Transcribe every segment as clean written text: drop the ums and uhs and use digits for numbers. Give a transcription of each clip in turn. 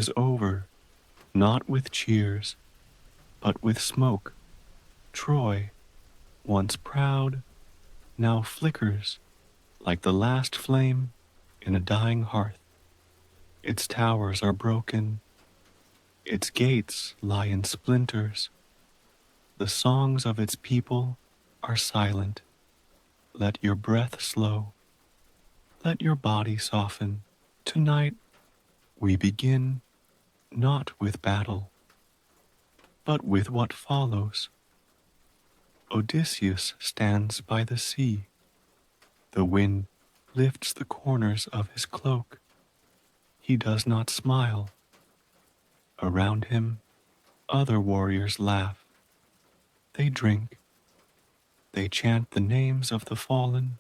is over, not with cheers, but with smoke. Troy, once proud, now flickers like the last flame in a dying hearth. Its towers are broken, its gates lie in splinters. The songs of its people are silent. Let your breath slow, let your body soften. Tonight we begin not with battle, but with what follows. Odysseus stands by the sea. The wind lifts the corners of his cloak. He does not smile. Around him, other warriors laugh. They drink. They chant the names of the fallen.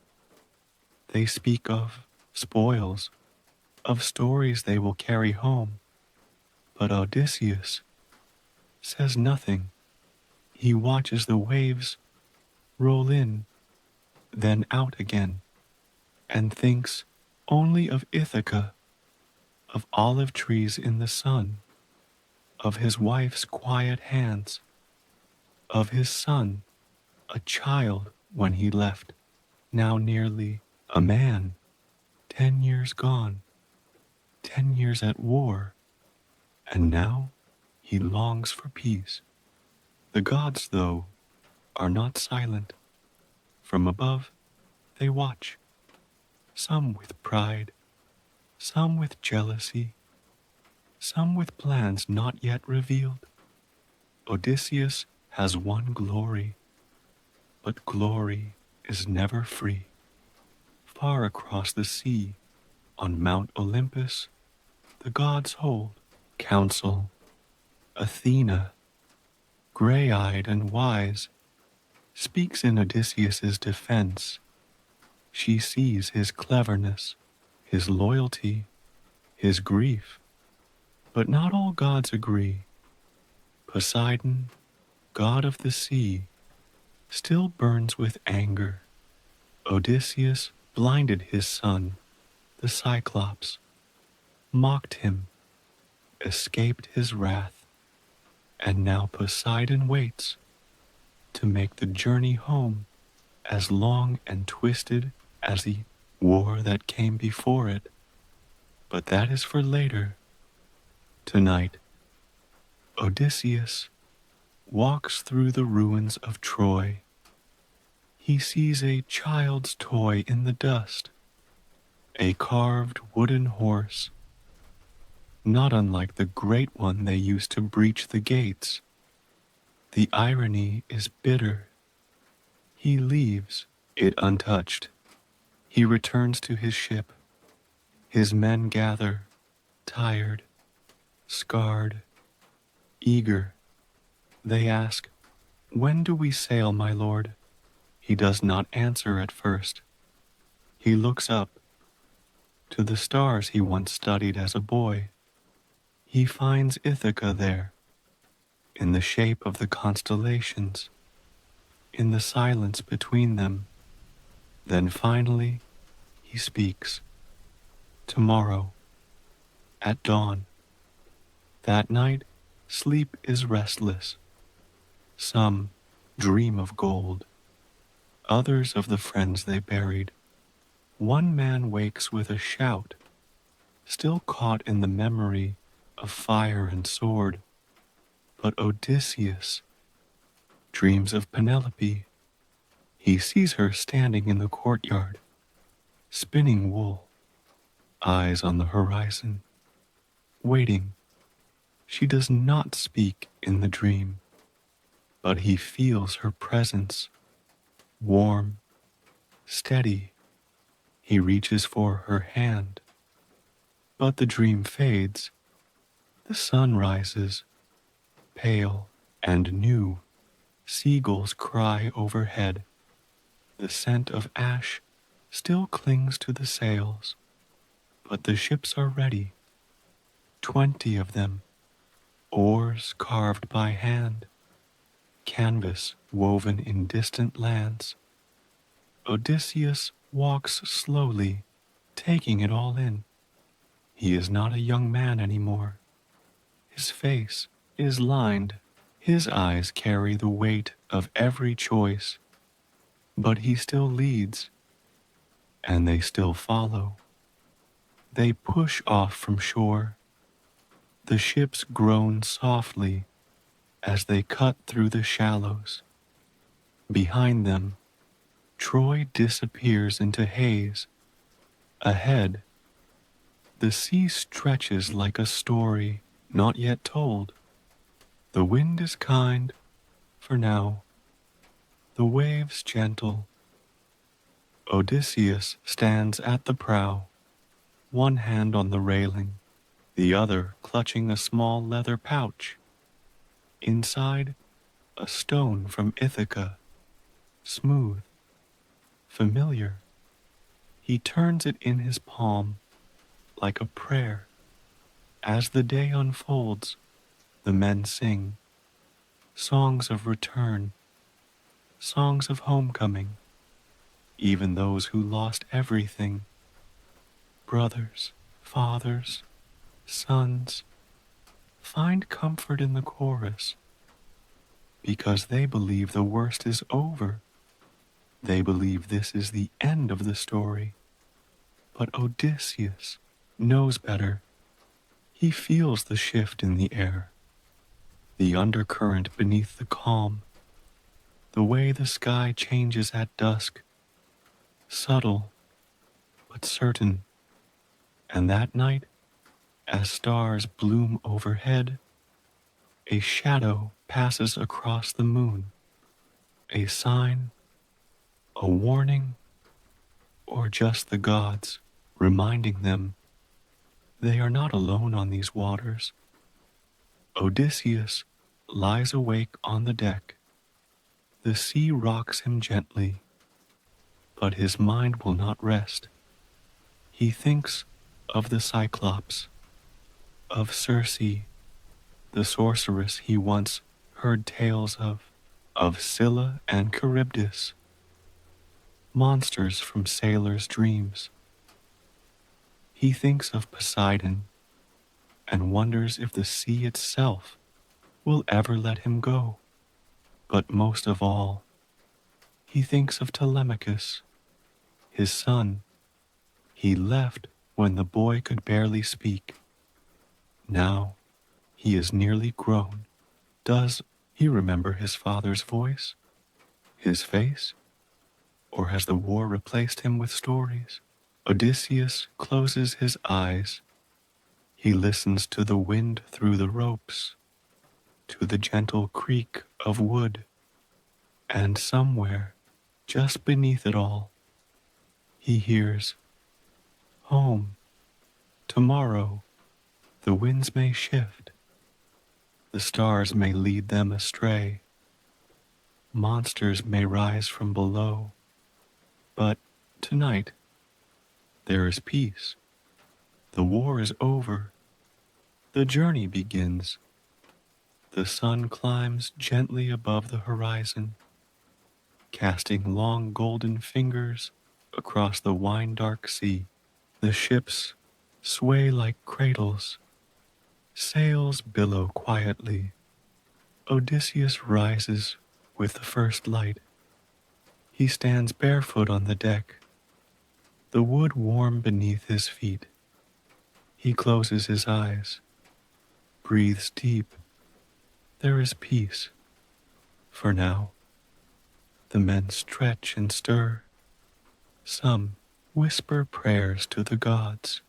They speak of spoils, of stories they will carry home. But Odysseus says nothing. He watches the waves roll in, then out again, and thinks only of Ithaca, of olive trees in the sun, of his wife's quiet hands, of his son, a child when he left, now nearly a man, 10 years gone, 10 years at war, and now he longs for peace. The gods, though, are not silent. From above, they watch, some with pride, some with jealousy, some with plans not yet revealed. Odysseus has won glory, but glory is never free. Far across the sea, on Mount Olympus, the gods hold council. Athena, gray-eyed and wise, speaks in Odysseus's defense. She sees his cleverness, his loyalty, his grief. But not all gods agree. Poseidon, god of the sea, still burns with anger. Odysseus blinded his son, the Cyclops, mocked him, escaped his wrath, and now Poseidon waits to make the journey home as long and twisted as the war that came before it. But that is for later. Tonight, Odysseus walks through the ruins of Troy. He sees a child's toy in the dust, a carved wooden horse, not unlike the great one they used to breach the gates. The irony is bitter. He leaves it untouched. He returns to his ship. His men gather, tired, scarred, eager. They ask, "When do we sail, my lord?" He does not answer at first. He looks up to the stars he once studied as a boy. He finds Ithaca there, in the shape of the constellations, in the silence between them. Then finally, he speaks. Tomorrow, at dawn. That night, sleep is restless. Some dream of gold, others of the friends they buried. One man wakes with a shout, still caught in the memory of fire and sword. But Odysseus dreams of Penelope. He sees her standing in the courtyard, spinning wool, eyes on the horizon, waiting. She does not speak in the dream, but he feels her presence, warm, steady. He reaches for her hand, but the dream fades. The sun rises, pale and new. Seagulls cry overhead. The scent of ash still clings to the sails, but the ships are ready. 20 of them, oars carved by hand, canvas woven in distant lands. Odysseus walks slowly, taking it all in. He is not a young man anymore. His face is lined. His eyes carry the weight of every choice, but he still leads, and they still follow. They push off from shore. The ships groan softly as they cut through the shallows. Behind them, Troy disappears into haze. Ahead, the sea stretches like a story not yet told. The wind is kind, for now, the waves gentle. Odysseus stands at the prow, one hand on the railing, the other clutching a small leather pouch. Inside, a stone from Ithaca, smooth, familiar. He turns it in his palm like a prayer. As the day unfolds, the men sing songs of return, songs of homecoming. Even those who lost everything, brothers, fathers, sons, find comfort in the chorus because they believe the worst is over. They believe this is the end of the story. But Odysseus knows better. He feels the shift in the air, the undercurrent beneath the calm, the way the sky changes at dusk, subtle but certain. And that night, as stars bloom overhead, a shadow passes across the moon, a sign, a warning, or just the gods reminding them they are not alone on these waters. Odysseus lies awake on the deck. The sea rocks him gently, but his mind will not rest. He thinks of the Cyclops, of Circe, the sorceress he once heard tales of Scylla and Charybdis, monsters from sailors' dreams. He thinks of Poseidon and wonders if the sea itself will ever let him go. But most of all, he thinks of Telemachus, his son. He left when the boy could barely speak. Now he is nearly grown. Does he remember his father's voice, his face, or has the war replaced him with stories? Odysseus closes his eyes. He listens to the wind through the ropes, to the gentle creak of wood, and somewhere, just beneath it all, he hears, "Home, tomorrow, the winds may shift, the stars may lead them astray, monsters may rise from below, but tonight there is peace. The war is over. The journey begins. The sun climbs gently above the horizon, casting long golden fingers across the wine-dark sea. The ships sway like cradles. Sails billow quietly. Odysseus rises with the first light. He stands barefoot on the deck, the wood warm beneath his feet. He closes his eyes, breathes deep. There is peace. For now, the men stretch and stir. Some whisper prayers to the gods.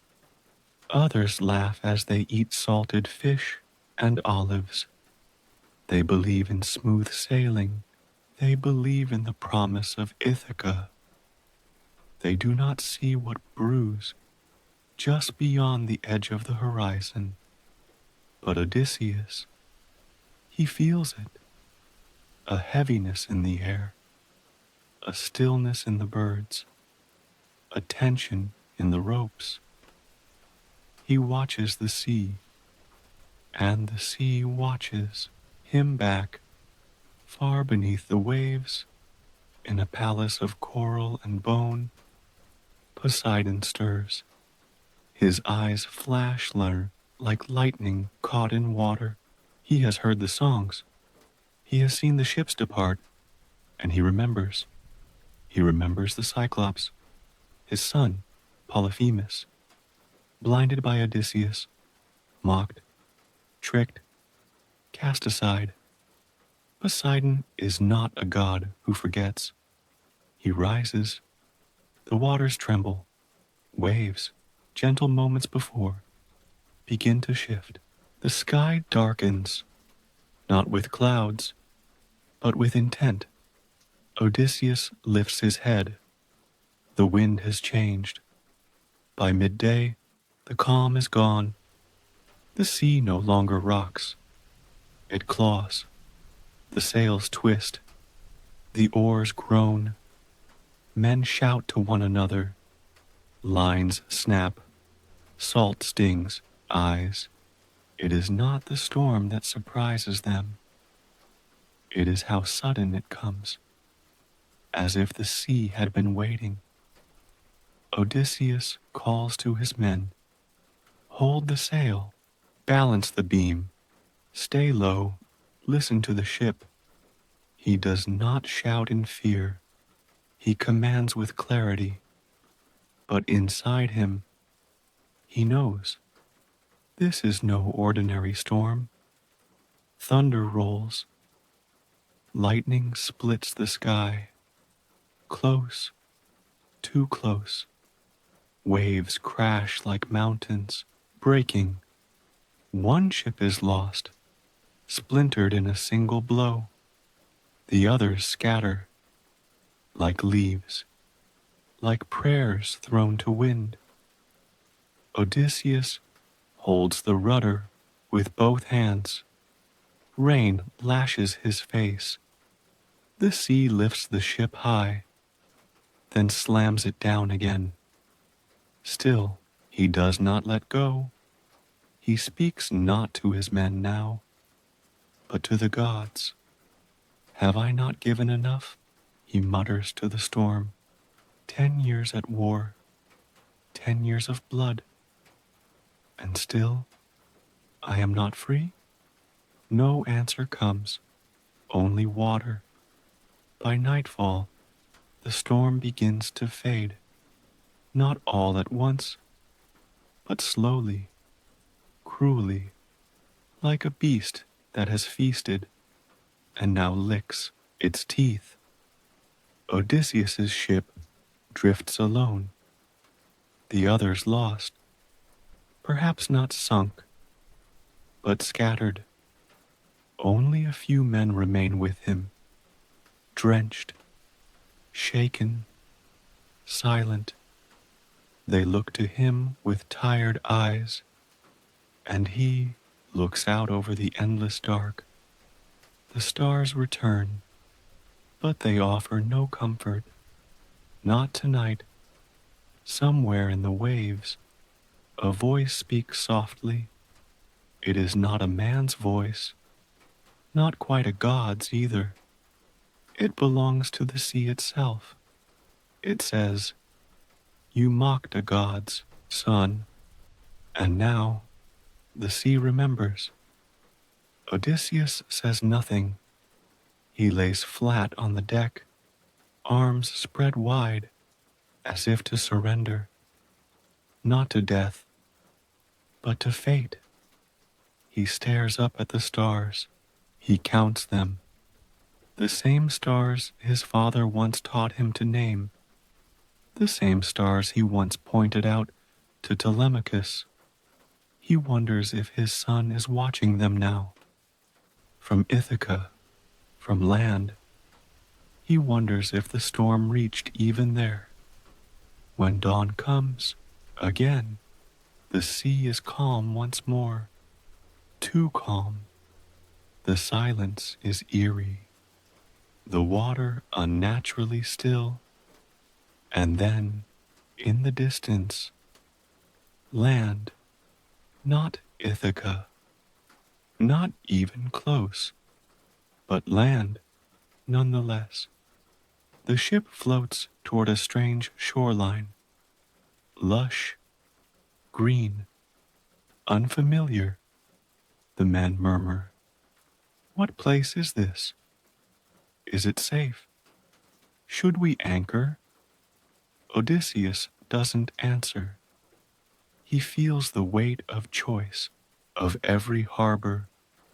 Others laugh as they eat salted fish and olives. They believe in smooth sailing. They believe in the promise of Ithaca. They do not see what brews just beyond the edge of the horizon. But Odysseus, he feels it. A heaviness in the air, a stillness in the birds, a tension in the ropes. He watches the sea, and the sea watches him back, far beneath the waves, in a palace of coral and bone. Poseidon stirs. His eyes flash like lightning caught in water. He has heard the songs. He has seen the ships depart, and he remembers. He remembers the Cyclops, his son, Polyphemus, blinded by Odysseus, mocked, tricked, cast aside. Poseidon is not a god who forgets. He rises. The waters tremble. Waves, gentle moments before, begin to shift. The sky darkens, not with clouds, but with intent. Odysseus lifts his head. The wind has changed. By midday, the calm is gone. The sea no longer rocks. It claws. The sails twist. The oars groan. Men shout to one another. Lines snap. Salt stings eyes. It is not the storm that surprises them. It is how sudden it comes, as if the sea had been waiting. Odysseus calls to his men, hold the sail, balance the beam, stay low, listen to the ship. He does not shout in fear. He commands with clarity. But inside him, he knows this is no ordinary storm. Thunder rolls. Lightning splits the sky. Close, too close. Waves crash like mountains, breaking. One ship is lost, splintered in a single blow. The others scatter, like leaves, like prayers thrown to wind. Odysseus holds the rudder with both hands. Rain lashes his face. The sea lifts the ship high, then slams it down again. Still, he does not let go. He speaks not to his men now, but to the gods. Have I not given enough? He mutters to the storm. 10 years at war, 10 years of blood, and still I am not free? No answer comes, only water. By nightfall, the storm begins to fade, not all at once, but slowly, cruelly, like a beast that has feasted and now licks its teeth. Odysseus's ship drifts alone, the others lost, perhaps not sunk, but scattered. Only a few men remain with him, drenched, shaken, silent. They look to him with tired eyes, and he looks out over the endless dark. The stars return, but they offer no comfort. Not tonight. Somewhere in the waves, a voice speaks softly. It is not a man's voice, not quite a god's either. It belongs to the sea itself. It says, "You mocked a god's son, and now the sea remembers." Odysseus says nothing. He lays flat on the deck, arms spread wide, as if to surrender, not to death, but to fate. He stares up at the stars. He counts them. The same stars his father once taught him to name. The same stars he once pointed out to Telemachus. He wonders if his son is watching them now. From Ithaca, from land, he wonders if the storm reached even there. When dawn comes, again, the sea is calm once more. Too calm. The silence is eerie. The water unnaturally still. And then, in the distance, land, not Ithaca, not even close, but land nonetheless. The ship floats toward a strange shoreline, lush, green, Unfamiliar, the men murmur. What place is this? Is it safe? Should we anchor? Odysseus doesn't answer. He feels the weight of choice, of every harbor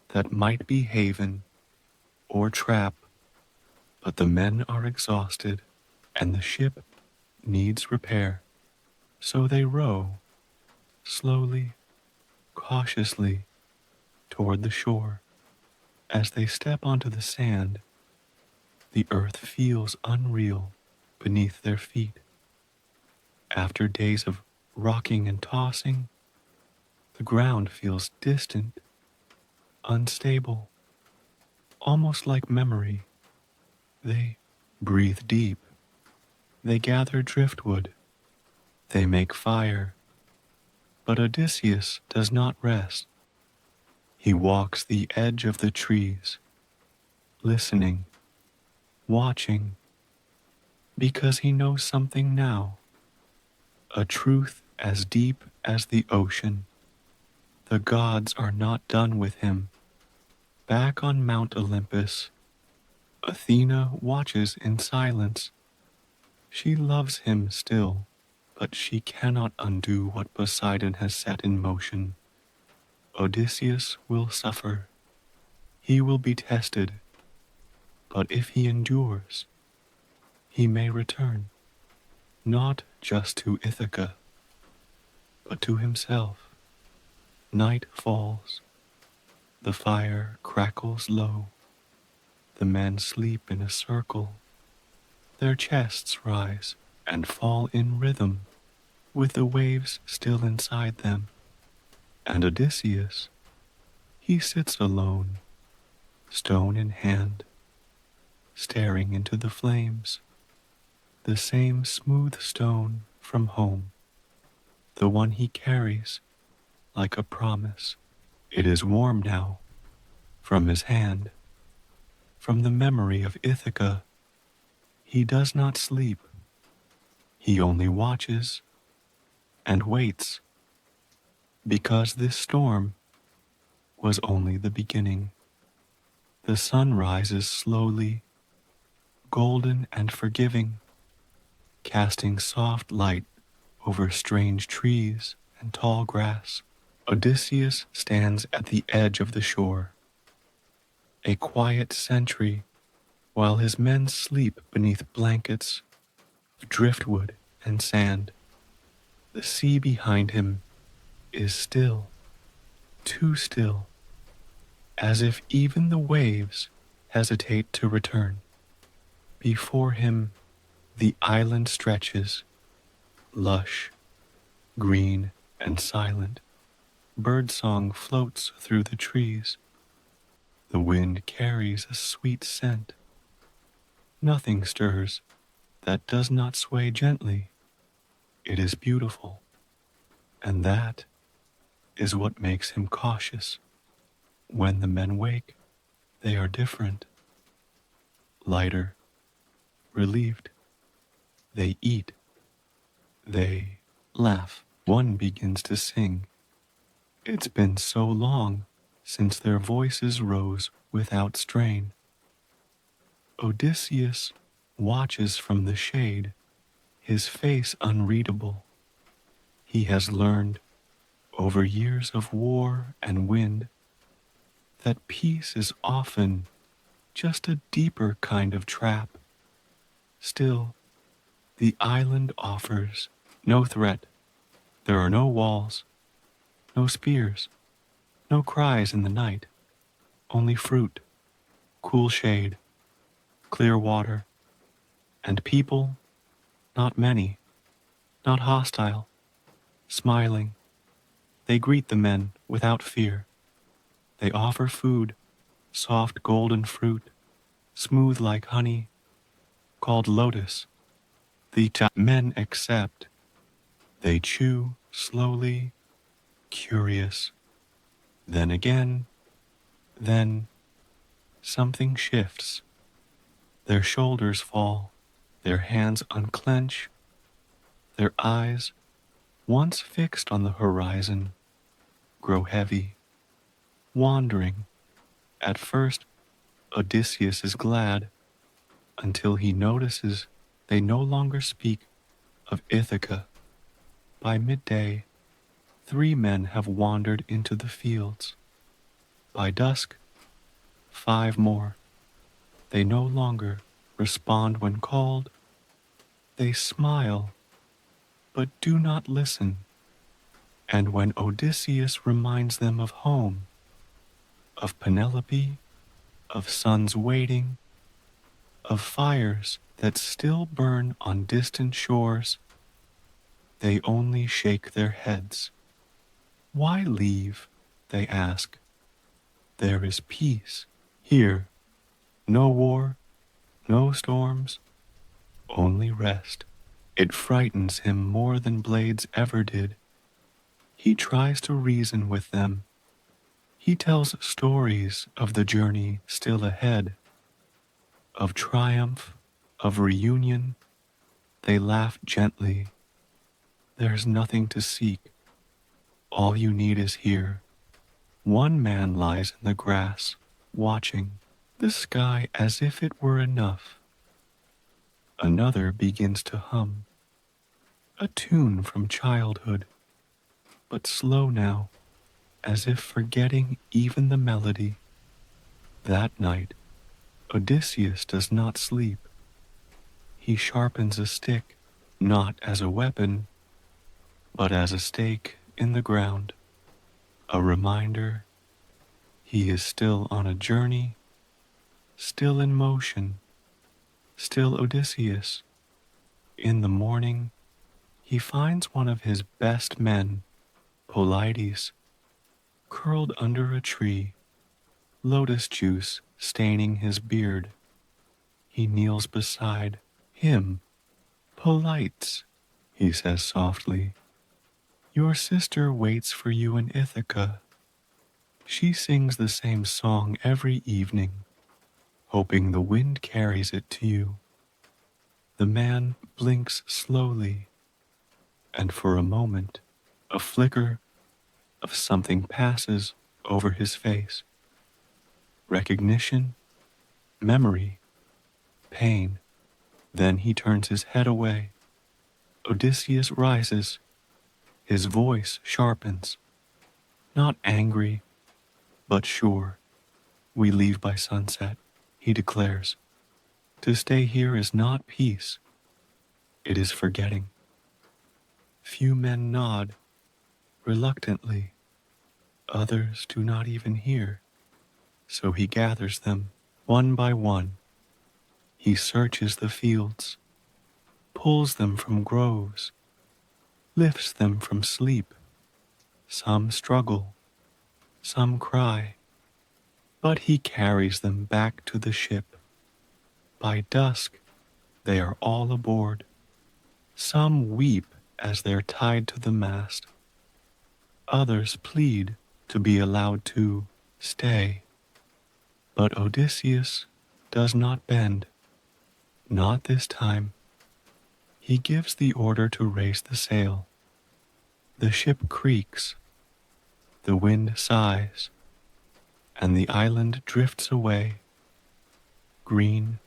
that might be haven or trap, but the men are exhausted and the ship needs repair. So they row, slowly, cautiously, toward the shore. As they step onto the sand, the earth feels unreal beneath their feet. After days of rocking and tossing, the ground feels distant, unstable, almost like memory. They breathe deep. They gather driftwood. They make fire. But Odysseus does not rest. He walks the edge of the trees, listening, watching, because he knows something now, a truth as deep as the ocean. The gods are not done with him. Back on Mount Olympus, Athena watches in silence. She loves him still, but she cannot undo what Poseidon has set in motion. Odysseus will suffer. He will be tested, but if he endures, he may return, not just to Ithaca, but to himself. Night falls. The fire crackles low. The men sleep in a circle. Their chests rise and fall in rhythm, with the waves still inside them. And Odysseus, he sits alone, stone in hand, staring into the flames. The same smooth stone from home, the one he carries like a promise. It is warm now, from his hand, from the memory of Ithaca. He does not sleep. He only watches and waits, because this storm was only the beginning. The sun rises slowly, golden and forgiving, casting soft light over strange trees and tall grass. Odysseus stands at the edge of the shore, a quiet sentry, while his men sleep beneath blankets of driftwood and sand. The sea behind him is still, too still, as if even the waves hesitate to return. Before him, the island stretches, lush, green, and silent. Birdsong floats through the trees. The wind carries a sweet scent. Nothing stirs that does not sway gently. It is beautiful, and that is what makes him cautious. When the men wake, they are different, lighter, relieved. They eat, they laugh. One begins to sing. It's been so long since their voices rose without strain. Odysseus watches from the shade, his face unreadable. He has learned, over years of war and wind, that peace is often just a deeper kind of trap. Still, the island offers no threat. There are no walls, no spears, no cries in the night, only fruit, cool shade, clear water, and people, not many, not hostile, smiling. They greet the men without fear. They offer food, soft golden fruit, smooth like honey, called lotus. The men accept. They chew slowly, curious. Then again, then something shifts. Their shoulders fall, their hands unclench, their eyes, once fixed on the horizon, grow heavy, wandering. At first, Odysseus is glad until he notices they no longer speak of Ithaca. By midday, 3 men have wandered into the fields. By dusk, 5 more. They no longer respond when called. They smile, but do not listen. And when Odysseus reminds them of home, of Penelope, of sons waiting, of fires that still burn on distant shores, they only shake their heads. Why leave? They ask. There is peace here. No war, no storms, only rest. It frightens him more than blades ever did. He tries to reason with them. He tells stories of the journey still ahead, of triumph, of reunion. They laugh gently. There's nothing to seek. All you need is here. One man lies in the grass, watching the sky as if it were enough. Another begins to hum, a tune from childhood, but slow now, as if forgetting even the melody. That night, Odysseus does not sleep. He sharpens a stick, not as a weapon, but as a stake in the ground, a reminder he is still on a journey, still in motion, still Odysseus. In the morning, he finds one of his best men, Polides, curled under a tree, lotus juice staining his beard. He kneels beside him. Polites, he says softly, your sister waits for you in Ithaca. She sings the same song every evening, hoping the wind carries it to you. The man blinks slowly, and for a moment, a flicker of something passes over his face. Recognition, memory, pain. Then he turns his head away. Odysseus rises. His voice sharpens. Not angry, but sure. We leave by sunset, he declares. To stay here is not peace. It is forgetting. Few men nod, reluctantly. Others do not even hear. So he gathers them, one by one. He searches the fields, pulls them from groves, lifts them from sleep. Some struggle, some cry, but he carries them back to the ship. By dusk, they are all aboard. Some weep as they're tied to the mast. Others plead to be allowed to stay. But Odysseus does not bend. Not this time. He gives the order to raise the sail. The ship creaks. The wind sighs. And the island drifts away. Green,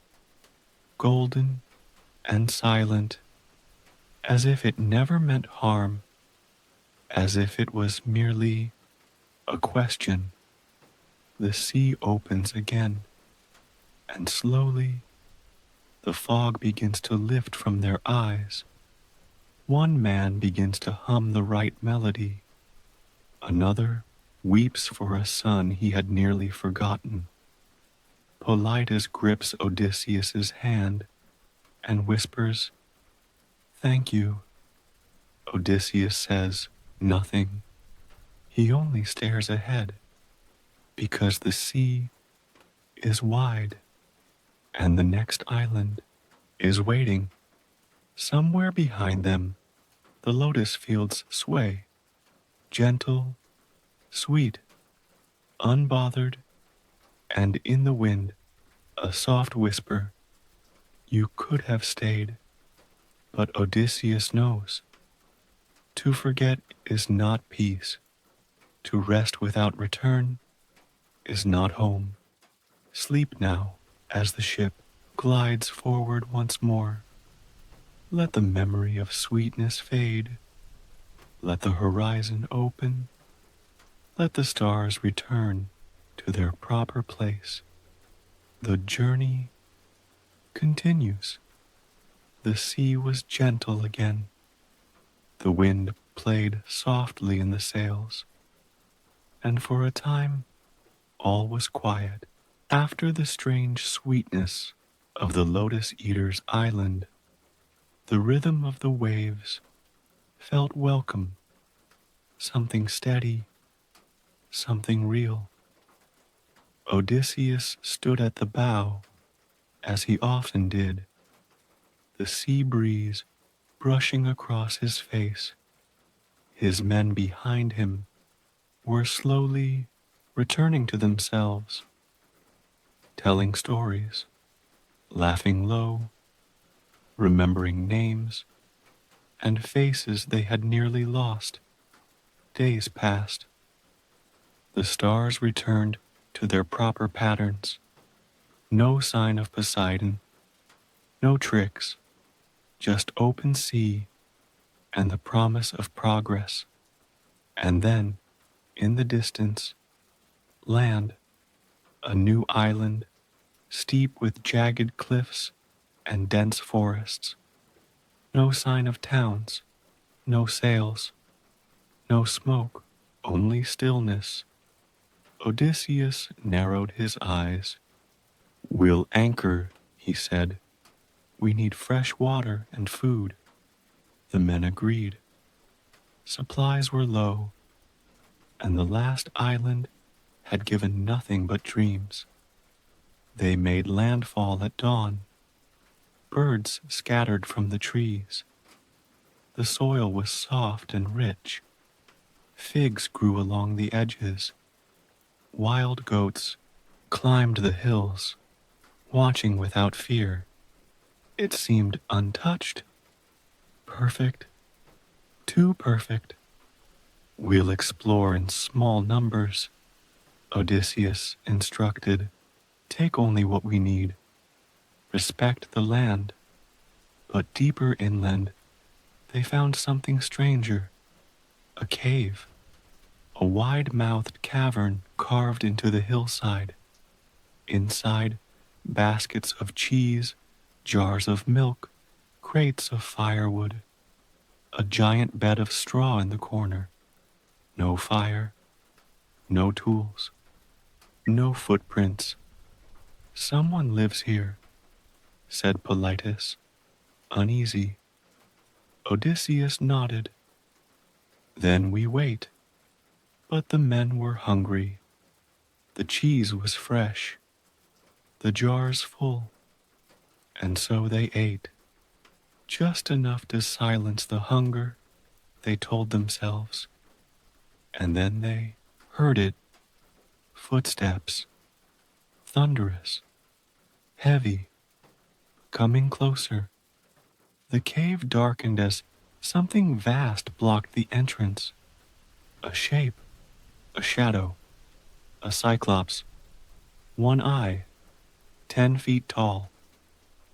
golden, and silent, as if it never meant harm, as if it was merely a question. The sea opens again, and slowly the fog begins to lift from their eyes. One man begins to hum the right melody. Another weeps for a son he had nearly forgotten. Polites grips Odysseus's hand and whispers, "Thank you." Odysseus says nothing. He only stares ahead, because the sea is wide, and the next island is waiting. Somewhere behind them, the lotus fields sway, gentle, sweet, unbothered, and in the wind, a soft whisper, "You could have stayed." But Odysseus knows. To forget is not peace. To rest without return is not home. Sleep now as the ship glides forward once more. Let the memory of sweetness fade. Let the horizon open. Let the stars return to their proper place. The journey continues. The sea was gentle again. The wind played softly in the sails, and for a time all was quiet. After the strange sweetness of the Lotus Eater's island, the rhythm of the waves felt welcome, something steady, something real. Odysseus stood at the bow, as he often did, the sea breeze brushing across his face. His men behind him were slowly returning to themselves, telling stories, laughing low, remembering names and faces they had nearly lost. Days passed. The stars returned to their proper patterns. No sign of Poseidon, no tricks, just open sea and the promise of progress. And then, in the distance, land, a new island, steep with jagged cliffs and dense forests. No sign of towns, no sails, no smoke, only stillness. Odysseus narrowed his eyes. "We'll anchor," he said. "We need fresh water and food." The men agreed. Supplies were low, and the last island had given nothing but dreams. They made landfall at dawn. Birds scattered from the trees. The soil was soft and rich. Figs grew along the edges. Wild goats climbed the hills, watching without fear. It seemed untouched. Perfect. Too perfect. "We'll explore in small numbers," Odysseus instructed. "Take only what we need. Respect the land." But deeper inland, they found something stranger. A cave. A wide-mouthed cavern carved into the hillside. Inside, baskets of cheese, jars of milk, crates of firewood. A giant bed of straw in the corner. No fire, no tools, no footprints. "Someone lives here," said Politis, uneasy. Odysseus nodded. "Then we wait." But the men were hungry. The cheese was fresh, the jars full, and so they ate. Just enough to silence the hunger, they told themselves. And then they heard it. Footsteps, thunderous, heavy, coming closer. The cave darkened as something vast blocked the entrance. A shape, a shadow, a cyclops, one eye, 10 feet tall,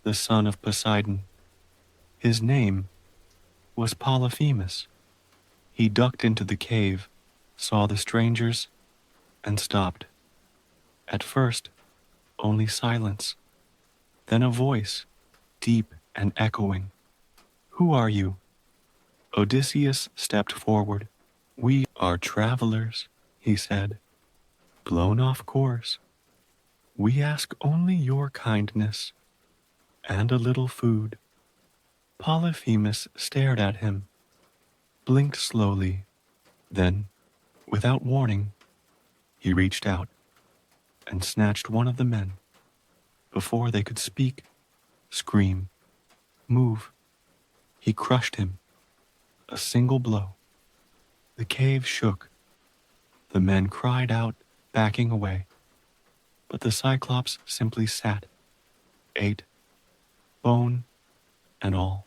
the son of Poseidon. His name was Polyphemus. He ducked into the cave, saw the strangers, and stopped. At first, only silence, then a voice, deep and echoing. "Who are you?" Odysseus stepped forward. "We are travelers," he said, "blown off course. We ask only your kindness and a little food." Polyphemus stared at him, blinked slowly, then, without warning, he reached out and snatched one of the men. Before they could speak, scream, move, he crushed him. A single blow. The cave shook. The men cried out, backing away. But the Cyclops simply sat, ate, bone and all.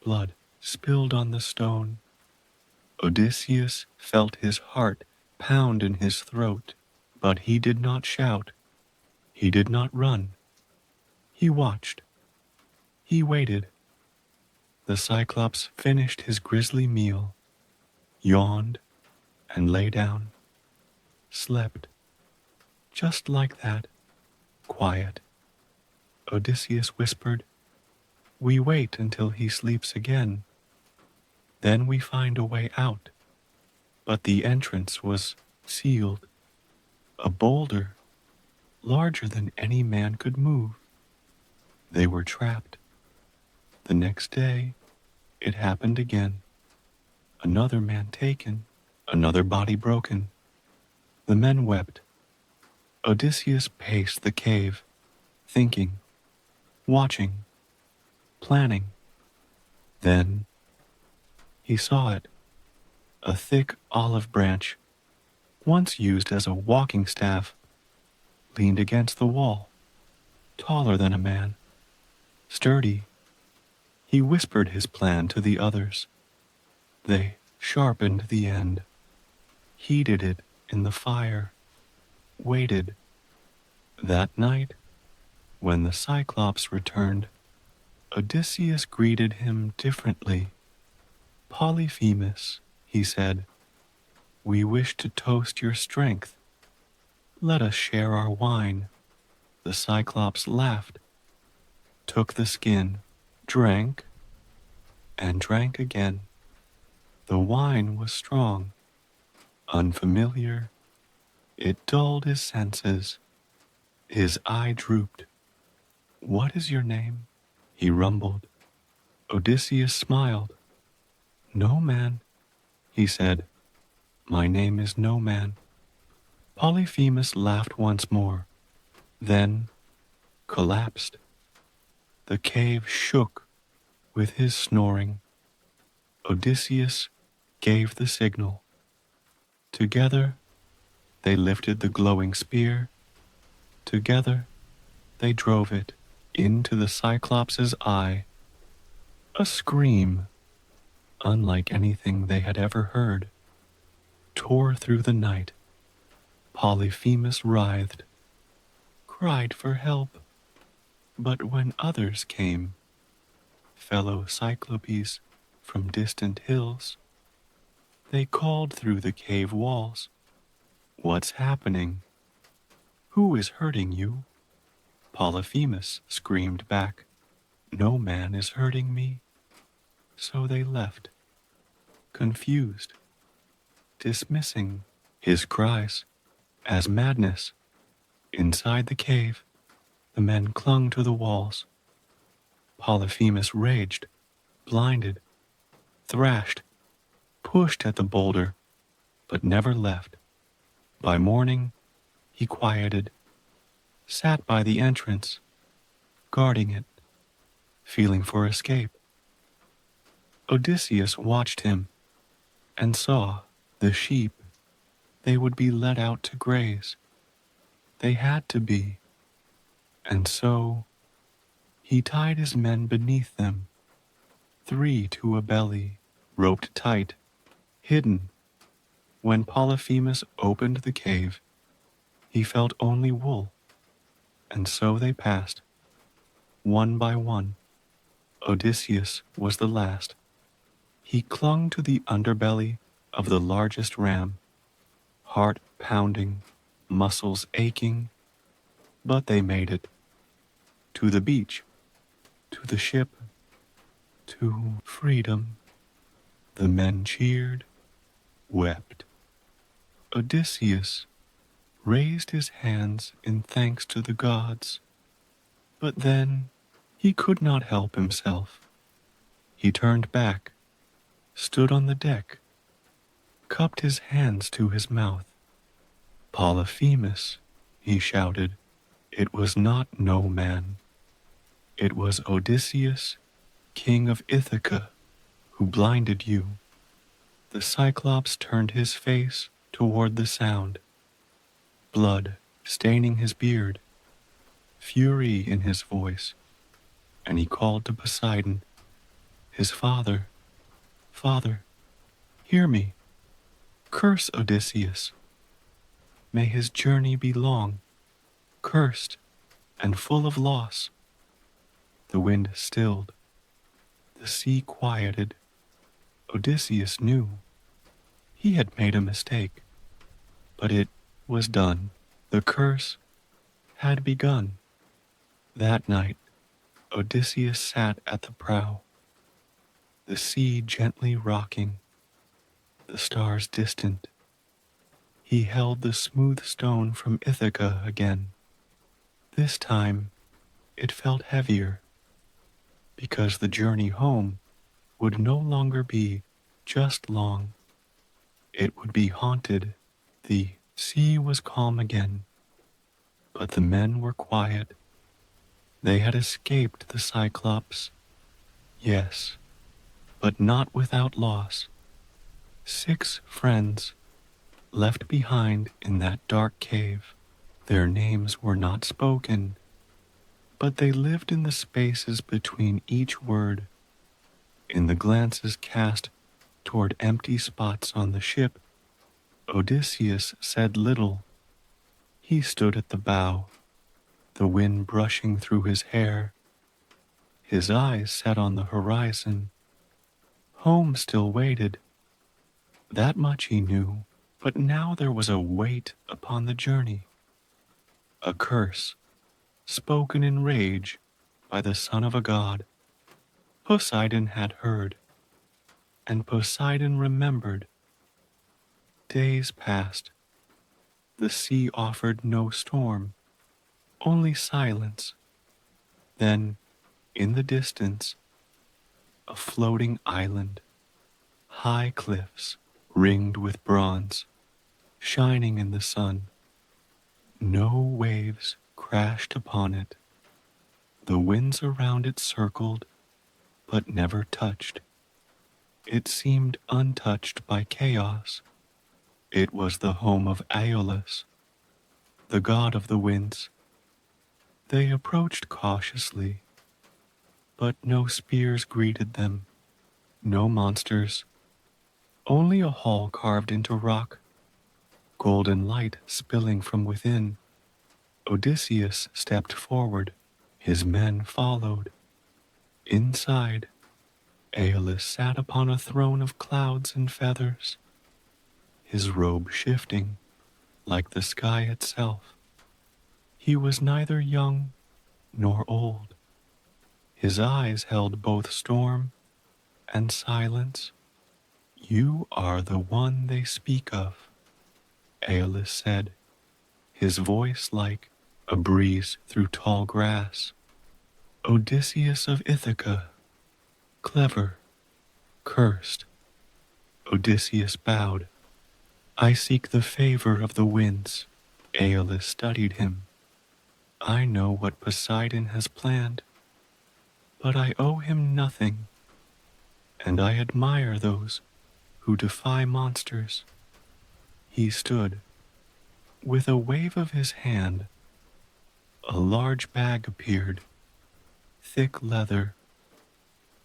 Blood spilled on the stone. Odysseus felt his heart pound in his throat, but he did not shout. He did not run. He watched. He waited. The Cyclops finished his grisly meal, yawned, and lay down. Slept. Just like that. Quiet. Odysseus whispered, "We wait until he sleeps again. Then we find a way out." But the entrance was sealed. A boulder, larger than any man could move. They were trapped. The next day, it happened again. Another man taken, another body broken. The men wept. Odysseus paced the cave, thinking, watching, planning. Then he saw it, a thick olive branch, once used as a walking staff, leaned against the wall, taller than a man, sturdy. He whispered his plan to the others. They sharpened the end, heated it in the fire, waited. That night, when the Cyclops returned, Odysseus greeted him differently. "Polyphemus," he said, "we wish to toast your strength. Let us share our wine." The Cyclops laughed, took the skin, drank, and drank again. The wine was strong, unfamiliar. It dulled his senses. His eye drooped. "What is your name?" he rumbled. Odysseus smiled. "No man," he said. "My name is No Man." Polyphemus laughed once more, then collapsed. The cave shook with his snoring. Odysseus gave the signal. Together they lifted the glowing spear. Together they drove it into the Cyclops' eye. A scream, unlike anything they had ever heard, tore through the night. Polyphemus writhed, cried for help. But when others came, fellow Cyclopes from distant hills, they called through the cave walls, "What's happening? Who is hurting you?" Polyphemus screamed back, "No man is hurting me." So they left, confused, dismissing his cries as madness. Inside the cave, the men clung to the walls. Polyphemus raged, blinded, thrashed, pushed at the boulder, but never left. By morning, he quieted, sat by the entrance, guarding it, feeling for escape. Odysseus watched him and saw the sheep. They would be let out to graze. They had to be. And so he tied his men beneath them, 3 to a belly, roped tight, hidden. When Polyphemus opened the cave, he felt only wool, and so they passed, one by one. Odysseus was the last. He clung to the underbelly of the largest ram, heart pounding, muscles aching, but they made it. To the beach, to the ship, to freedom. The men cheered, wept. Odysseus raised his hands in thanks to the gods, but then he could not help himself. He turned back, stood on the deck, cupped his hands to his mouth. "Polyphemus," he shouted. "It was not No Man. It was Odysseus, king of Ithaca, who blinded you." The Cyclops turned his face toward the sound, blood staining his beard, fury in his voice, and he called to Poseidon, his father, "Father, hear me. Curse Odysseus. may his journey be long, cursed, and full of loss. The wind stilled, the sea quieted. Odysseus knew he had made a mistake, but it was done. The curse had begun. That night, Odysseus sat at the prow, the sea gently rocking, the stars distant. He held the smooth stone from Ithaca again. This time, it felt heavier, because the journey home would no longer be just long. It would be haunted. The sea was calm again, but the men were quiet. They had escaped the Cyclops, yes, but not without loss. 6 friends left behind in that dark cave. Their names were not spoken, but they lived in the spaces between each word, in the glances cast toward empty spots on the ship. Odysseus said little. He stood at the bow, the wind brushing through his hair. His eyes set on the horizon. Home still waited. That much he knew, but now there was a weight upon the journey. A curse, spoken in rage by the son of a god. Poseidon had heard, and Poseidon remembered. Days passed. The sea offered no storm, only silence. Then, in the distance, a floating island, high cliffs ringed with bronze, shining in the sun. No waves crashed upon it. The winds around it circled, but never touched. It seemed untouched by chaos. It was the home of Aeolus, the god of the winds. They approached cautiously, but no spears greeted them, no monsters, only a hall carved into rock, golden light spilling from within. Odysseus stepped forward. His men followed. Inside, Aeolus sat upon a throne of clouds and feathers, his robe shifting like the sky itself. He was neither young nor old. His eyes held both storm and silence. You are the one they speak of, Aeolus said, his voice like a breeze through tall grass. Odysseus of Ithaca, clever, cursed. Odysseus bowed. I seek the favor of the winds. Aeolus studied him. I know what Poseidon has planned, but I owe him nothing, and I admire those who defy monsters. He stood. With a wave of his hand, a large bag appeared, thick leather,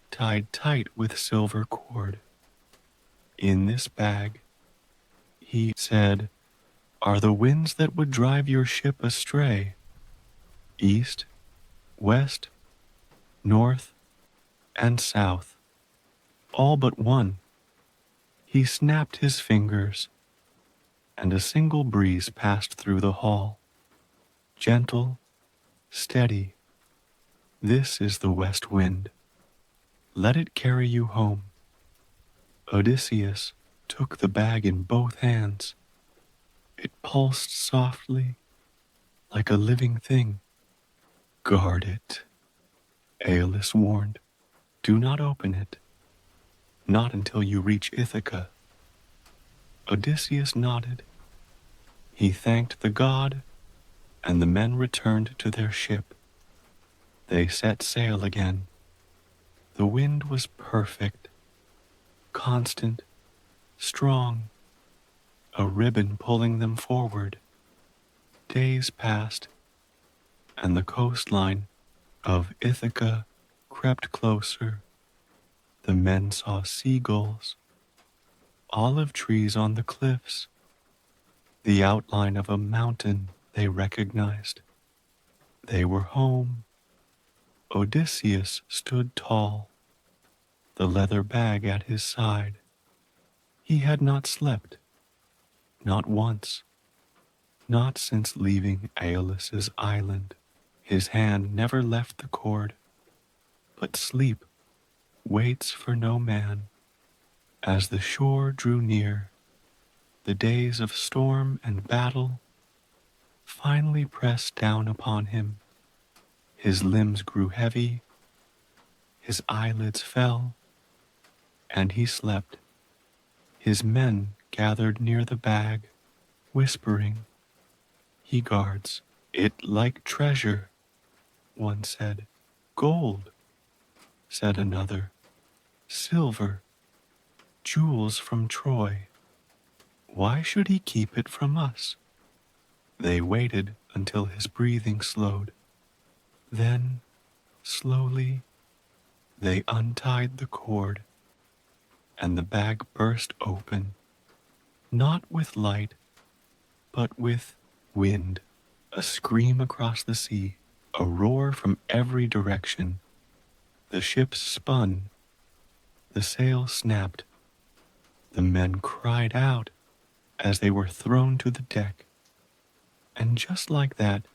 tied tight with silver cord. In this bag, he said, are the winds that would drive your ship astray. East, west, north, and south, all but one. He snapped his fingers, and a single breeze passed through the hall. Gentle, steady. This is the west wind. Let it carry you home. Odysseus took the bag in both hands. It pulsed softly, like a living thing. Guard it, Aeolus warned. Do not open it. Not until you reach Ithaca. Odysseus nodded. He thanked the god, and the men returned to their ship. They set sail again. The wind was perfect, constant, strong, a ribbon pulling them forward. Days passed, and the coastline of Ithaca crept closer. The men saw seagulls, olive trees on the cliffs, The outline of a mountain they recognized. They were home. Odysseus stood tall, the leather bag at his side. He had not slept, not once, not since leaving Aeolus's island. His hand never left the cord, but sleep waits for no man. As the shore drew near, the days of storm and battle finally pressed down upon him. His limbs grew heavy, his eyelids fell, and he slept. His men gathered near the bag, whispering, "He guards it like treasure," one said. "Gold," said another. "Silver, jewels from Troy. Why should he keep it from us?" They waited until his breathing slowed. Then, slowly, they untied the cord, and the bag burst open, not with light, but with wind. A scream across the sea, a roar from every direction. The ship spun, the sails snapped. The men cried out as they were thrown to the deck. And just like that,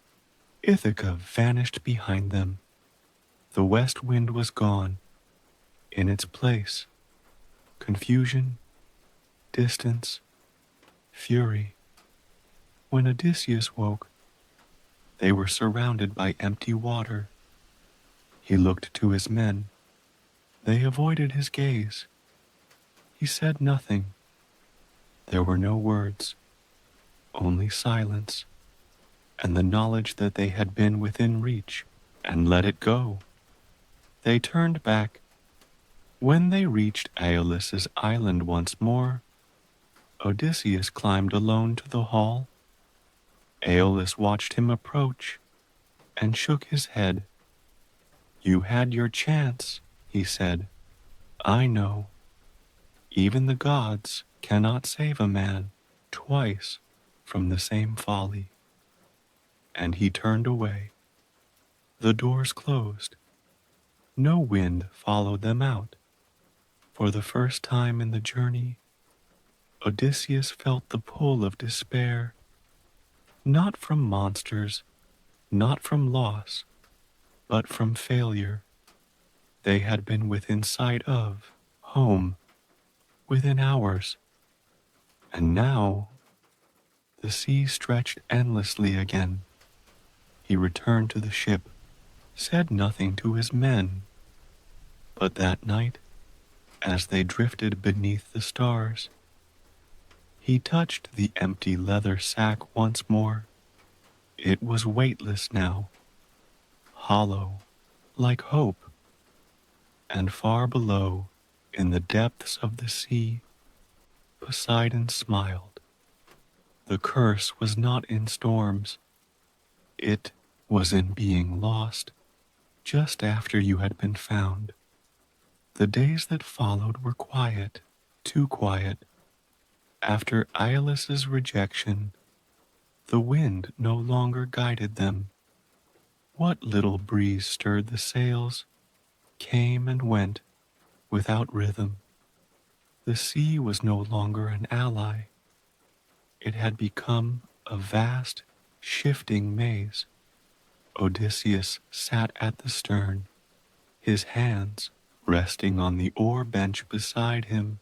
Ithaca vanished behind them. The west wind was gone. In its place, confusion, distance, fury. When Odysseus woke, they were surrounded by empty water. He looked to his men. They avoided his gaze. He said nothing. There were no words, only silence, and the knowledge that they had been within reach and let it go. They turned back. When they reached Aeolus's island once more, Odysseus climbed alone to the hall. Aeolus watched him approach and shook his head. "You had your chance," he said. "I know. Even the gods cannot save a man twice from the same folly." And he turned away. The doors closed. No wind followed them out. For the first time in the journey, Odysseus felt the pull of despair, not from monsters, not from loss, but from failure. They had been within sight of home, within hours, and now the sea stretched endlessly again. He returned to the ship, said nothing to his men, but that night, as they drifted beneath the stars, he touched the empty leather sack once more. It was weightless now, hollow, like hope, and far below, in the depths of the sea, Poseidon smiled. The curse was not in storms. It was in being lost just after you had been found. The days that followed were quiet, too quiet. After Aeolus's rejection, the wind no longer guided them. What little breeze stirred the sails came and went without rhythm. The sea was no longer an ally. It had become a vast, shifting maze. Odysseus sat at the stern, his hands resting on the oar bench beside him.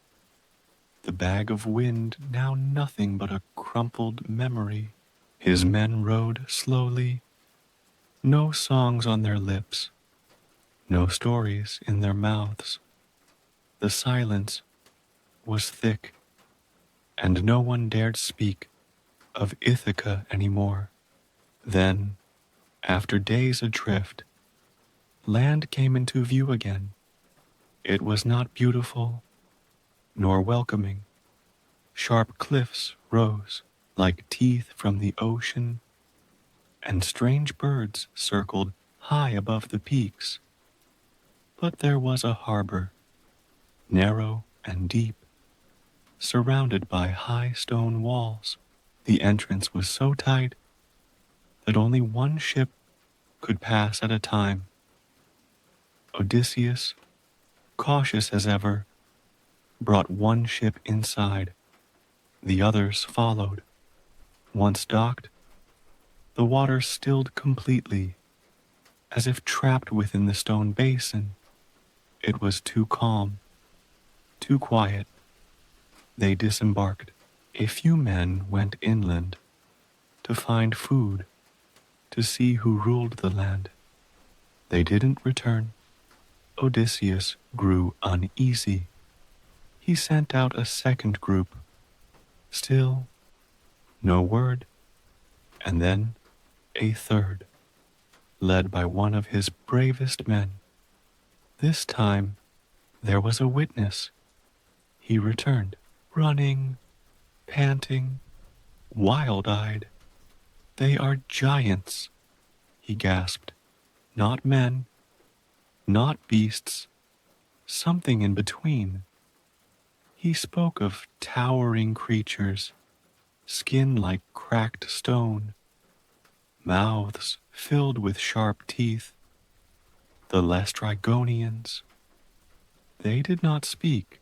The bag of wind now nothing but a crumpled memory. His men rowed slowly, no songs on their lips, no stories in their mouths. The silence was thick, and no one dared speak of Ithaca anymore. Then, after days adrift, land came into view again. It was not beautiful, nor welcoming. Sharp cliffs rose like teeth from the ocean, and strange birds circled high above the peaks. But there was a harbor, narrow and deep, surrounded by high stone walls. The entrance was so tight that only one ship could pass at a time. Odysseus, cautious as ever, brought one ship inside. The others followed. Once docked, the water stilled completely, as if trapped within the stone basin. It was too calm, too quiet. They disembarked. A few men went inland to find food, to see who ruled the land. They didn't return. Odysseus grew uneasy. He sent out a second group. Still, no word. And then a third, led by one of his bravest men. This time, there was a witness. He returned, running, panting, wild-eyed. "They are giants," he gasped. "Not men, not beasts, something in between." He spoke of towering creatures, skin like cracked stone, mouths filled with sharp teeth. The Laestrygonians. They did not speak.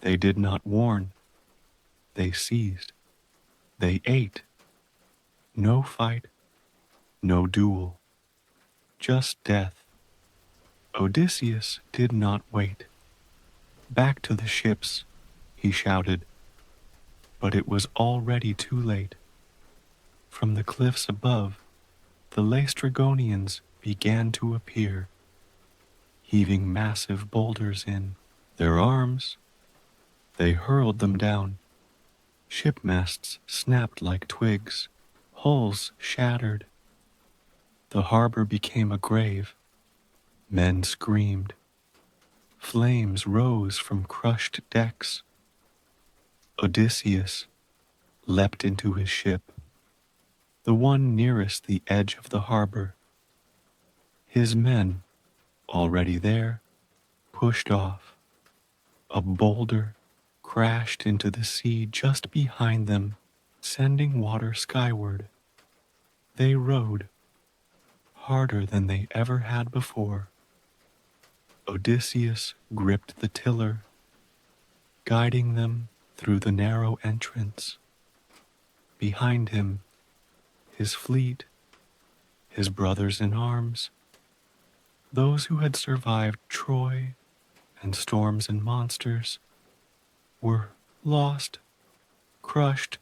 They did not warn. They seized. They ate. No fight, no duel, just death. Odysseus did not wait. "Back to the ships," he shouted, but it was already too late. From the cliffs above, the Laestrygonians began to appear, heaving massive boulders in. Their arms, they hurled them down. Ship masts snapped like twigs, hulls shattered. The harbor became a grave. Men screamed. Flames rose from crushed decks. Odysseus leapt into his ship, the one nearest the edge of the harbor. His men, already there, pushed off. A boulder crashed into the sea just behind them, sending water skyward. They rowed, harder than they ever had before. Odysseus gripped the tiller, guiding them through the narrow entrance. Behind him, his fleet, his brothers in arms, those who had survived Troy and storms and monsters, were lost, crushed,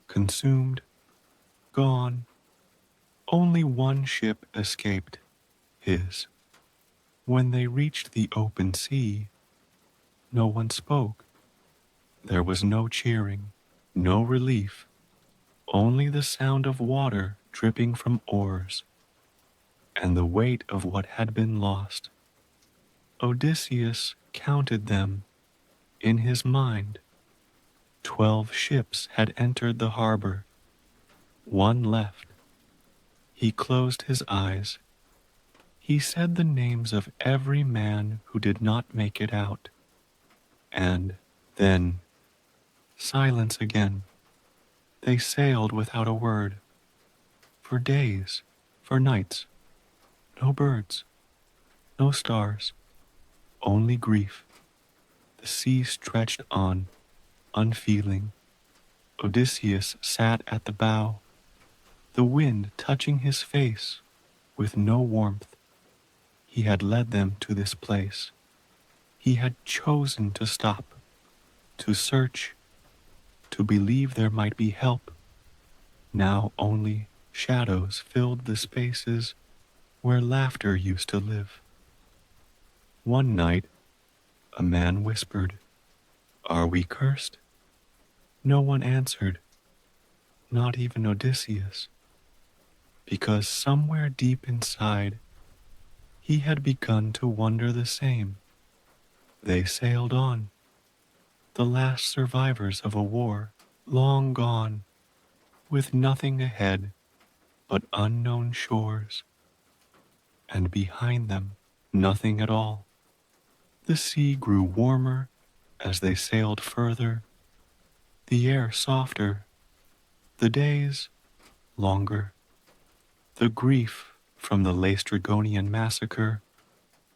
consumed, gone. Only one ship escaped, his. When they reached the open sea, no one spoke. There was no cheering, no relief, only the sound of water dripping from oars, and the weight of what had been lost. Odysseus counted them in his mind. 12 ships had entered the harbor. One left. He closed his eyes. He said the names of every man who did not make it out. And then, silence again. They sailed without a word. For days, for nights. No birds, no stars, only grief. The sea stretched on, unfeeling. Odysseus sat at the bow, the wind touching his face with no warmth. He had led them to this place. He had chosen to stop, to search, to believe there might be help. Now only shadows filled the spaces where laughter used to live. One night, a man whispered, "Are we cursed?" No one answered, not even Odysseus, because somewhere deep inside, he had begun to wonder the same. They sailed on, the last survivors of a war, long gone, with nothing ahead but unknown shores, and behind them, nothing at all. The sea grew warmer as they sailed further, the air softer. The days, longer. The grief from the Laestrygonian massacre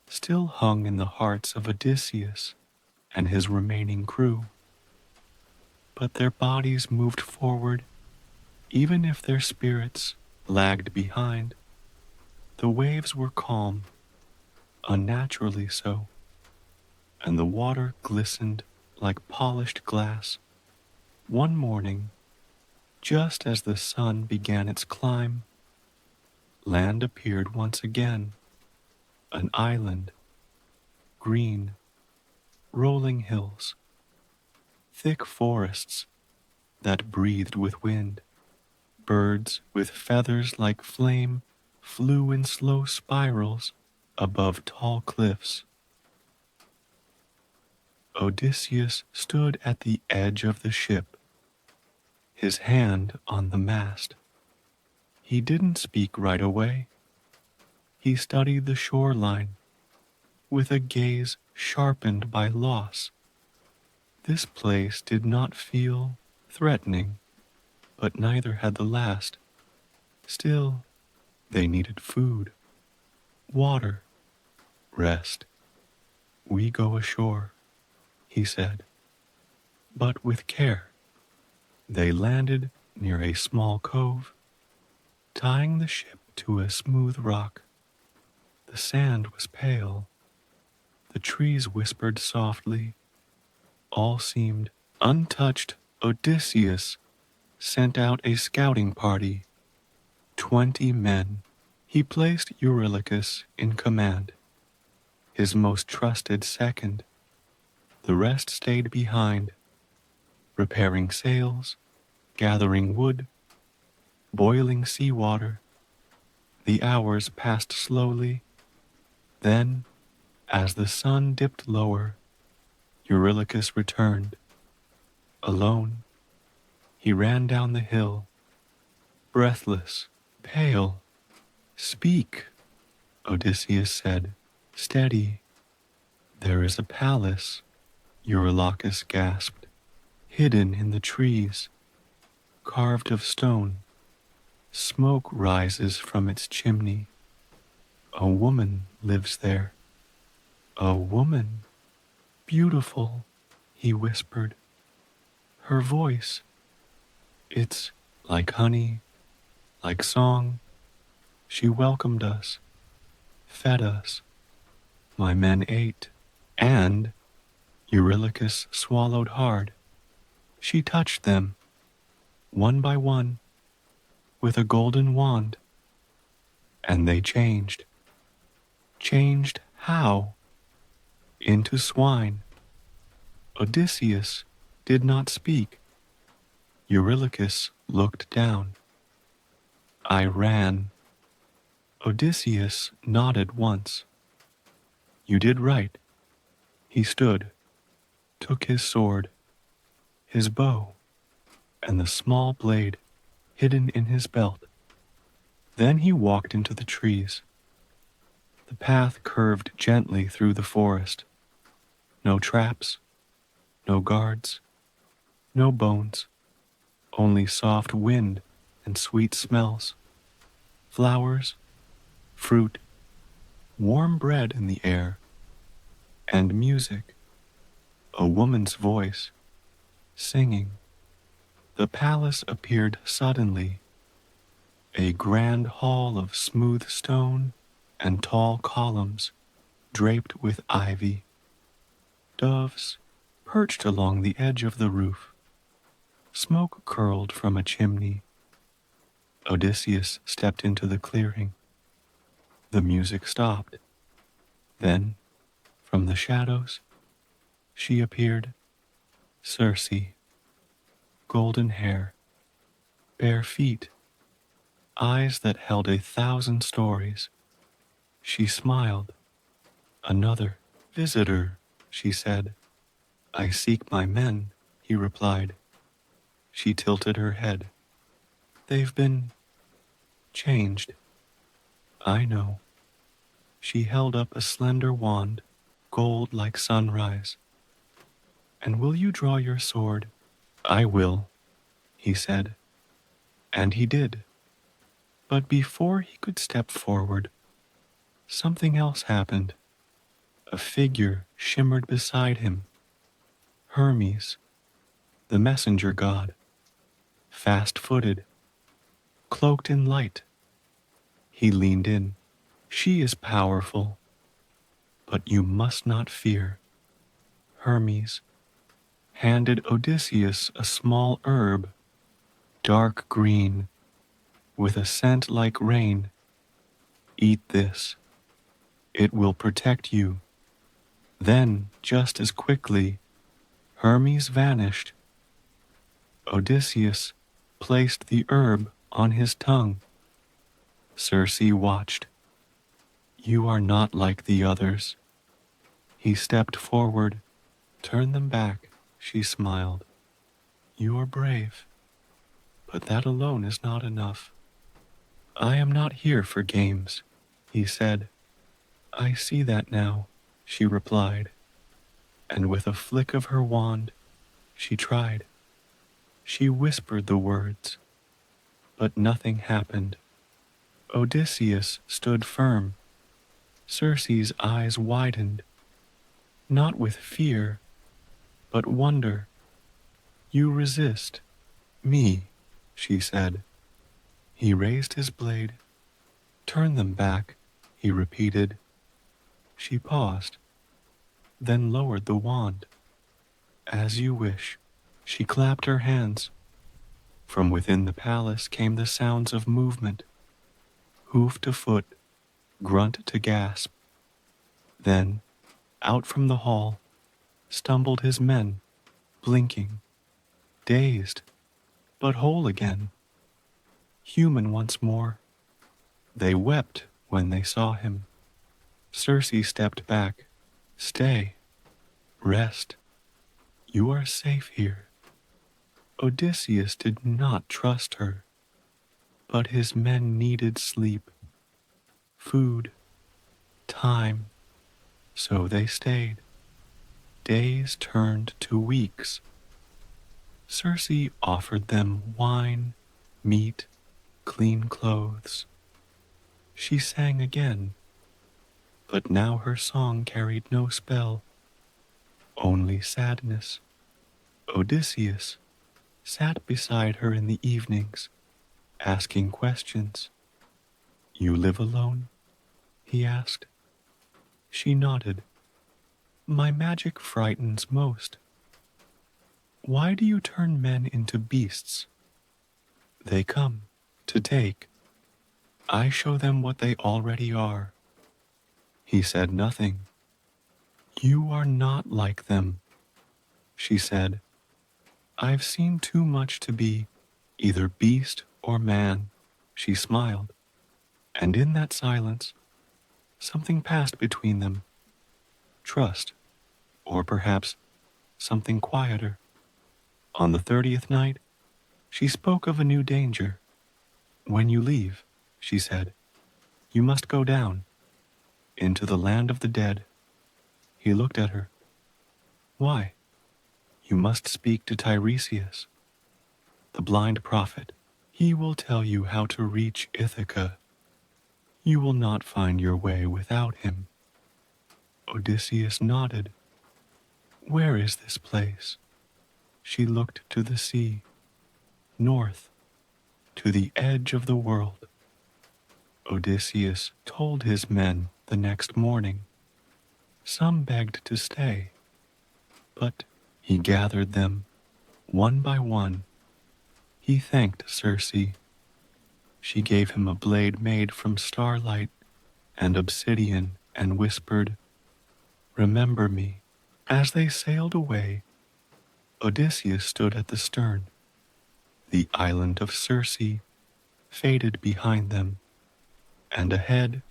still hung in the hearts of Odysseus and his remaining crew. But their bodies moved forward, even if their spirits lagged behind. The waves were calm, unnaturally so, and the water glistened like polished glass. One morning, just as the sun began its climb, land appeared once again, an island, green, rolling hills, thick forests that breathed with wind. Birds with feathers like flame flew in slow spirals above tall cliffs. Odysseus stood at the edge of the ship, his hand on the mast. He didn't speak right away. He studied the shoreline with a gaze sharpened by loss. This place did not feel threatening, but neither had the last. Still, they needed food, water, rest. "We go ashore," he said, but with care. They landed near a small cove, tying the ship to a smooth rock. The sand was pale. The trees whispered softly. All seemed untouched. Odysseus sent out a scouting party, 20 men. He placed Eurylochus in command, his most trusted second. The rest stayed behind, repairing sails, gathering wood, boiling seawater. The hours passed slowly. Then, as the sun dipped lower, Eurylochus returned. Alone, he ran down the hill, breathless, pale. "Speak," Odysseus said. "Steady." "There is a palace," Eurylochus gasped, "hidden in the trees, carved of stone. Smoke rises from its chimney. A woman lives there." "A woman? Beautiful," he whispered. "Her voice, it's like honey, like song. She welcomed us, fed us. My men ate, and," Eurylochus swallowed hard, "she touched them, one by one, with a golden wand, and they changed." "Changed how?" "Into swine." Odysseus did not speak. Eurylochus looked down. "I ran." Odysseus nodded once. "You did right." He stood, took his sword, his bow, and the small blade hidden in his belt. Then he walked into the trees. The path curved gently through the forest. No traps, no guards, no bones, only soft wind and sweet smells. Flowers, fruit, warm bread in the air, and music. A woman's voice, singing. The palace appeared suddenly, a grand hall of smooth stone and tall columns draped with ivy. Doves perched along the edge of the roof. Smoke curled from a chimney. Odysseus stepped into the clearing. The music stopped. Then, from the shadows, she appeared. Circe, golden hair, bare feet, eyes that held 1,000 stories. She smiled. "Another visitor," she said. "I seek my men," he replied. She tilted her head. "They've been changed." "I know." She held up a slender wand, gold like sunrise. "And will you draw your sword?" "I will," he said. And he did. But before he could step forward, something else happened. A figure shimmered beside him. Hermes, the messenger god, fast-footed, cloaked in light. He leaned in. She is powerful, but you must not fear. Hermes handed Odysseus a small herb, dark green, with a scent like rain. Eat this. It will protect you. Then, just as quickly, Hermes vanished. Odysseus placed the herb on his tongue. Circe watched. You are not like the others. He stepped forward. Turn them back, she smiled. You are brave, but that alone is not enough. I am not here for games, he said. I see that now, she replied, and with a flick of her wand, she tried. She whispered the words, but nothing happened. Odysseus stood firm. Circe's eyes widened, not with fear, but wonder. You resist me, she said. He raised his blade. Turn them back, he repeated. She paused, then lowered the wand. As you wish. She clapped her hands. From within the palace came the sounds of movement, hoof to foot, grunt to gasp. Then, out from the hall, stumbled his men, blinking, dazed, but whole again. Human once more. They wept when they saw him. Circe stepped back. Stay. Rest. You are safe here. Odysseus did not trust her, but his men needed sleep, food, time, so they stayed. Days turned to weeks. Circe offered them wine, meat, clean clothes. She sang again, but now her song carried no spell, only sadness. Odysseus sat beside her in the evenings, asking questions. You live alone? He asked. She nodded. My magic frightens most. Why do you turn men into beasts? They come to take. I show them what they already are. He said nothing. You are not like them, she said. I've seen too much to be either beast or man, she smiled. And in that silence, something passed between them. Trust, or perhaps something quieter. On the 30th night, she spoke of a new danger. When you leave, she said, you must go down into the land of the dead. He looked at her. Why? You must speak to Tiresias, the blind prophet. He will tell you how to reach Ithaca. You will not find your way without him. Odysseus nodded. Where is this place? She looked to the sea, north, to the edge of the world. Odysseus told his men the next morning. Some begged to stay, but he gathered them one by one. He thanked Circe. She gave him a blade made from starlight and obsidian and whispered, Remember me. As they sailed away, Odysseus stood at the stern. The island of Circe faded behind them, and ahead,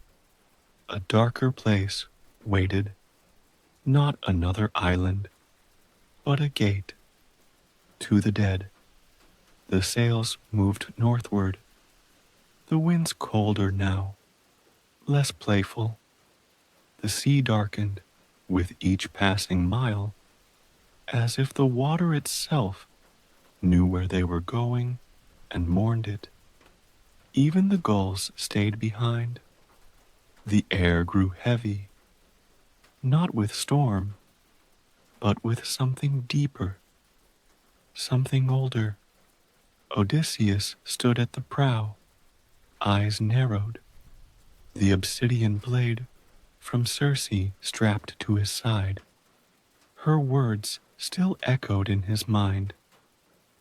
a darker place waited. Not another island, but a gate to the dead. The sails moved northward. The wind's colder now, less playful. The sea darkened with each passing mile, as if the water itself knew where they were going and mourned it. Even the gulls stayed behind. The air grew heavy, not with storm, but with something deeper, something older. Odysseus stood at the prow, eyes narrowed, the obsidian blade from Circe strapped to his side. Her words still echoed in his mind.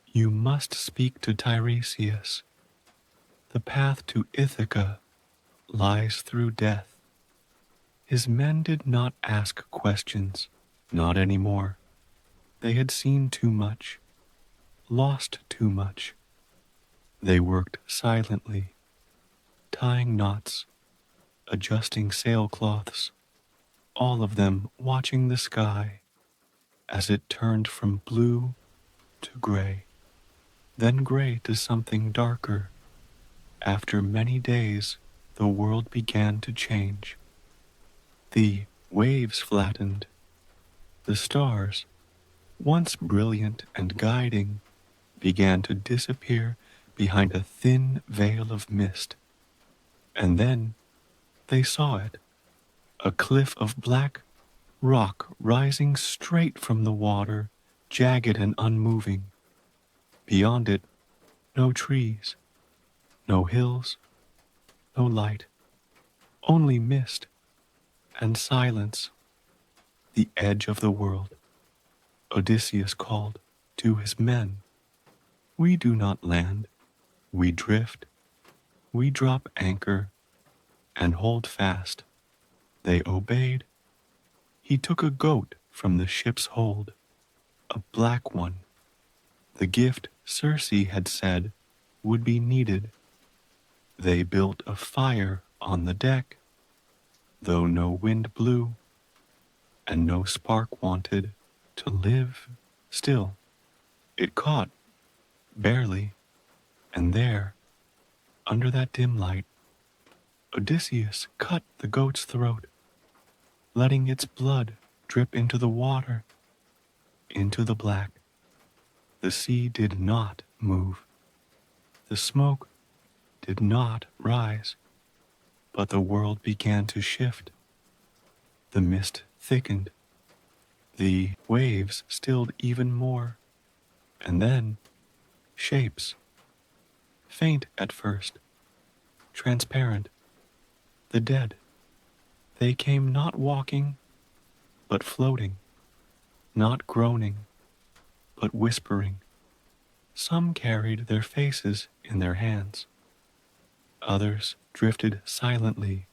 You must speak to Tiresias. The path to Ithaca lies through death. His men did not ask questions, not anymore. They had seen too much, lost too much. They worked silently, tying knots, adjusting sailcloths, all of them watching the sky as it turned from blue to gray, then gray to something darker. After many days, the world began to change. The waves flattened. The stars, once brilliant and guiding, began to disappear behind a thin veil of mist. And then they saw it, a cliff of black rock rising straight from the water, jagged and unmoving. Beyond it, no trees, no hills, no light, only mist and silence, the edge of the world. Odysseus called to his men. We do not land, we drift, we drop anchor and hold fast. They obeyed. He took a goat from the ship's hold, a black one, the gift Circe had said would be needed. They built a fire on the deck, though no wind blew and no spark wanted to live still. It caught, barely, and there, under that dim light, Odysseus cut the goat's throat, letting its blood drip into the water, into the black. The sea did not move. The smoke did not rise, but the world began to shift. The mist thickened. The waves stilled even more. And then, shapes, faint at first, transparent, the dead. They came not walking, but floating, not groaning, but whispering. Some carried their faces in their hands. Others drifted silently,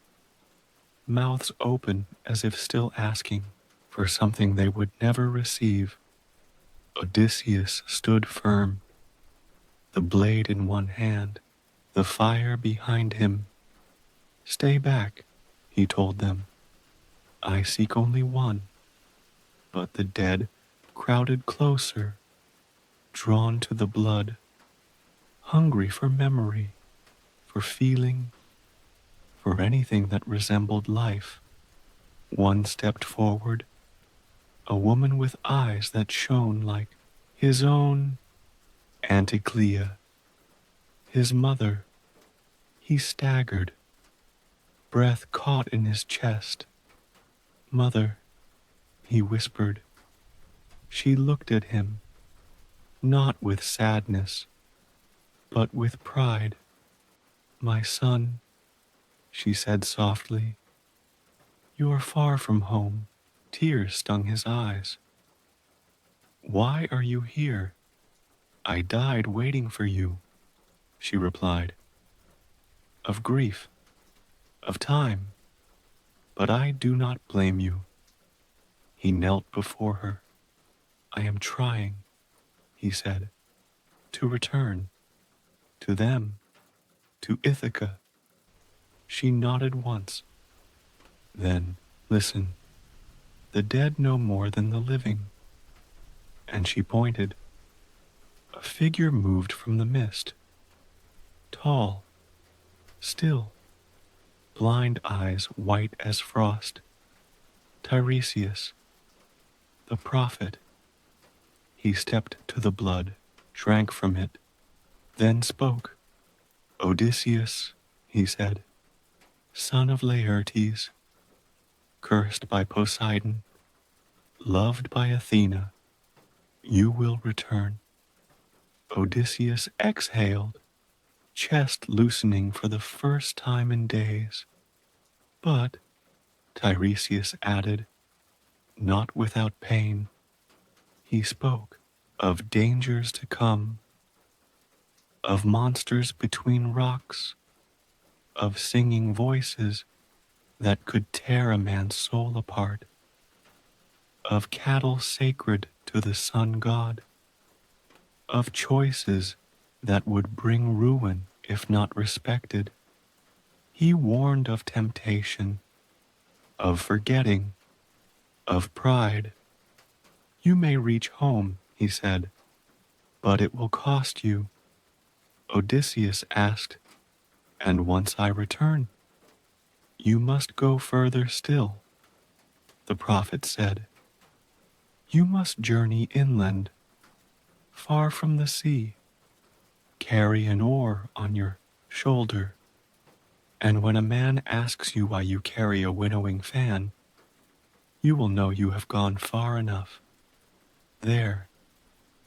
mouths open as if still asking for something they would never receive. Odysseus stood firm, the blade in one hand, the fire behind him. Stay back, he told them. I seek only one. But the dead crowded closer, drawn to the blood, hungry for memory, for feeling, for anything that resembled life. One stepped forward, a woman with eyes that shone like his own Anticlea, his mother. He staggered, breath caught in his chest. Mother, he whispered. She looked at him, not with sadness, but with pride. My son, she said softly, you are far from home. Tears stung his eyes. Why are you here? I died waiting for you, she replied. Of grief, of time, but I do not blame you. He knelt before her. I am trying, he said, to return, to them, to Ithaca. She nodded once. Then, listen, the dead know more than the living. And she pointed. A figure moved from the mist. Tall, still, blind eyes white as frost. Tiresias, the prophet. He stepped to the blood, drank from it, then spoke. Odysseus, he said, son of Laertes, cursed by Poseidon, loved by Athena, you will return. Odysseus exhaled, chest loosening for the first time in days. But, Tiresias added, not without pain. He spoke of dangers to come, of monsters between rocks, of singing voices that could tear a man's soul apart, of cattle sacred to the sun god, of choices that would bring ruin if not respected. He warned of temptation, of forgetting, of pride. You may reach home, he said, but it will cost you. Odysseus asked, and once I return, you must go further still. The prophet said, you must journey inland, far from the sea. Carry an oar on your shoulder, and when a man asks you why you carry a winnowing fan, you will know you have gone far enough. There,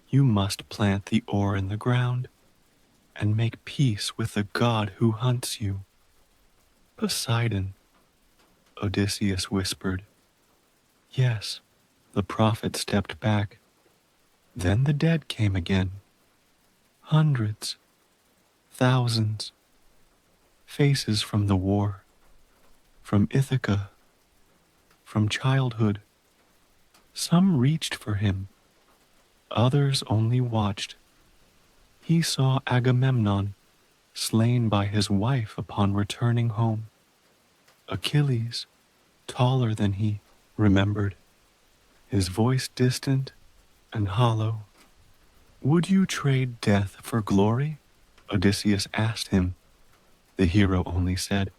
you must plant the oar in the ground and make peace with the god who hunts you. Poseidon, Odysseus whispered. Yes, the prophet stepped back. Then the dead came again. Hundreds, thousands, faces from the war, from Ithaca, from childhood. Some reached for him, others only watched. He saw Agamemnon slain by his wife upon returning home. Achilles, taller than he, remembered, his voice distant and hollow. Would you trade death for glory? Odysseus asked him. The hero only said,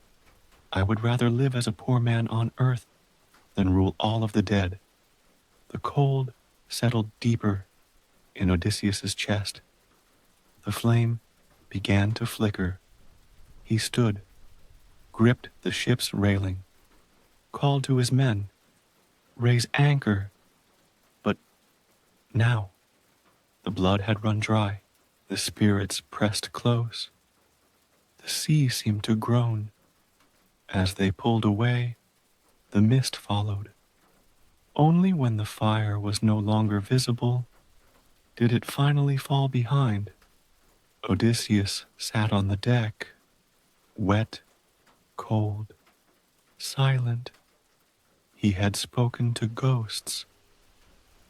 I would rather live as a poor man on earth than rule all of the dead. The cold settled deeper in Odysseus's chest. The flame began to flicker. He stood, gripped the ship's railing, called to his men, raise anchor. But now, the blood had run dry. The spirits pressed close. The sea seemed to groan. As they pulled away, the mist followed. Only when the fire was no longer visible did it finally fall behind. Odysseus sat on the deck, wet, cold, silent. He had spoken to ghosts,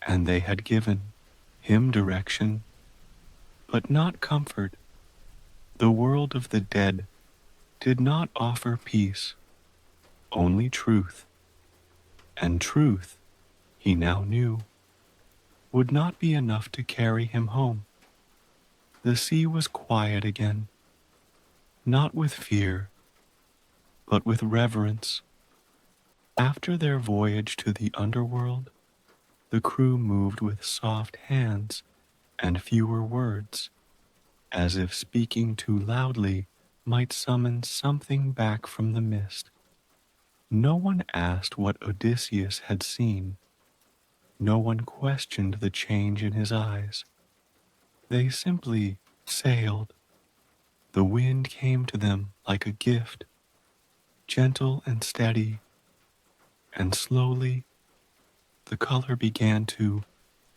and they had given him direction, but not comfort. The world of the dead did not offer peace, only truth. And truth, he now knew, would not be enough to carry him home. The sea was quiet again, not with fear, but with reverence. After their voyage to the underworld, the crew moved with soft hands and fewer words, as if speaking too loudly might summon something back from the mist. No one asked what Odysseus had seen. No one questioned the change in his eyes. They simply sailed. The wind came to them like a gift, gentle and steady, and slowly the color began to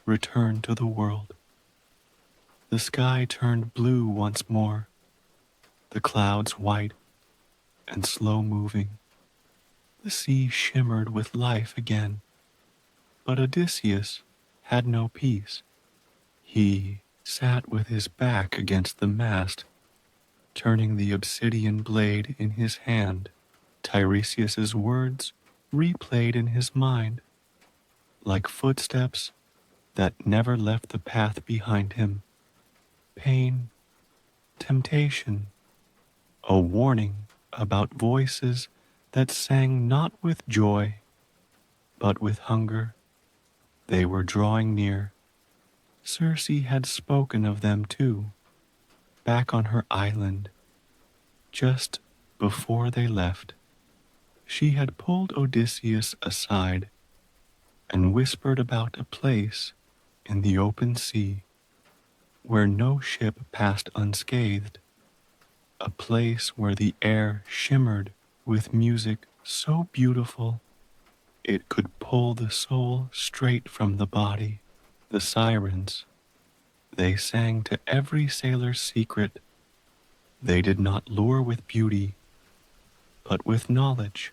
return to the world. The sky turned blue once more, the clouds white and slow moving. The sea shimmered with life again, but Odysseus had no peace. He sat with his back against the mast, turning the obsidian blade in his hand. Tiresias's words replayed in his mind, like footsteps that never left the path behind him. Pain, temptation, a warning about voices that sang not with joy, but with hunger. They were drawing near. Circe had spoken of them too, back on her island, Just before they left, she had pulled Odysseus aside and whispered about a place in the open sea where no ship passed unscathed, a place where the air shimmered with music so beautiful it could pull the soul straight from the body. The sirens, they sang to every sailor's secret. They did not lure with beauty, but with knowledge.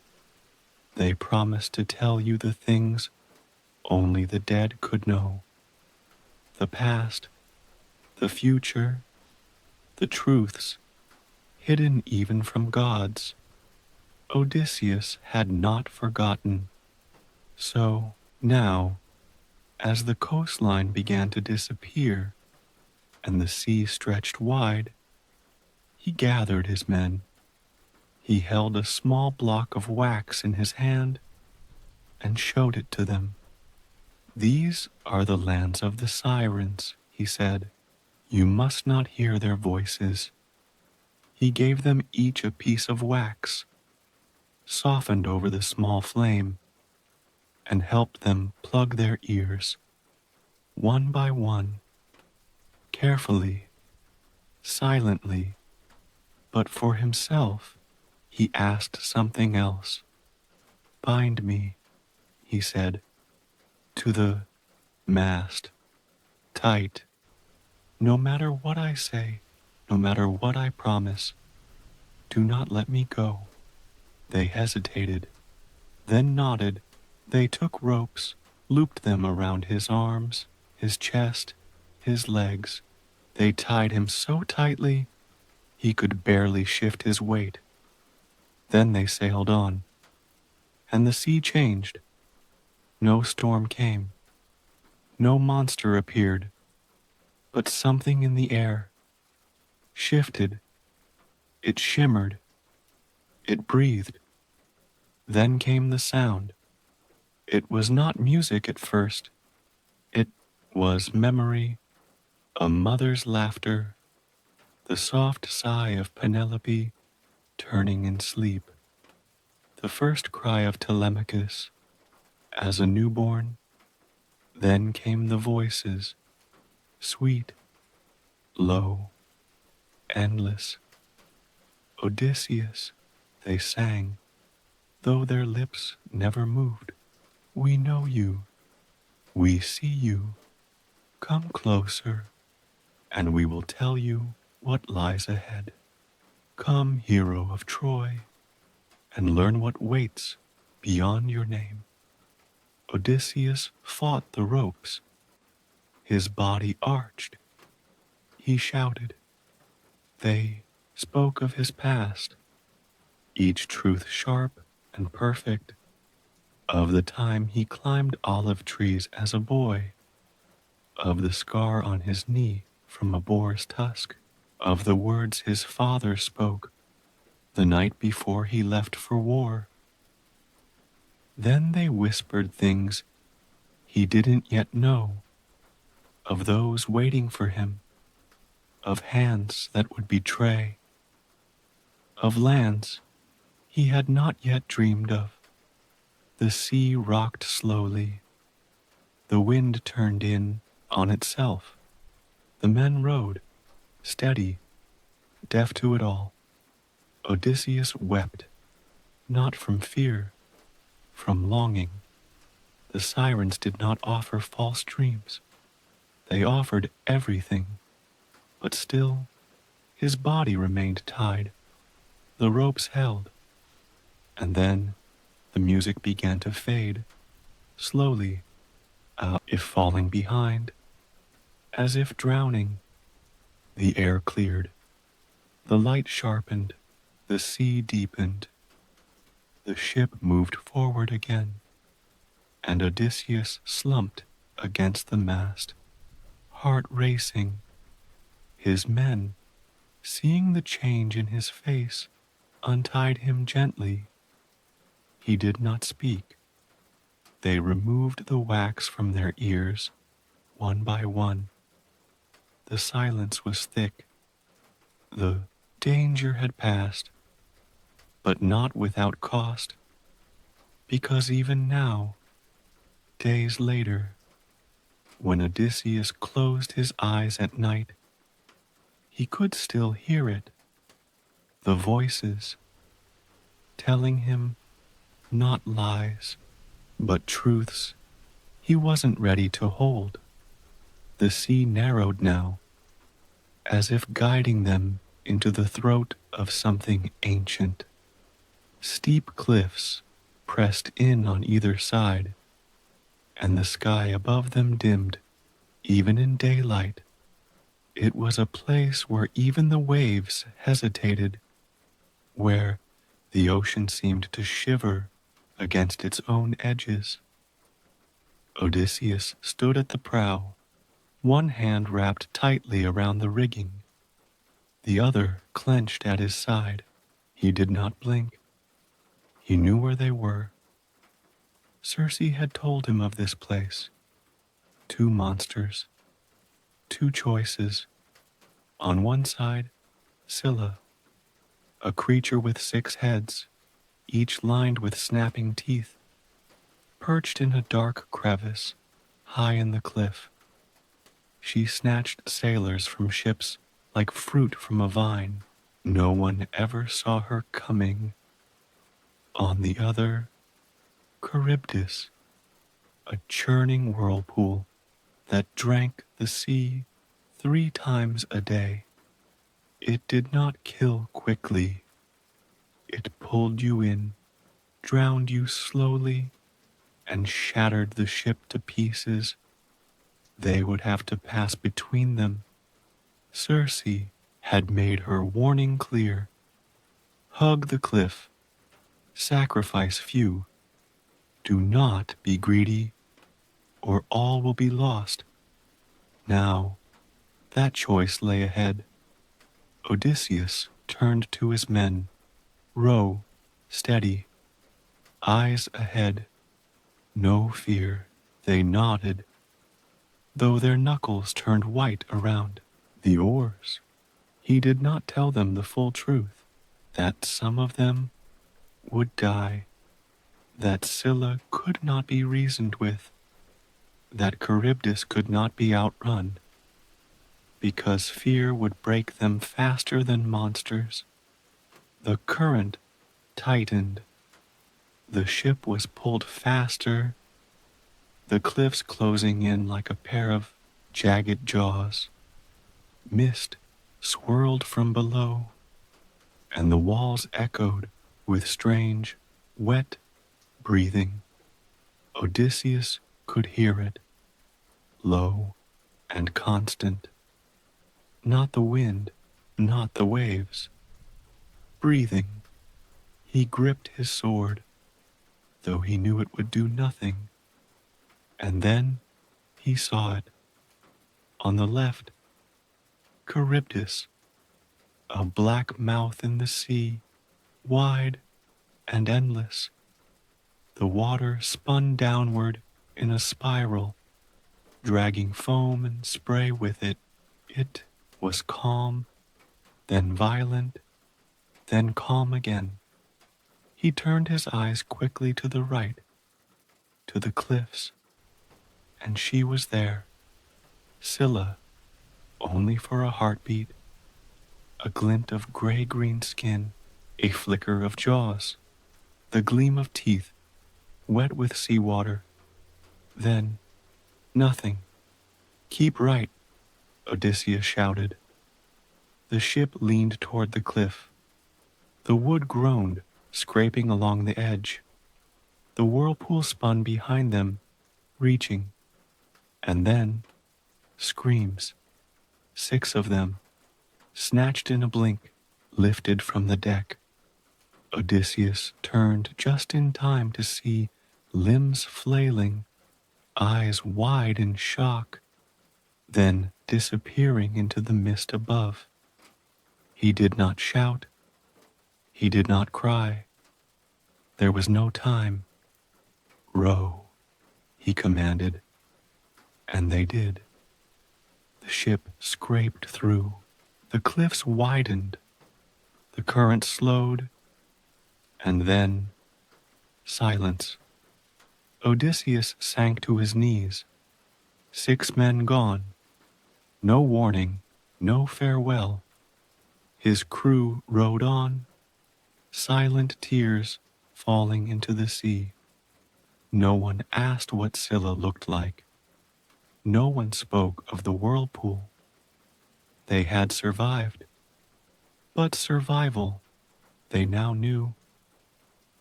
They promised to tell you the things only the dead could know. The past, the future, the truths hidden even from gods. Odysseus had not forgotten. So now, as the coastline began to disappear and the sea stretched wide, he gathered his men. He held a small block of wax in his hand and showed it to them. These are the lands of the sirens, he said. You must not hear their voices. He gave them each a piece of wax, softened over the small flame, and helped them plug their ears, one by one, carefully, silently. But for himself, he asked something else. Bind me, he said, to the mast, tight. No matter what I say, no matter what I promise, do not let me go. They hesitated, then nodded. They took ropes, looped them around his arms, his chest, his legs. They tied him so tightly he could barely shift his weight. Then they sailed on, and the sea changed. No storm came, no monster appeared, but something in the air shifted. It shimmered, it breathed. Then came the sound. It was not music at first. It was memory, a mother's laughter, the soft sigh of Penelope turning in sleep, the first cry of Telemachus as a newborn. Then came the voices, sweet, low, endless. Odysseus, they sang, though their lips never moved. We know you, we see you. Come closer, and we will tell you what lies ahead. Come, hero of Troy, and learn what waits beyond your name. Odysseus fought the ropes. His body arched. He shouted. They spoke of his past, each truth sharp and perfect, of the time he climbed olive trees as a boy, of the scar on his knee from a boar's tusk, of the words his father spoke the night before he left for war. Then they whispered things he didn't yet know, of those waiting for him, of hands that would betray, of lands he had not yet dreamed of. The sea rocked slowly. The wind turned in on itself. The men rowed, steady, deaf to it all. Odysseus wept, not from fear, from longing. The sirens did not offer false dreams. They offered everything, but still his body remained tied. The ropes held, and then the music began to fade, slowly, if falling behind, as if drowning. The air cleared, the light sharpened, the sea deepened. The ship moved forward again, and Odysseus slumped against the mast, heart racing. His men, seeing the change in his face, untied him gently. He did not speak. They removed the wax from their ears, one by one. The silence was thick. The Danger had passed, but not without cost, because even now, days later, when Odysseus closed his eyes at night, he could still hear it, the voices, telling him not lies, but truths he wasn't ready to hold. The sea narrowed now, as if guiding them into the throat of something ancient. Steep cliffs pressed in on either side, and the sky above them dimmed, even in daylight. It was a place where even the waves hesitated, where the ocean seemed to shiver against its own edges. Odysseus stood at the prow, one hand wrapped tightly around the rigging, the other clenched at his side. He did not blink. He knew where they were. Circe had told him of this place. Two monsters, two choices. On one side, Scylla, a creature with 6 heads, each lined with snapping teeth, perched in a dark crevice high in the cliff. She snatched sailors from ships like fruit from a vine. No one ever saw her coming. On the other, Charybdis, a churning whirlpool that drank the sea 3 times a day. It did not kill quickly. It pulled you in, drowned you slowly, and shattered the ship to pieces. They would have to pass between them. Circe had made her warning clear. Hug the cliff. Sacrifice few. Do not be greedy, or all will be lost. Now, that choice lay ahead. Odysseus turned to his men. Row, steady, eyes ahead. No fear, they nodded, though their knuckles turned white around the oars. He did not tell them the full truth, that some of them would die, that Scylla could not be reasoned with, that Charybdis could not be outrun, because fear would break them faster than monsters. The current tightened. The ship was pulled faster, the cliffs closing in like a pair of jagged jaws. Mist swirled from below, and the walls echoed with strange, wet breathing. Odysseus could hear it, low and constant. Not the wind, not the waves. Breathing. He gripped his sword, though he knew it would do nothing. And then he saw it. On the left, Charybdis, a black mouth in the sea, wide and endless. The water spun downward in a spiral, dragging foam and spray with it. It was calm, then violent, then calm again. He turned his eyes quickly to the right, to the cliffs, and she was there, Scylla, only for a heartbeat, a glint of gray-green skin, a flicker of jaws, the gleam of teeth, wet with seawater. Then, nothing. Keep right, Odysseus shouted. The ship leaned toward the cliff. The wood groaned, scraping along the edge. The whirlpool spun behind them, reaching. And then, screams. 6 of them, snatched in a blink, lifted from the deck. Odysseus turned just in time to see limbs flailing, eyes wide in shock, then disappearing into the mist above. He did not shout. He did not cry. There was no time. Row, he commanded, and they did. The ship scraped through. The cliffs widened. The current slowed, and then silence. Odysseus sank to his knees. 6 men gone. No warning, no farewell. His crew rowed on, silent tears falling into the sea. No one asked what Scylla looked like. No one spoke of the whirlpool. They had survived. But survival, they now knew,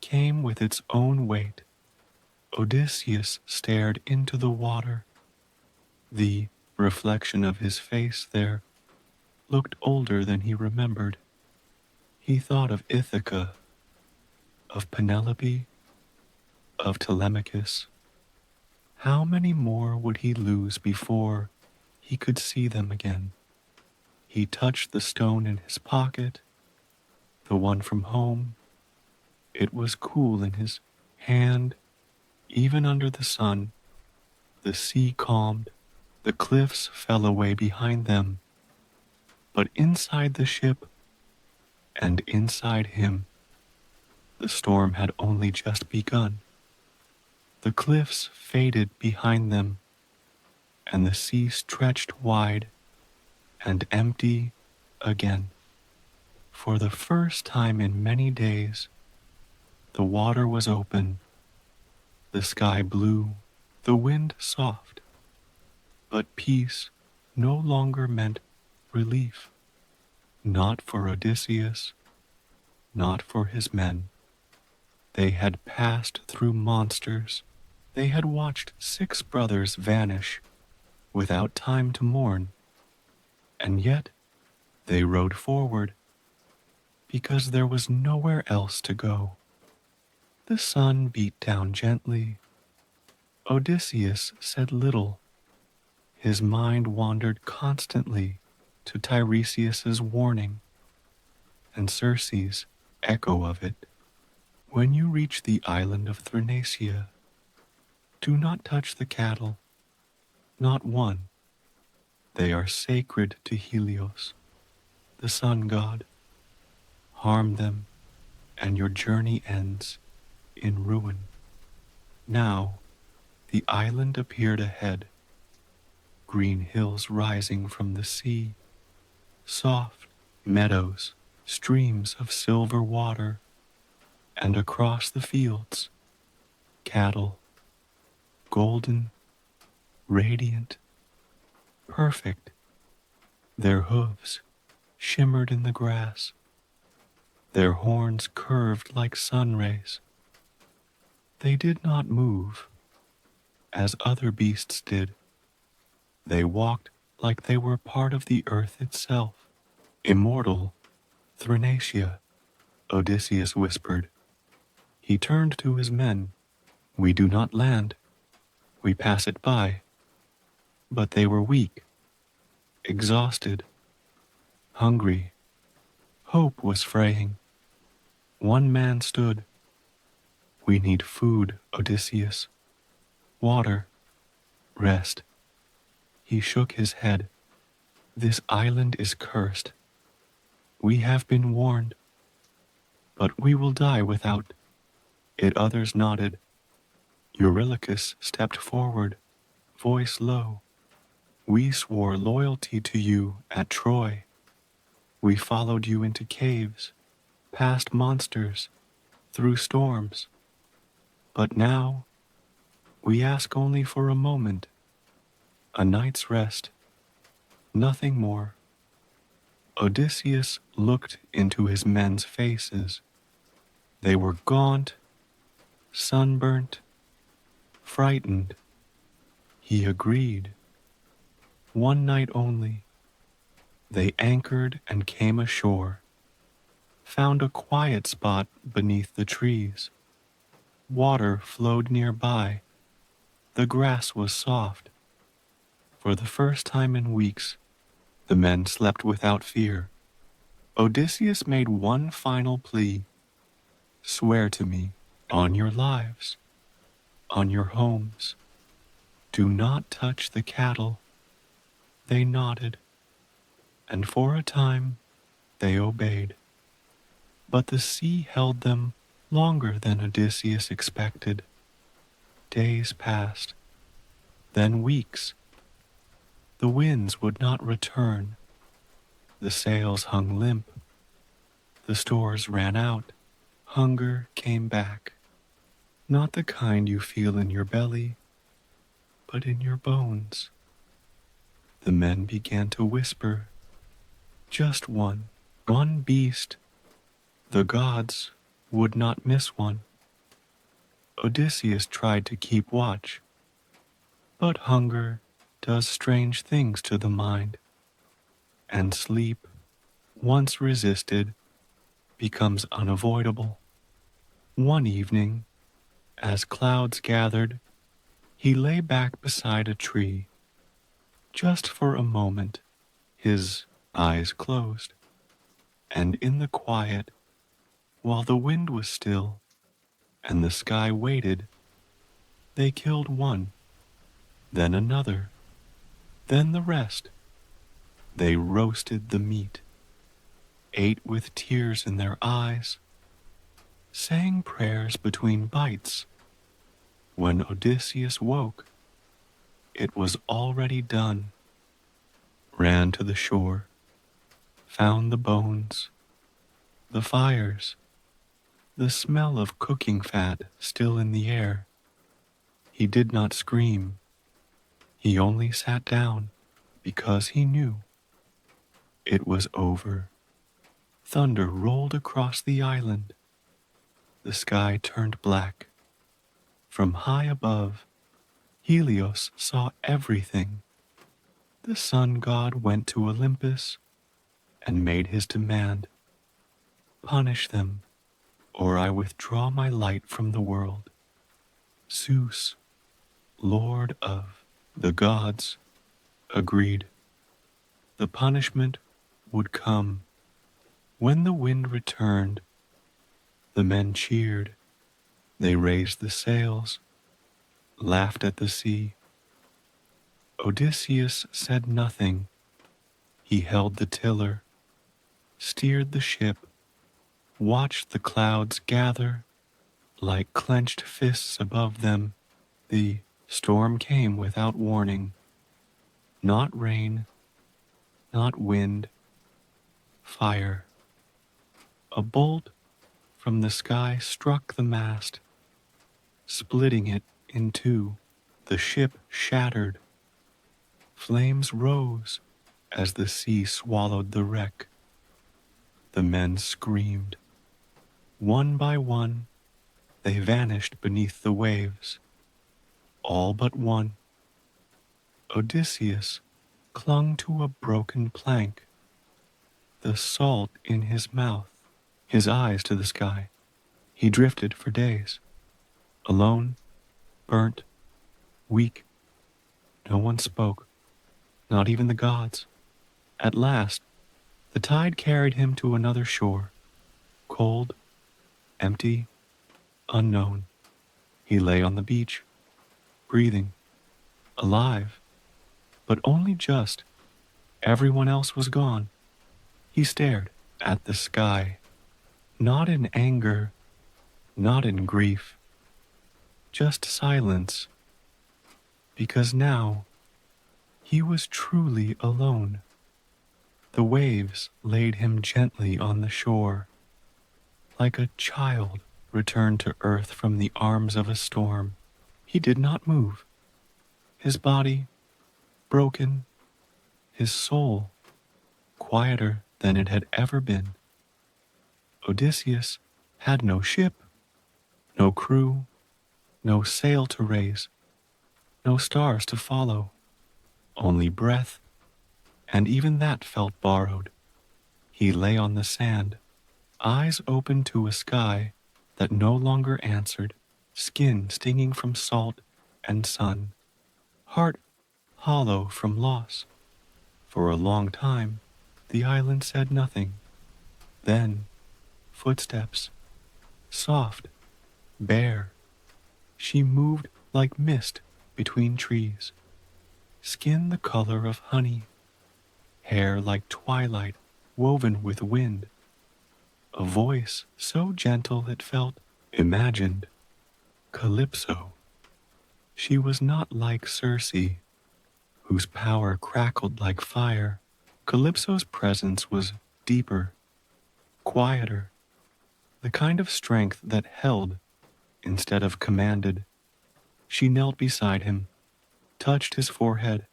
came with its own weight. Odysseus stared into the water. The reflection of his face there looked older than he remembered. He thought of Ithaca, of Penelope, of Telemachus. How many more would he lose before he could see them again? He touched the stone in his pocket, the one from home. It was cool in his hand, even under the sun. The sea calmed, the cliffs fell away behind them. But inside the ship, and inside him, the storm had only just begun. The cliffs faded behind them, and the sea stretched wide and empty again. For the first time in many days, the water was open, the sky blue, the wind soft. But peace no longer meant relief. Not for Odysseus, not for his men. They had passed through monsters. They had watched 6 brothers vanish without time to mourn. And yet they rode forward because there was nowhere else to go. The sun beat down gently. Odysseus said little. His mind wandered constantly to Tiresias's warning and Circe's echo of it. When you reach the island of Thrinacia, do not touch the cattle, not one. They are sacred to Helios, the sun god. Harm them, and your journey ends in ruin. Now, the island appeared ahead, green hills rising from the sea, soft meadows, streams of silver water, and across the fields, cattle, golden, radiant, perfect. Their hooves shimmered in the grass, their horns curved like sun rays. They did not move, as other beasts did. They walked like they were part of the earth itself. Immortal, Thrinacia, Odysseus whispered. He turned to his men. We do not land. We pass it by. But they were weak, exhausted, hungry. Hope was fraying. One man stood. We need food, Odysseus. Water. Rest. He shook his head. This island is cursed. We have been warned. But we will die without it. Others nodded. Eurylochus stepped forward, voice low. We swore loyalty to you at Troy. We followed you into caves, past monsters, through storms. But now, we ask only for a moment, a night's rest, nothing more. Odysseus looked into his men's faces. They were gaunt, sunburnt, frightened. He agreed. One night only, they anchored and came ashore, found a quiet spot beneath the trees. Water flowed nearby. The grass was soft. For the first time in weeks, the men slept without fear. Odysseus made one final plea. Swear to me, on your lives, on your homes. Do not touch the cattle. They nodded, and for a time they obeyed. But the sea held them longer than Odysseus expected. Days passed, then weeks. The winds would not return. The sails hung limp. The stores ran out. Hunger came back. Not the kind you feel in your belly, but in your bones. The men began to whisper, just one beast. The gods would not miss one. Odysseus tried to keep watch, but hunger does strange things to the mind, and sleep, once resisted, becomes unavoidable. One evening, as clouds gathered, he lay back beside a tree. Just for a moment, his eyes closed, and in the quiet, while the wind was still and the sky waited, they killed one, then another, then the rest. They roasted the meat, ate with tears in their eyes, sang prayers between bites. When Odysseus woke, it was already done. Ran to the shore, found the bones, the fires, the smell of cooking fat still in the air. He did not scream. He only sat down because he knew it was over. Thunder rolled across the island. The sky turned black. From high above, Helios saw everything. The sun god went to Olympus and made his demand. Punish them, or I withdraw my light from the world. Zeus, lord of the gods, agreed. The punishment would come. When the wind returned, the men cheered. They raised the sails, laughed at the sea. Odysseus said nothing. He held the tiller, steered the ship, watched the clouds gather like clenched fists above them. The storm came without warning. Not rain, not wind, fire. A bolt from the sky struck the mast, splitting it in two. The ship shattered. Flames rose as the sea swallowed the wreck. The men screamed. One by one, they vanished beneath the waves. All but one. Odysseus clung to a broken plank, the salt in his mouth, his eyes to the sky. He drifted for days, alone, burnt, weak. No one spoke, not even the gods. At last, the tide carried him to another shore, cold, empty, unknown. He lay on the beach, breathing, alive, but only just. Everyone else was gone. He stared at the sky, not in anger, not in grief, just silence, because now he was truly alone. The waves laid him gently on the shore, like a child returned to earth from the arms of a storm. He did not move. His body, broken, his soul, quieter than it had ever been. Odysseus had no ship, no crew, no sail to raise, no stars to follow, only breath, and even that felt borrowed. He lay on the sand, eyes open to a sky that no longer answered, skin stinging from salt and sun, heart hollow from loss. For a long time, the island said nothing. Then, footsteps, soft, bare. She moved like mist between trees, skin the color of honey, hair like twilight woven with wind. a voice so gentle it felt imagined. Calypso. She was not like Circe, whose power crackled like fire. Calypso's presence was deeper, quieter, the kind of strength that held instead of commanded. She knelt beside him, touched his forehead,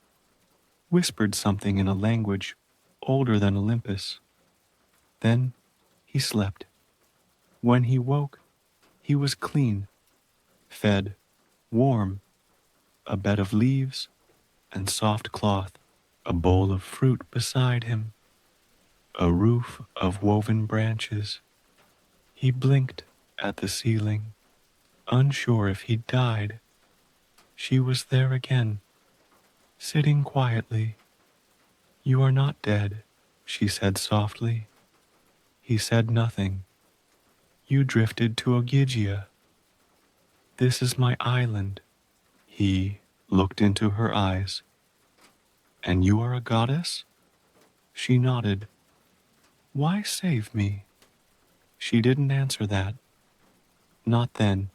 whispered something in a language older than Olympus. Then he slept. When he woke, he was clean, fed, warm, a bed of leaves and soft cloth, a bowl of fruit beside him, a roof of woven branches. He blinked at the ceiling, unsure if he'd died. She was there again, sitting quietly. "You are not dead," she said softly. He said nothing. "You drifted to Ogygia. This is my island." He looked into her eyes. "And you are a goddess?" She nodded. "Why save me?" She didn't answer that. Not then.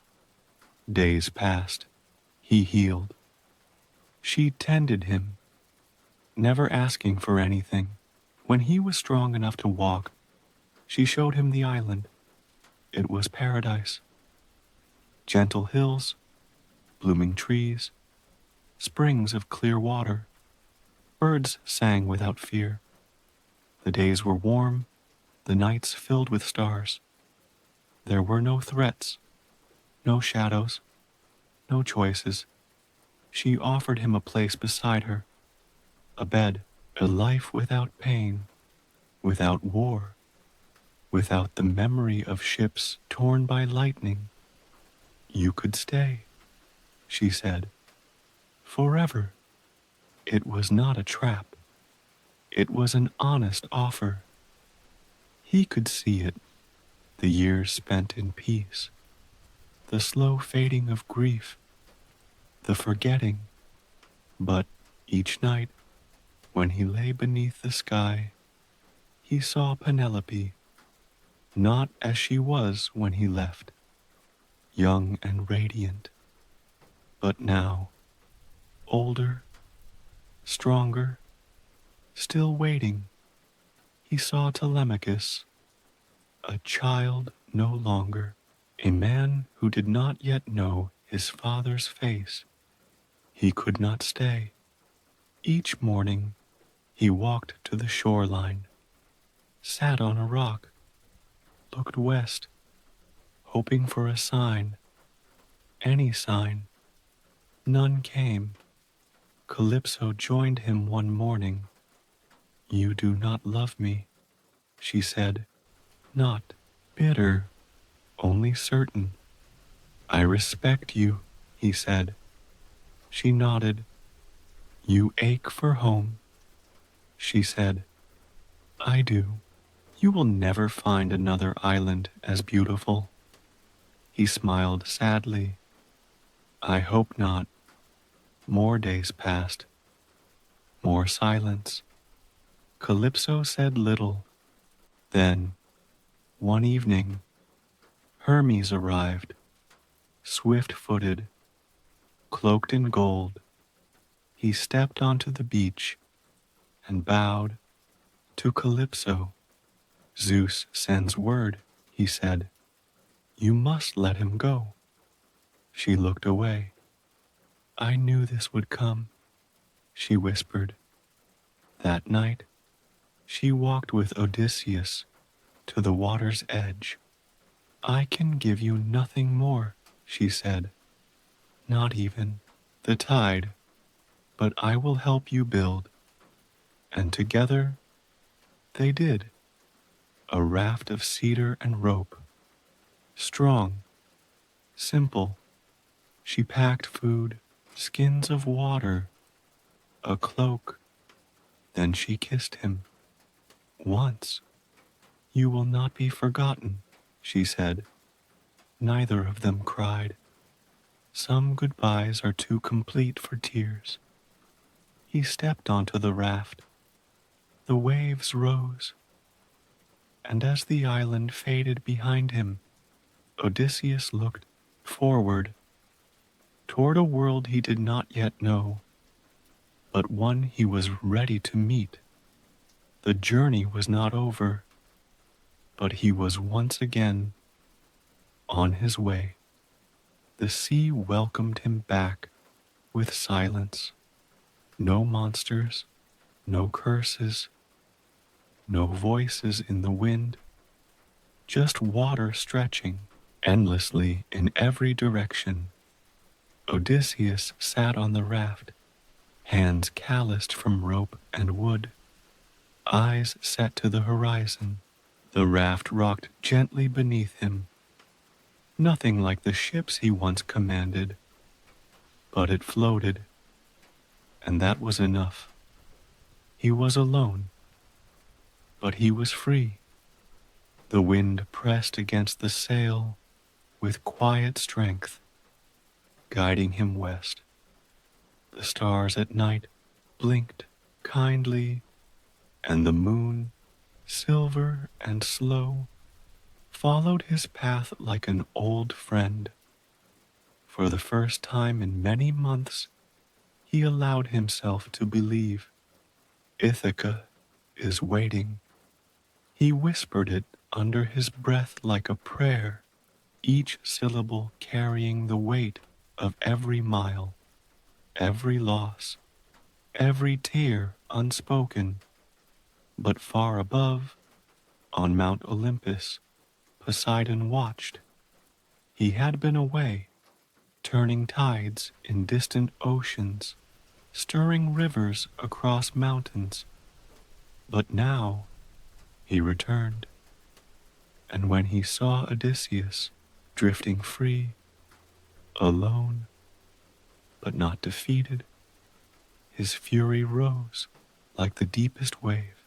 Days passed. He healed. She tended him, never asking for anything. When he was strong enough to walk, she showed him the island. It was paradise. Gentle hills, blooming trees, springs of clear water. Birds sang without fear. The days were warm, the nights filled with stars. There were no threats, no shadows, no choices. She offered him a place beside her, a bed, a life without pain, without war, without the memory of ships torn by lightning. "You could stay," she said, "forever." It was not a trap. It was an honest offer. He could see it, the years spent in peace, the slow fading of grief, the forgetting. But each night, when he lay beneath the sky, he saw Penelope, not as she was when he left, young and radiant, but now, older, stronger, still waiting. He saw Telemachus, a child no longer, a man who did not yet know his father's face. He could not stay. Each morning, he walked to the shoreline, sat on a rock, looked west, hoping for a sign, any sign. None came. Calypso joined him one morning. "You do not love me," she said, "not bitter, only certain." "I respect you," he said. She nodded. "You ache for home," she said. "I do. You will never find another island as beautiful." He smiled sadly. "I hope not." More days passed. More silence. Calypso said little. Then, one evening, Hermes arrived, swift-footed, cloaked in gold. He stepped onto the beach and bowed to Calypso. "Zeus sends word," he said. "You must let him go." She looked away. "I knew this would come," she whispered. That night, she walked with Odysseus to the water's edge. "I can give you nothing more," she said, "not even the tide, but I will help you build." And together they did, a raft of cedar and rope. Strong, simple, she packed food, skins of water, a cloak. Then she kissed him. Once. "You will not be forgotten," she said. Neither of them cried. Some goodbyes are too complete for tears. He stepped onto the raft. The waves rose. And as the island faded behind him, Odysseus looked forward toward a world he did not yet know, but one he was ready to meet. The journey was not over, but he was once again on his way. The sea welcomed him back with silence. No monsters, no curses, no voices in the wind, just water stretching endlessly in every direction. Odysseus sat on the raft, hands calloused from rope and wood, eyes set to the horizon. The raft rocked gently beneath him, nothing like the ships he once commanded, but it floated, and that was enough. He was alone, but he was free. The wind pressed against the sail with quiet strength, guiding him west. The stars at night blinked kindly, and the moon, silver and slow, followed his path like an old friend. For the first time in many months, he allowed himself to believe. Ithaca is waiting. He whispered it under his breath like a prayer, each syllable carrying the weight of every mile, every loss, every tear unspoken. But far above, on Mount Olympus, Poseidon watched. He had been away, turning tides in distant oceans, stirring rivers across mountains. But now he returned, and when he saw Odysseus drifting free, alone, but not defeated, his fury rose like the deepest wave.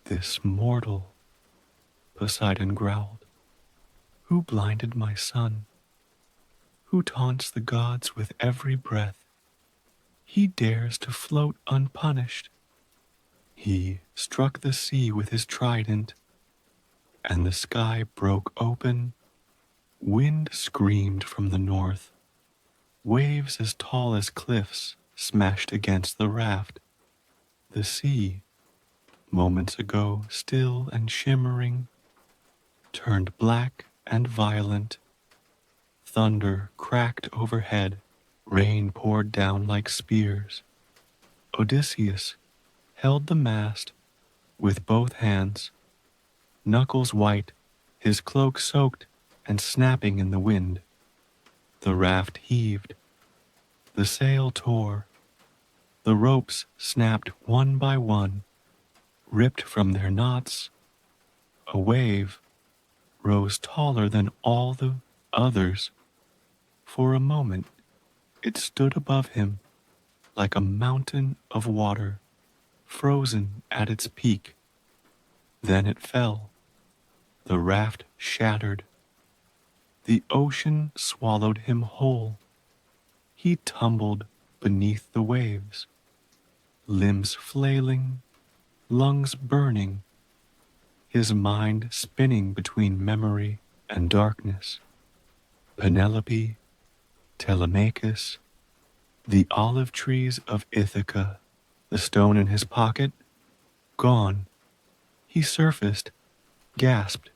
This mortal, Poseidon growled, who blinded my son? Who taunts the gods with every breath? He dares to float unpunished. He struck the sea with his trident, and the sky broke open. Wind screamed from the north. Waves as tall as cliffs smashed against the raft. The sea, moments ago still and shimmering, turned black and violent. Thunder cracked overhead. Rain poured down like spears. Odysseus held the mast with both hands, knuckles white, his cloak soaked and snapping in the wind. The raft heaved. The sail tore. The ropes snapped one by one, ripped from their knots. A wave rose taller than all the others. For a moment, it stood above him like a mountain of water, frozen at its peak. Then it fell. The raft shattered. The ocean swallowed him whole. He tumbled beneath the waves, limbs flailing, lungs burning, his mind spinning between memory and darkness. Penelope, Telemachus, the olive trees of Ithaca, the stone in his pocket, gone. He surfaced, gasped,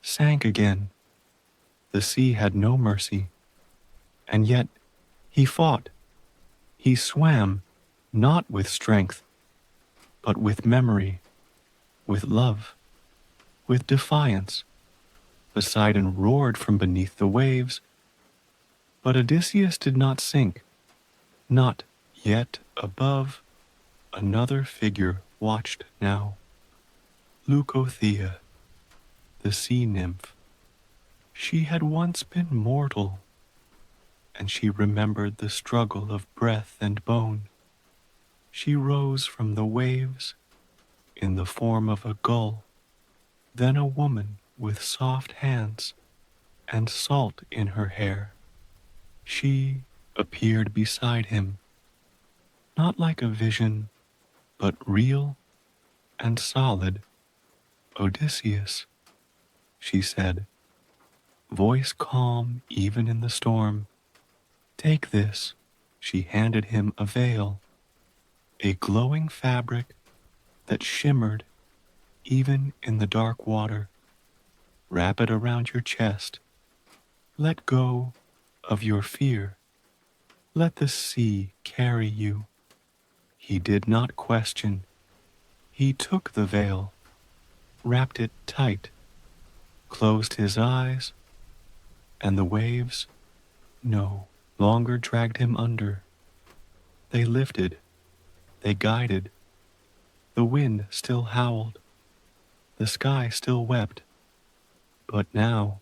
sank again. The sea had no mercy, and yet he fought. He swam, not with strength, but with memory, with love, with defiance. Poseidon roared from beneath the waves, but Odysseus did not sink. Not yet. Above, another figure watched now. Leucothea, the sea nymph. She had once been mortal, and she remembered the struggle of breath and bone. She rose from the waves in the form of a gull, then a woman with soft hands and salt in her hair. She appeared beside him, not like a vision, but real and solid. Odysseus, she said, voice calm even in the storm. Take this. She handed him a veil, a glowing fabric that shimmered even in the dark water. Wrap it around your chest. Let go of your fear. Let the sea carry you. He did not question. He took the veil, wrapped it tight, closed his eyes, and the waves no longer dragged him under. They lifted, they guided. The wind still howled, the sky still wept, but now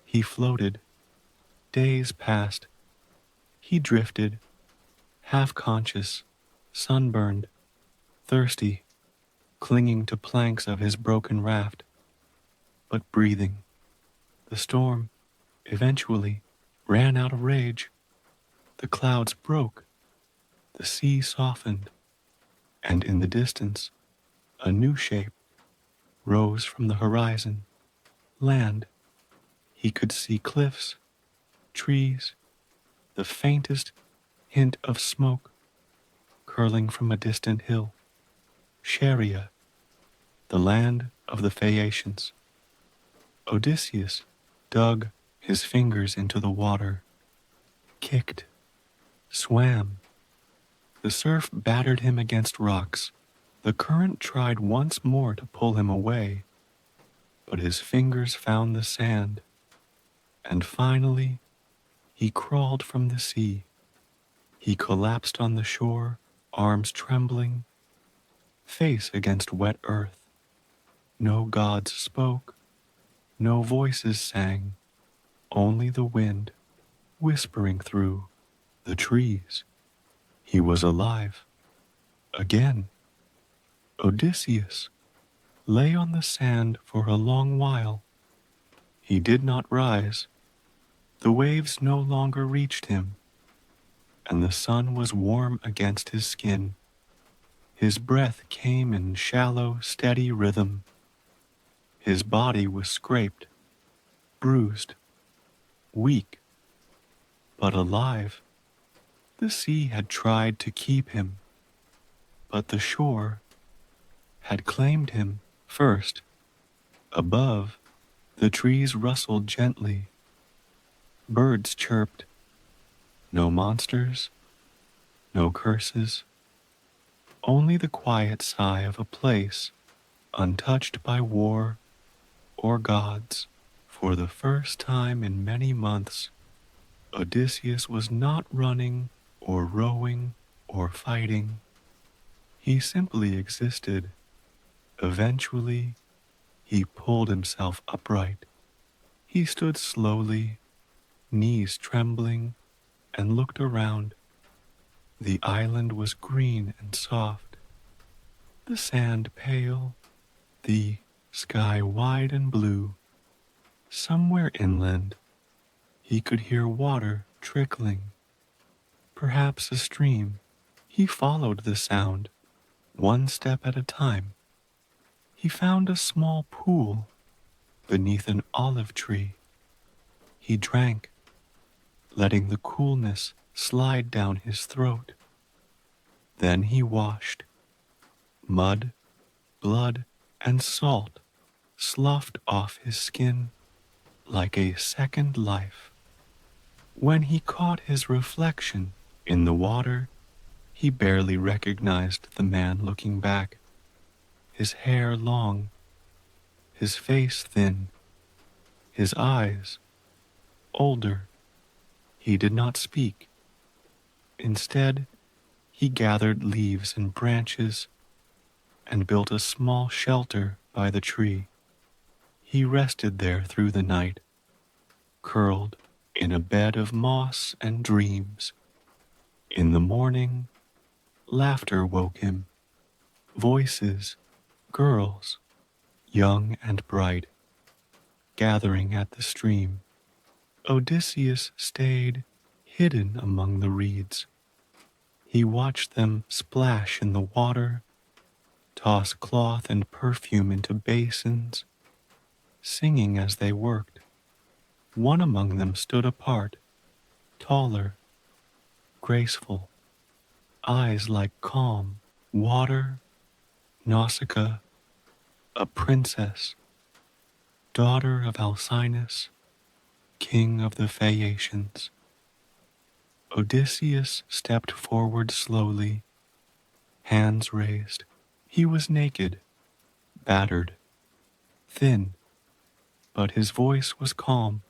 he floated. Days passed. He drifted, half-conscious, sunburned, thirsty, clinging to planks of his broken raft, but breathing. The storm, eventually, ran out of rage. The clouds broke, the sea softened, and in the distance, a new shape rose from the horizon. Land. He could see cliffs, trees, the faintest hint of smoke curling from a distant hill. Sharia, the land of the Phaeacians. Odysseus dug his fingers into the water, kicked, swam. The surf battered him against rocks. The current tried once more to pull him away, but his fingers found the sand, and finally he crawled from the sea. He collapsed on the shore, arms trembling, face against wet earth. No gods spoke, no voices sang, only the wind whispering through the trees. He was alive. Again. Odysseus lay on the sand for a long while. He did not rise. The waves no longer reached him, and the sun was warm against his skin. His breath came in shallow, steady rhythm. His body was scraped, bruised, weak, but alive. The sea had tried to keep him, but the shore had claimed him first. Above, the trees rustled gently. Birds chirped. No monsters, no curses, only the quiet sigh of a place untouched by war or gods. For the first time in many months, Odysseus was not running or rowing or fighting. He simply existed. Eventually, he pulled himself upright. He stood slowly, knees trembling, and looked around. The island was green and soft, the sand pale, the sky wide and blue. Somewhere inland, he could hear water trickling, perhaps a stream. He followed the sound, one step at a time. He found a small pool beneath an olive tree. He drank, letting the coolness slide down his throat. Then he washed. Mud, blood, and salt sloughed off his skin like a second life. When he caught his reflection in the water, he barely recognized the man looking back. His hair long, his face thin, his eyes older. He did not speak. Instead, he gathered leaves and branches and built a small shelter by the tree. He rested there through the night, curled in a bed of moss and dreams. In the morning, laughter woke him. Voices, girls, young and bright, gathering at the stream. Odysseus stayed hidden among the reeds. He watched them splash in the water, toss cloth and perfume into basins, singing as they worked. One among them stood apart, taller, graceful, eyes like calm water. Nausicaa, a princess, daughter of Alcinous, king of the Phaeacians. Odysseus stepped forward slowly, hands raised. He was naked, battered, thin, but his voice was calm.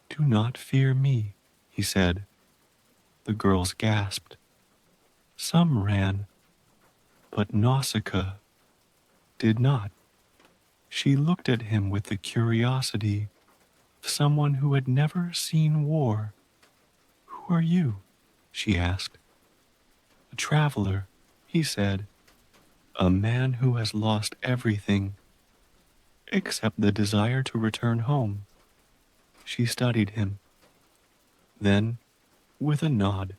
"Do not fear me," he said. The girls gasped. Some ran, but Nausicaa did not. She looked at him with the curiosity of someone who had never seen war. "Who are you?" she asked. "A traveler," he said. "A man who has lost everything except the desire to return home." She studied him. Then, with a nod,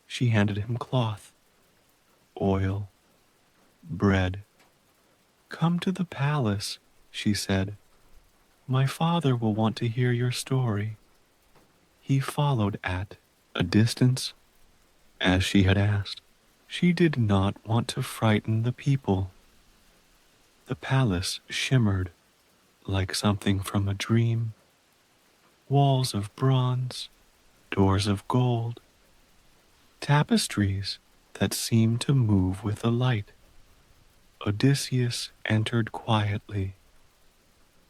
she handed him cloth, oil, bread. "Come to the palace," she said. "My father will want to hear your story." He followed at a distance, as she had asked. She did not want to frighten the people. The palace shimmered like something from a dream. Walls of bronze, doors of gold, tapestries that seemed to move with the light. Odysseus entered quietly,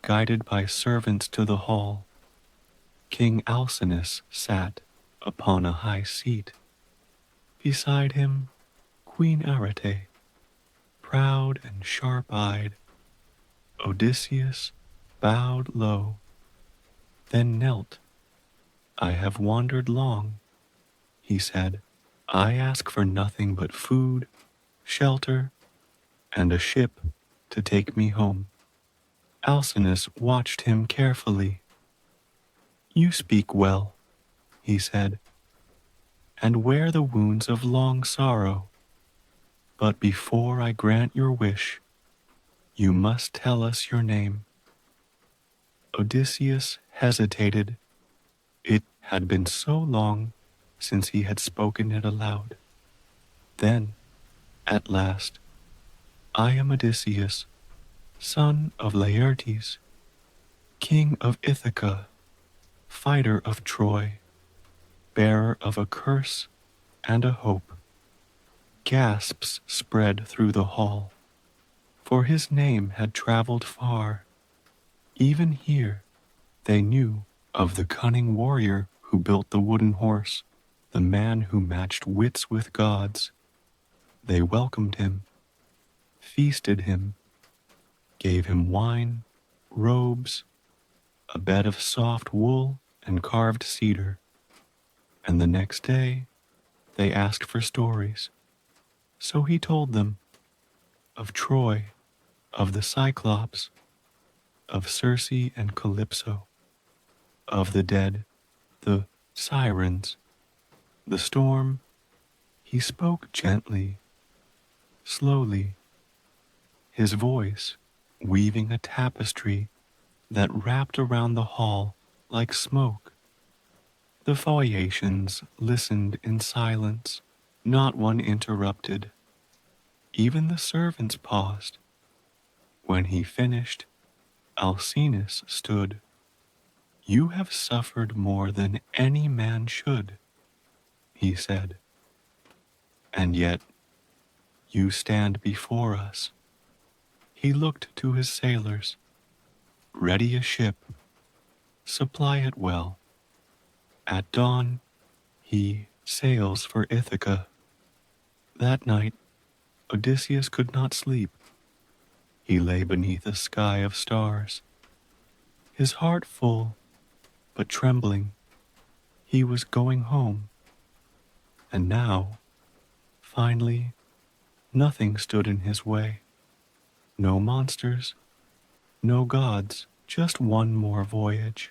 guided by servants to the hall. King Alcinous sat upon a high seat. Beside him, Queen Arete, proud and sharp-eyed. Odysseus bowed low, then knelt. "I have wandered long," he said. "I ask for nothing but food, shelter, and a ship to take me home." Alcinous watched him carefully. "You speak well," he said, "and wear the wounds of long sorrow. But before I grant your wish, you must tell us your name." Odysseus hesitated. It had been so long since he had spoken it aloud. Then, at last, "I am Odysseus, son of Laertes, king of Ithaca, fighter of Troy, bearer of a curse and a hope." Gasps spread through the hall, for his name had traveled far. Even here, they knew of the cunning warrior who built the wooden horse, the man who matched wits with gods. They welcomed him, feasted him, gave him wine, robes, a bed of soft wool and carved cedar. And the next day, they asked for stories. So he told them of Troy, of the Cyclops, of Circe and Calypso, of the dead, the sirens, the storm. He spoke gently, slowly, his voice weaving a tapestry that wrapped around the hall like smoke. The Phaeacians listened in silence. Not one interrupted. Even the servants paused. When he finished, Alcinous stood. "You have suffered more than any man should," he said. "And yet you stand before us." He looked to his sailors. "Ready a ship. Supply it well. At dawn, he sails for Ithaca." That night, Odysseus could not sleep. He lay beneath a sky of stars, his heart full, but trembling. He was going home. And now, finally, nothing stood in his way. No monsters, no gods, just one more voyage,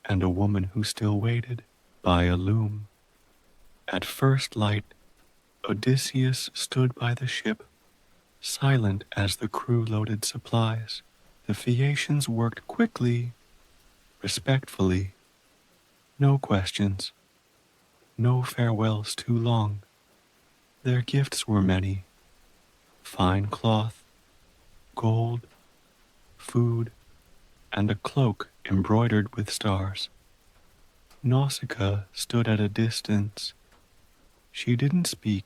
and a woman who still waited by a loom. At first light, Odysseus stood by the ship, silent as the crew loaded supplies. The Phaeacians worked quickly, respectfully. No questions, no farewells too long. Their gifts were many: fine cloth, gold, food, and a cloak embroidered with stars. Nausicaa stood at a distance. She didn't speak,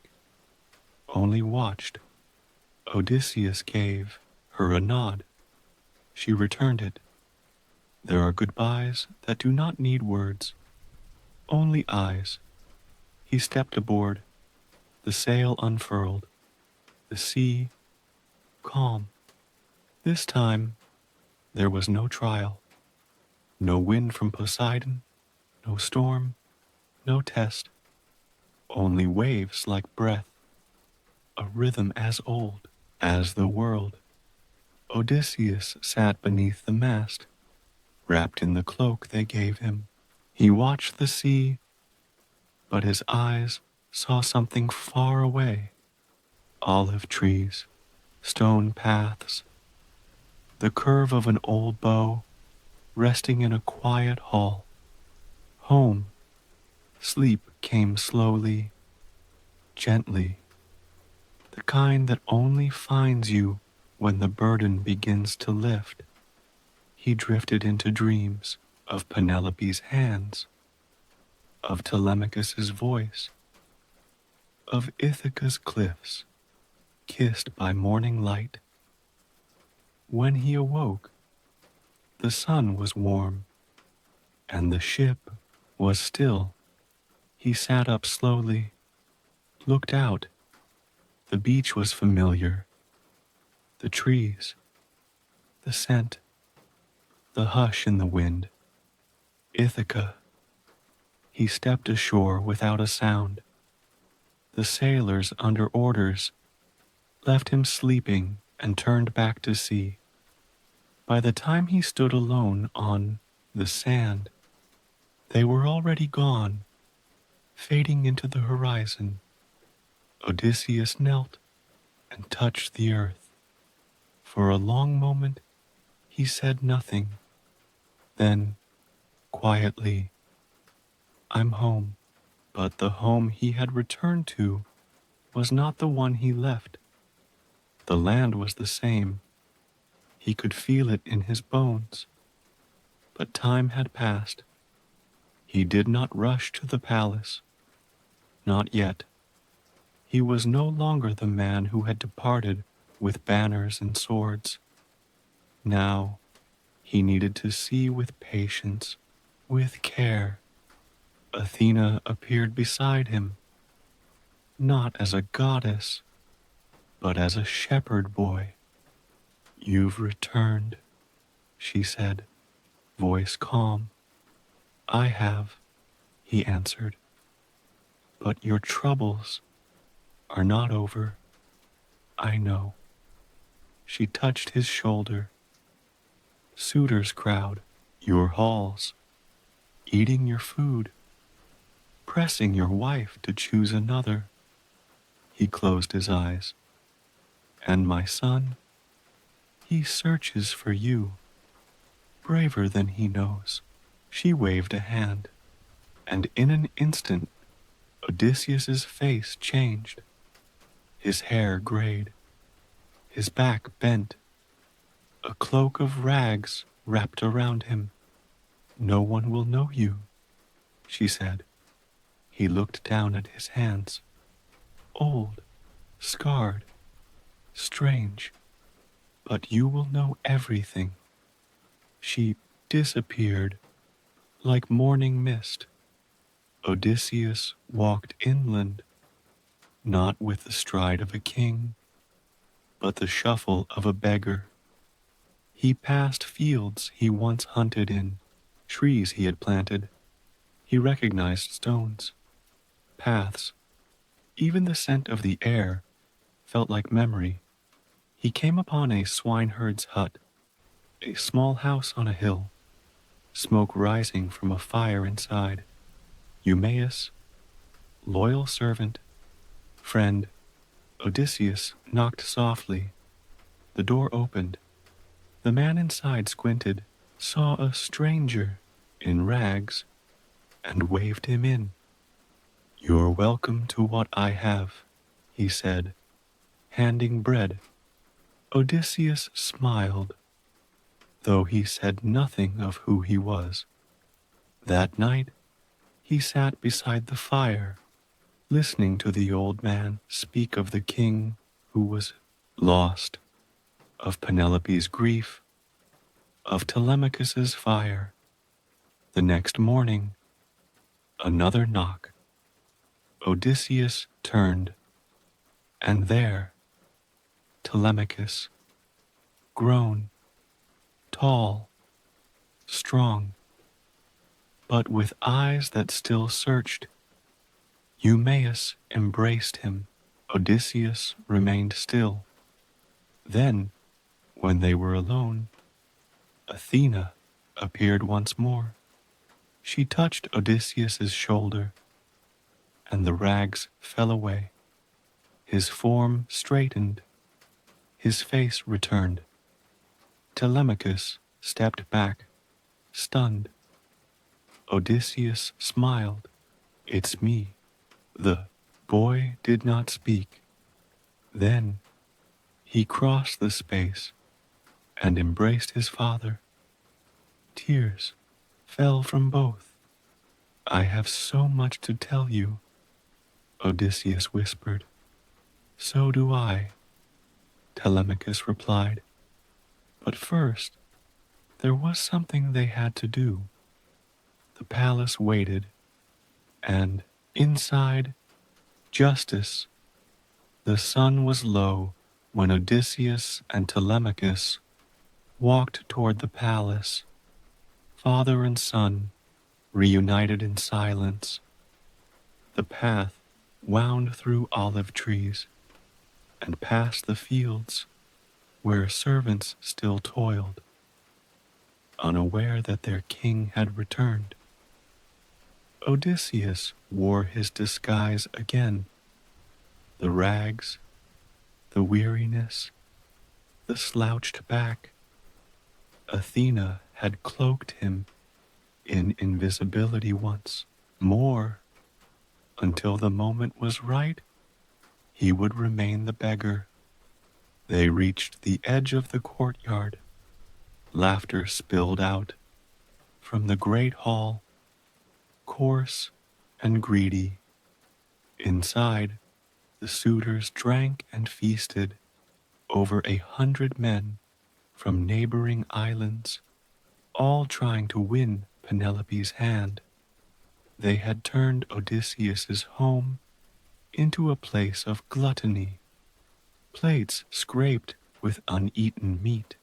only watched. Odysseus gave her a nod. She returned it. There are goodbyes that do not need words, only eyes. He stepped aboard. The sail unfurled. The sea calm. This time, there was no trial. No wind from Poseidon, no storm, no test. Only waves like breath, a rhythm as old as the world. Odysseus sat beneath the mast, wrapped in the cloak they gave him. He watched the sea, but his eyes saw something far away. Olive trees, stone paths, the curve of an old bow resting in a quiet hall. Home. Sleep came slowly, gently, the kind that only finds you when the burden begins to lift. He drifted into dreams of Penelope's hands, of Telemachus's voice, of Ithaca's cliffs, kissed by morning light. When he awoke, the sun was warm, and the ship was still. He sat up slowly, looked out. The beach was familiar, the trees, the scent, the hush in the wind. Ithaca. He stepped ashore without a sound. The sailors under orders left him sleeping and turned back to sea. By the time he stood alone on the sand, they were already gone, fading into the horizon. Odysseus knelt and touched the earth. For a long moment, he said nothing. Then, quietly, "I'm home." But the home he had returned to was not the one he left. The land was the same. He could feel it in his bones. But time had passed. He did not rush to the palace. Not yet. He was no longer the man who had departed with banners and swords. Now, he needed to see with patience, with care. Athena appeared beside him, not as a goddess, but as a shepherd boy. "You've returned," she said, voice calm. "I have," he answered. "But your troubles are not over. I know." She touched his shoulder. "Suitors crowd your halls, eating your food, pressing your wife to choose another." He closed his eyes. "And my son, he searches for you, braver than he knows." She waved a hand, and in an instant, Odysseus's face changed. His hair grayed, his back bent, a cloak of rags wrapped around him. "No one will know you," she said. He looked down at his hands, old, scarred, strange. "But you will know everything." She disappeared like morning mist. Odysseus walked inland, not with the stride of a king, but the shuffle of a beggar. He passed fields he once hunted in, trees he had planted. He recognized stones, paths, even the scent of the air felt like memory. He came upon a swineherd's hut, a small house on a hill, smoke rising from a fire inside. Eumaeus, loyal servant, friend, Odysseus knocked softly. The door opened. The man inside squinted, saw a stranger in rags, and waved him in. "You're welcome to what I have," he said, handing bread. Odysseus smiled, though he said nothing of who he was. That night, he sat beside the fire, listening to the old man speak of the king who was lost, of Penelope's grief, of Telemachus's fire. The next morning, another knock. Odysseus turned, and there, Telemachus, grown, tall, strong, but with eyes that still searched. Eumaeus embraced him. Odysseus remained still. Then, when they were alone, Athena appeared once more. She touched Odysseus's shoulder, and the rags fell away. His form straightened, his face returned. Telemachus stepped back, stunned. Odysseus smiled. "It's me." The boy did not speak. Then he crossed the space and embraced his father. Tears fell from both. "I have so much to tell you," Odysseus whispered. "So do I," Telemachus replied. "But first, there was something they had to do." The palace waited, and inside, justice. The sun was low when Odysseus and Telemachus walked toward the palace, father and son, reunited in silence. The path wound through olive trees and past the fields where servants still toiled, unaware that their king had returned. Odysseus wore his disguise again. The rags, the weariness, the slouched back. Athena had cloaked him in invisibility once more. Until the moment was right, he would remain the beggar. They reached the edge of the courtyard. Laughter spilled out from the great hall, coarse and greedy. Inside, the suitors drank and feasted. Over 100 men from neighboring islands, all trying to win Penelope's hand. They had turned Odysseus's home into a place of gluttony. Plates scraped with uneaten meat.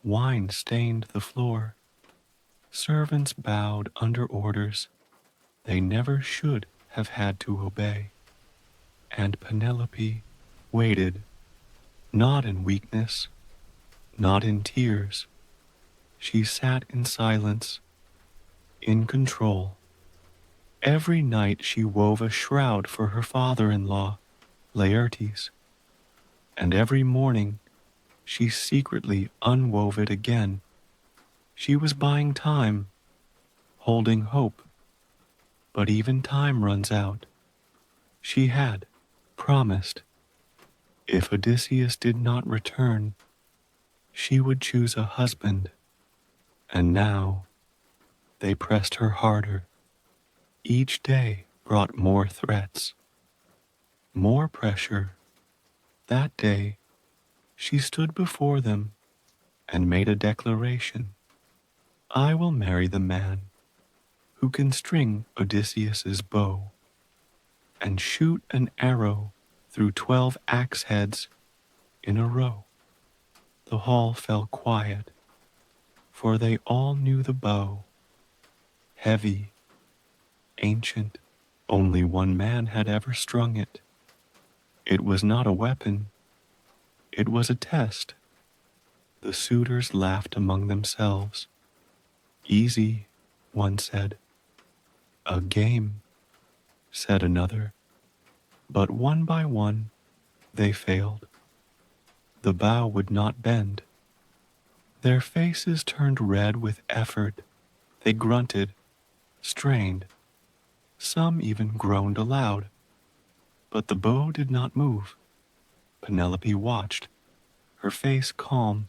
Wine stained the floor. Servants bowed under orders they never should have had to obey. And Penelope waited, not in weakness, not in tears. She sat in silence, in control. Every night she wove a shroud for her father-in-law, Laertes, and every morning she secretly unwove it again. She was buying time, holding hope. But even time runs out. She had promised if Odysseus did not return, she would choose a husband. And now they pressed her harder. Each day brought more threats, more pressure. That day, she stood before them and made a declaration. "I will marry the man who can string Odysseus's bow and shoot an arrow through 12 axe heads in a row." The hall fell quiet, for they all knew the bow. Heavy, ancient, only one man had ever strung it. It was not a weapon, it was a test. The suitors laughed among themselves. "Easy," one said. "A game," said another. But one by one, They failed. The bow would not bend. Their faces turned red with effort. They grunted, strained. Some even groaned aloud. But the bow did not move. Penelope watched, her face calm,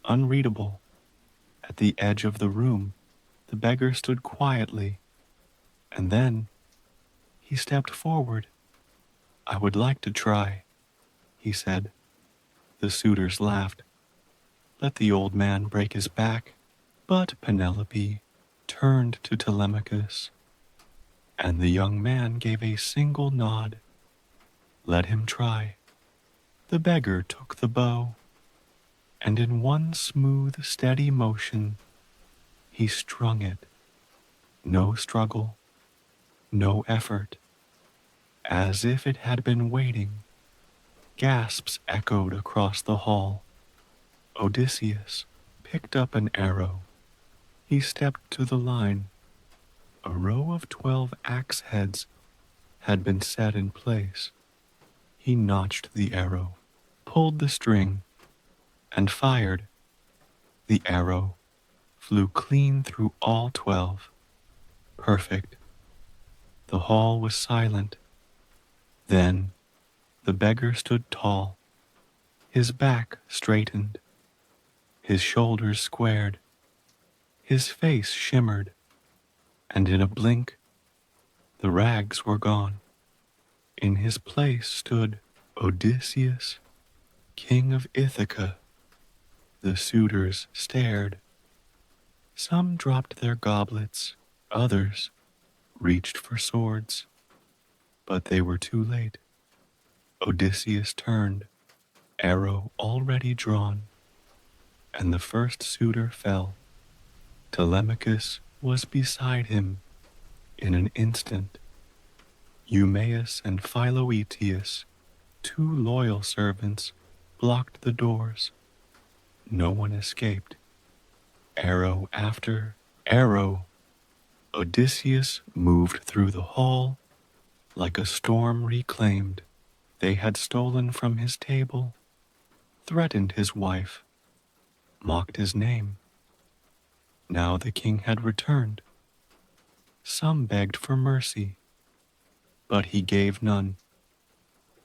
unreadable. At the edge of the room, the beggar stood quietly, and then he stepped forward. "I would like to try," he said. The suitors laughed. "Let the old man break his back." But Penelope turned to Telemachus, and the young man gave a single nod. "Let him try." The beggar took the bow, and in one smooth, steady motion, he strung it. No struggle, no effort, as if it had been waiting. Gasps echoed across the hall. Odysseus picked up an arrow. He stepped to the line. A row of 12 axe heads had been set in place. He notched the arrow, pulled the string, and fired. The arrow flew clean through all 12. Perfect. The hall was silent. Then the beggar stood tall, his back straightened, his shoulders squared, his face shimmered, and in a blink, the rags were gone. In his place stood Odysseus, king of Ithaca. The suitors stared. Some dropped their goblets, others reached for swords, but they were too late. Odysseus turned, arrow already drawn, and the first suitor fell. Telemachus was beside him in an instant. Eumaeus and Philoetius, 2 loyal servants, blocked the doors. No one escaped. Arrow after arrow, Odysseus moved through the hall like a storm reclaimed. They had stolen from his table, threatened his wife, mocked his name. Now the king had returned. Some begged for mercy, but he gave none,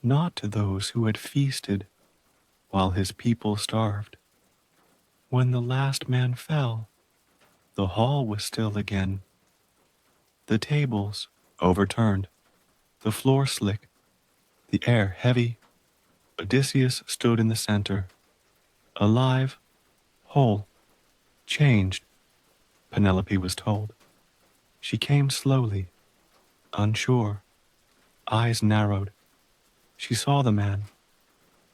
not to those who had feasted while his people starved. When the last man fell, the hall was still again. The tables overturned, the floor slick, the air heavy. Odysseus stood in the center, alive, whole, changed, Penelope was told. She came slowly, unsure, eyes narrowed. She saw the man,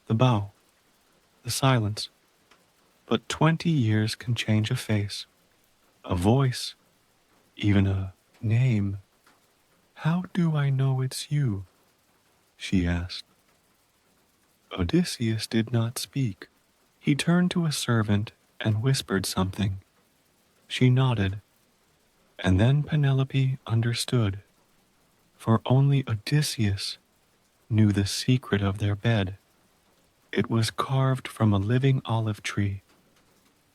the bow, the silence. But 20 years can change a face, a voice, even a name. "How do I know it's you?" she asked. Odysseus did not speak. He turned to a servant and whispered something. She nodded, and then Penelope understood, for only Odysseus knew the secret of their bed. It was carved from a living olive tree.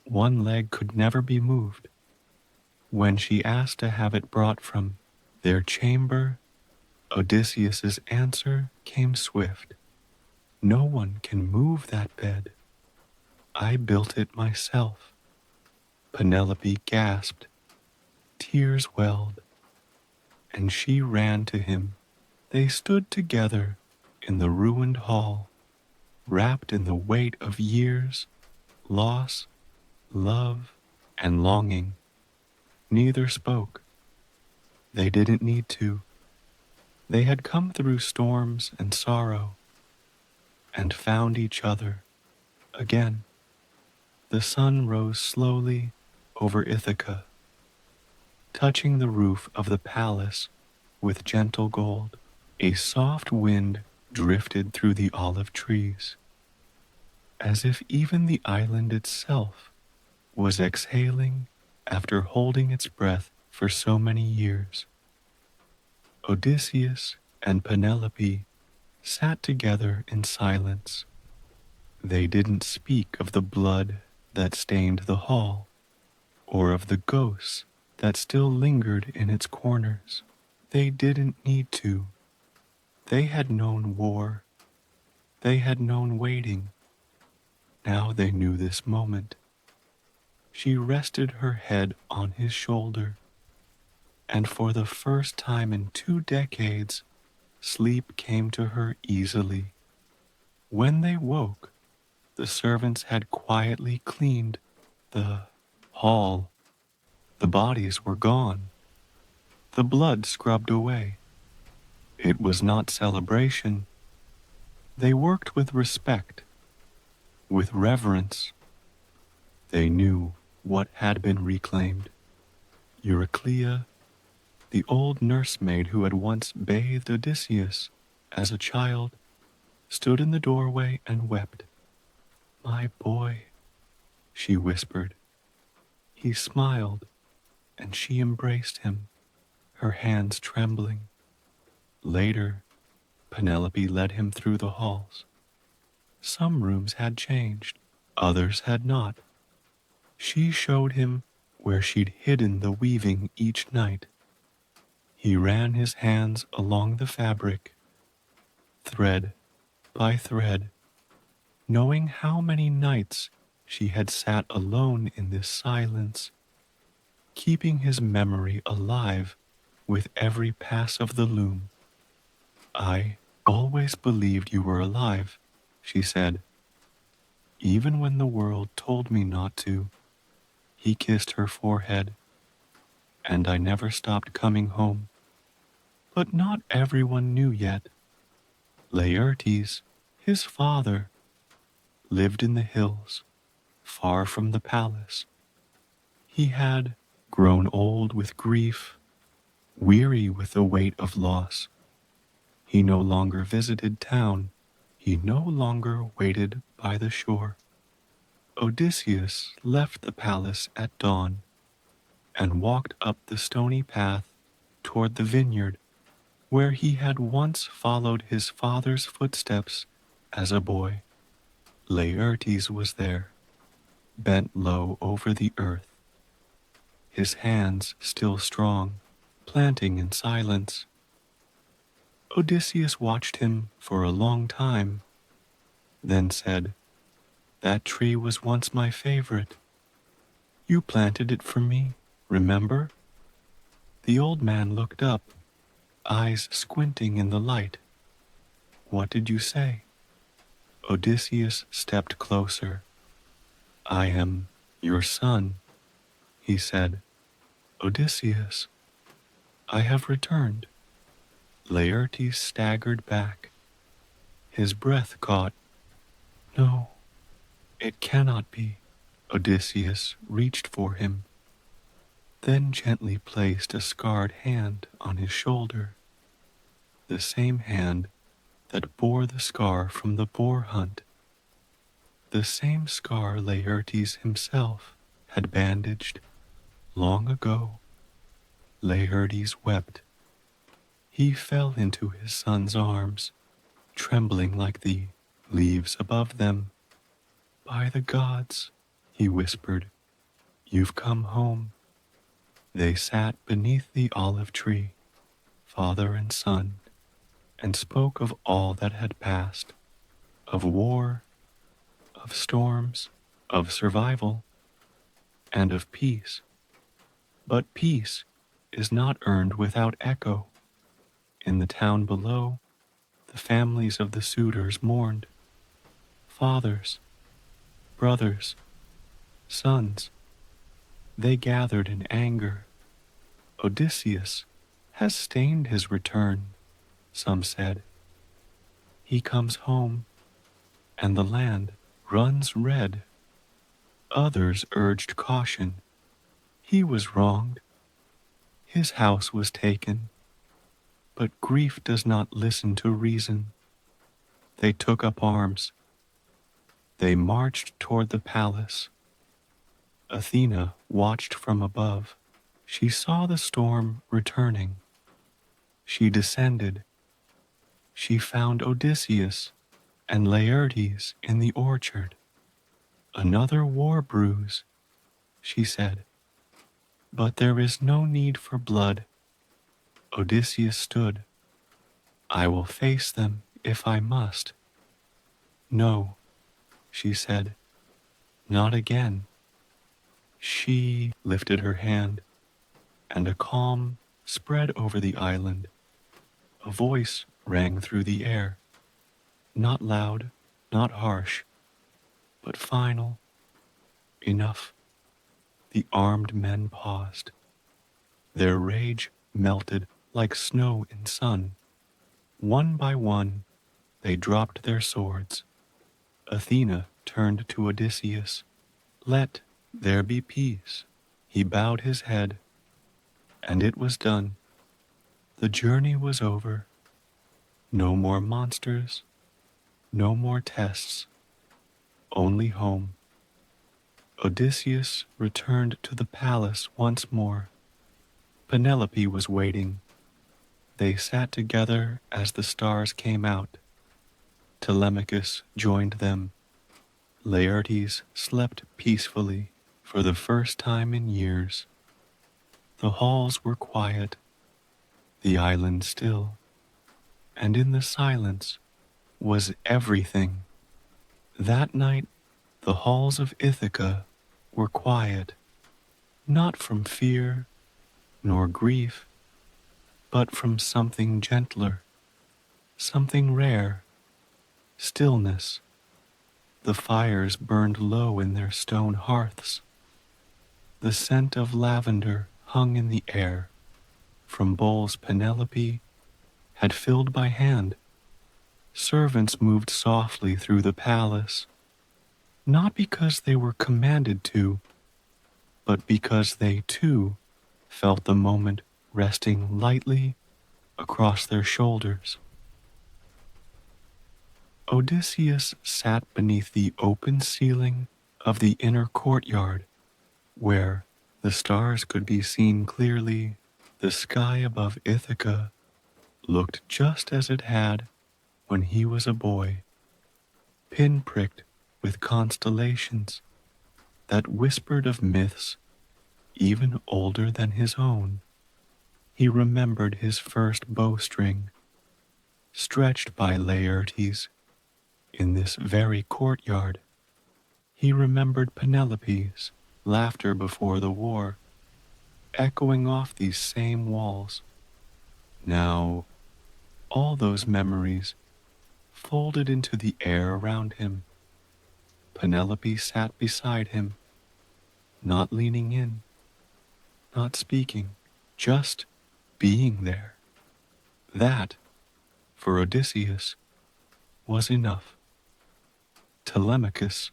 One leg could never be moved. When she asked to have it brought from their chamber, Odysseus's answer came swift. "No one can move that bed. I built it myself." Penelope gasped. Tears welled, and she ran to him. They stood together in the ruined hall, wrapped in the weight of years, loss, love, and longing. Neither spoke. They didn't need to. They had come through storms and sorrow, and found each other again. The sun rose slowly over Ithaca, touching the roof of the palace with gentle gold. A soft wind drifted through the olive trees, as if even the island itself was exhaling after holding its breath for so many years. Odysseus and Penelope sat together in silence. They didn't speak of the blood that stained the hall, or of the ghosts that still lingered in its corners. They didn't need to. They had known war. They had known waiting. Now they knew this moment. She rested her head on his shoulder, and for the first time in 2 decades, sleep came to her easily. When they woke, the servants had quietly cleaned the hall. The bodies were gone, the blood scrubbed away. It was not celebration. They worked with respect, with reverence. They knew what had been reclaimed. Euryclea, the old nursemaid who had once bathed Odysseus as a child, stood in the doorway and wept. "My boy," she whispered. He smiled, and she embraced him, her hands trembling. Later, Penelope led him through the halls. Some rooms had changed, others had not. She showed him where she'd hidden the weaving each night. He ran his hands along the fabric, thread by thread, knowing how many nights she had sat alone in this silence, keeping his memory alive with every pass of the loom. "I always believed you were alive," she said, "even when the world told me not to." He kissed her forehead, "And I never stopped coming home." But not everyone knew yet. Laertes, his father, lived in the hills, far from the palace. He had grown old with grief, weary with the weight of loss. He no longer visited town. He no longer waited by the shore. Odysseus left the palace at dawn and walked up the stony path toward the vineyard where he had once followed his father's footsteps as a boy. Laertes was there, bent low over the earth, his hands still strong, planting in silence. Odysseus watched him for a long time, then said, "That tree was once my favorite. You planted it for me, remember?" The old man looked up, eyes squinting in the light. "What did you say?" Odysseus stepped closer. "I am your son," he said. "Odysseus, I have returned." Laertes staggered back. His breath caught. "No, it cannot be." Odysseus reached for him, then gently placed a scarred hand on his shoulder, the same hand that bore the scar from the boar hunt, the same scar Laertes himself had bandaged long ago. Laertes wept. He fell into his son's arms, trembling like the leaves above them. "By the gods," he whispered, "you've come home." They sat beneath the olive tree, father and son, and spoke of all that had passed, of war, of storms, of survival, and of peace. But peace is not earned without echo. In the town below, the families of the suitors mourned. Fathers, brothers, sons, they gathered in anger. "Odysseus has stained his return," some said. "He comes home, and the land runs red." Others urged caution. He was wronged. His house was taken. But grief does not listen to reason. They took up arms. They marched toward the palace. Athena watched from above. She saw the storm returning. She descended. she found Odysseus and Laertes in the orchard. Another war bruise, she said. But there is no need for blood. Odysseus stood. I will face them if I must. No, she said, not again. She lifted her hand, and a calm spread over the island. A voice rang through the air, not loud, not harsh, but final. Enough. The armed men paused. Their rage melted like snow in sun. One by one, they dropped their swords. Athena turned to Odysseus. Let there be peace. He bowed his head, and it was done. The journey was over. No more monsters, no more tests, only home. Odysseus returned to the palace once more. Penelope was waiting. They sat together as the stars came out. Telemachus joined them. Laertes slept peacefully for the first time in years. The halls were quiet, the island still, and in the silence was everything. That night, the halls of Ithaca were quiet, not from fear nor grief, but from something gentler, something rare, stillness. The fires burned low in their stone hearths. The scent of lavender hung in the air from bowls Penelope had filled by hand. Servants moved softly through the palace, not because they were commanded to, but because they too felt the moment resting lightly across their shoulders. Odysseus sat beneath the open ceiling of the inner courtyard, where the stars could be seen clearly. The sky above Ithaca looked just as it had when he was a boy, pinpricked with constellations that whispered of myths even older than his own. He remembered his first bowstring, stretched by Laertes in this very courtyard. He remembered Penelope's laughter before the war, echoing off these same walls. Now, all those memories folded into the air around him. Penelope sat beside him, not leaning in, not speaking, just being there. That, for Odysseus, was enough. Telemachus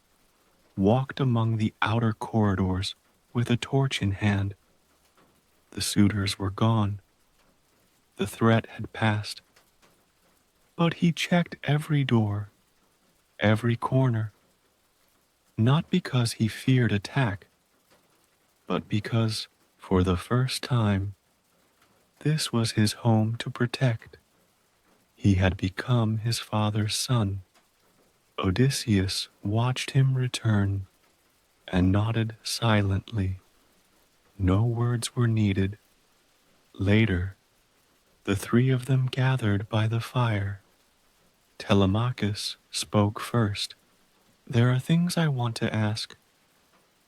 walked among the outer corridors with a torch in hand. The suitors were gone. The threat had passed. But he checked every door, every corner, not because he feared attack, but because, for the first time, this was his home to protect. He had become his father's son. Odysseus watched him return and nodded silently. No words were needed. Later, the three of them gathered by the fire. Telemachus spoke first. There are things I want to ask.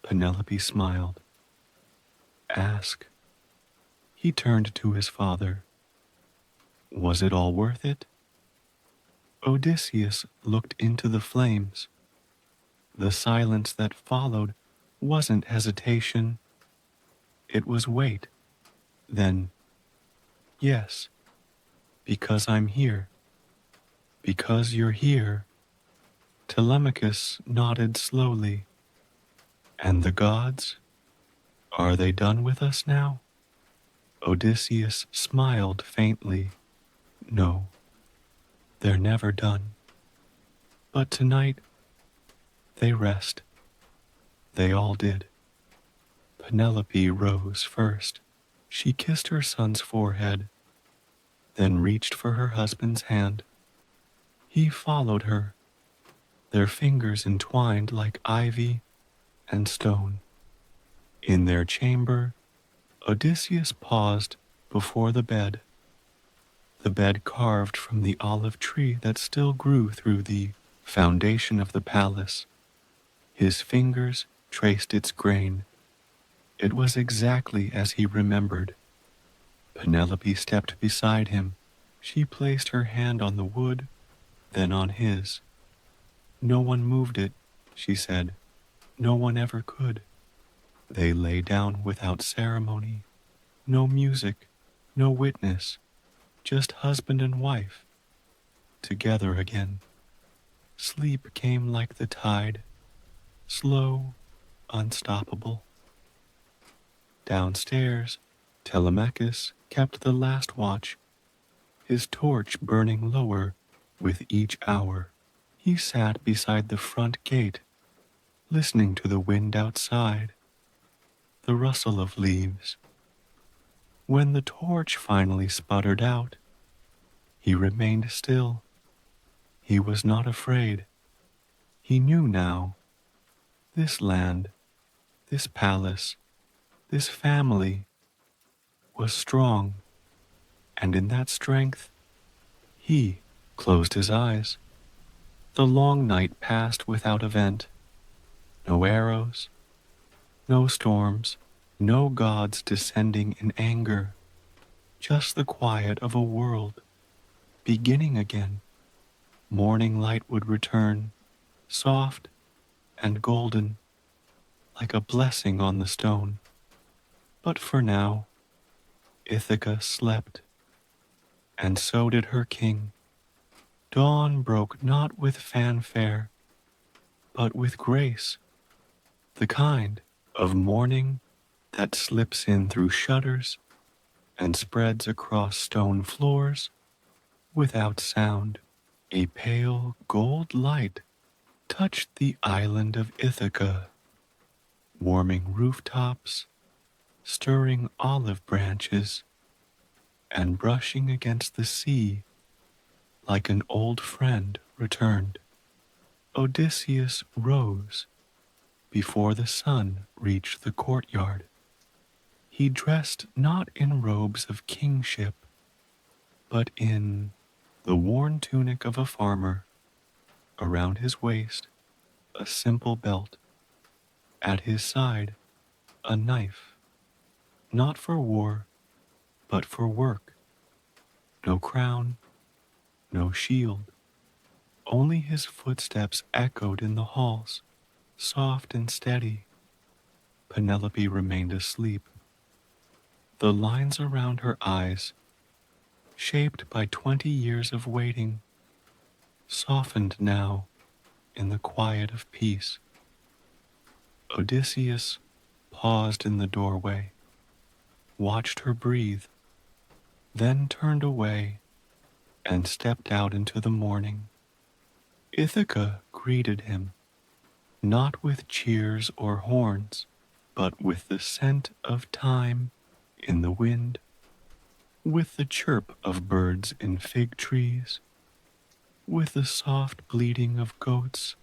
Penelope smiled. Ask. He turned to his father. Was it all worth it? Odysseus looked into the flames. The silence that followed wasn't hesitation. It was wait. Then, yes, because I'm here. Because you're here. Telemachus nodded slowly. And the gods? Are they done with us now? Odysseus smiled faintly. No, they're never done. But tonight, they rest. They all did. Penelope rose first. She kissed her son's forehead, then reached for her husband's hand. He followed her, their fingers entwined like ivy and stone. In their chamber, Odysseus paused before the bed carved from the olive tree that still grew through the foundation of the palace. His fingers traced its grain. It was exactly as he remembered. Penelope stepped beside him. She placed her hand on the wood, then on his. No one moved it, she said. No one ever could. They lay down without ceremony. No music, no witness, just husband and wife, together again. Sleep came like the tide, slow, unstoppable. Downstairs, Telemachus kept the last watch, his torch burning lower with each hour. He sat beside the front gate, listening to the wind outside, the rustle of leaves. When the torch finally sputtered out, he remained still. He was not afraid. He knew now. This land, this palace, this family was strong, and in that strength, he closed his eyes. The long night passed without event. No arrows, no storms, no gods descending in anger. Just the quiet of a world beginning again. Morning light would return, soft and golden, like a blessing on the stone. But for now, Ithaca slept, and so did her king. Dawn broke not with fanfare, but with grace, the kind of morning that slips in through shutters and spreads across stone floors without sound. A pale gold light touched the island of Ithaca, warming rooftops, stirring olive branches, and brushing against the sea like an old friend returned. Odysseus rose before the sun reached the courtyard. He dressed not in robes of kingship, but in the worn tunic of a farmer. Around his waist, a simple belt. At his side, a knife, not for war, but for work. No crown, no shield. Only his footsteps echoed in the halls, soft and steady. Penelope remained asleep. The lines around her eyes, shaped by 20 years of waiting, softened now in the quiet of peace. Odysseus paused in the doorway, watched her breathe, then turned away and stepped out into the morning. Ithaca greeted him, not with cheers or horns, but with the scent of time in the wind, with the chirp of birds in fig trees, with the soft bleating of goats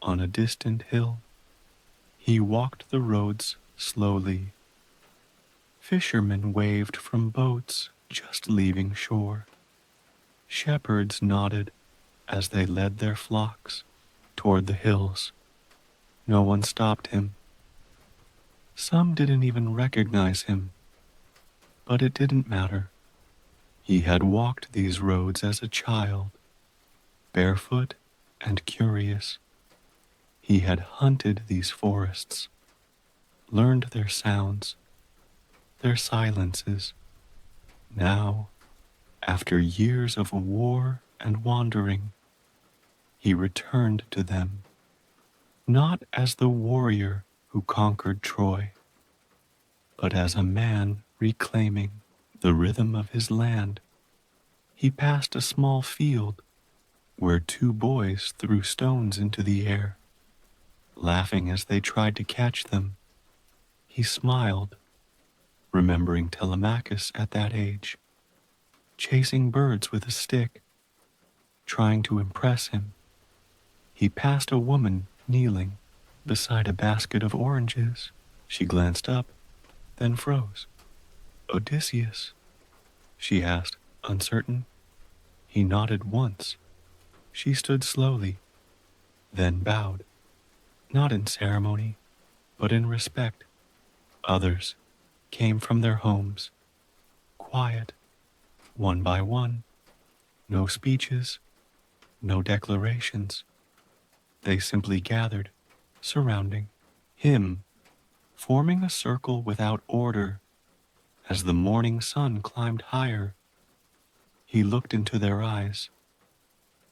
on a distant hill. He walked the roads slowly. Fishermen waved from boats just leaving shore. Shepherds nodded as they led their flocks toward the hills. No one stopped him. Some didn't even recognize him, but it didn't matter. He had walked these roads as a child, barefoot and curious. He had hunted these forests, learned their sounds, their silences. Now, after years of war and wandering, he returned to them, not as the warrior who conquered Troy, but as a man reclaiming the rhythm of his land. He passed a small field where two boys threw stones into the air, laughing as they tried to catch them. He smiled, remembering Telemachus at that age, chasing birds with a stick. trying to impress him. He passed a woman kneeling beside a basket of oranges. She glanced up, then froze. "Odysseus?" she asked, uncertain. He nodded once. She stood slowly, then bowed, not in ceremony, but in respect. Others came from their homes, quiet, one by one, no speeches, no declarations. They simply gathered, surrounding him, forming a circle without order. As the morning sun climbed higher, he looked into their eyes,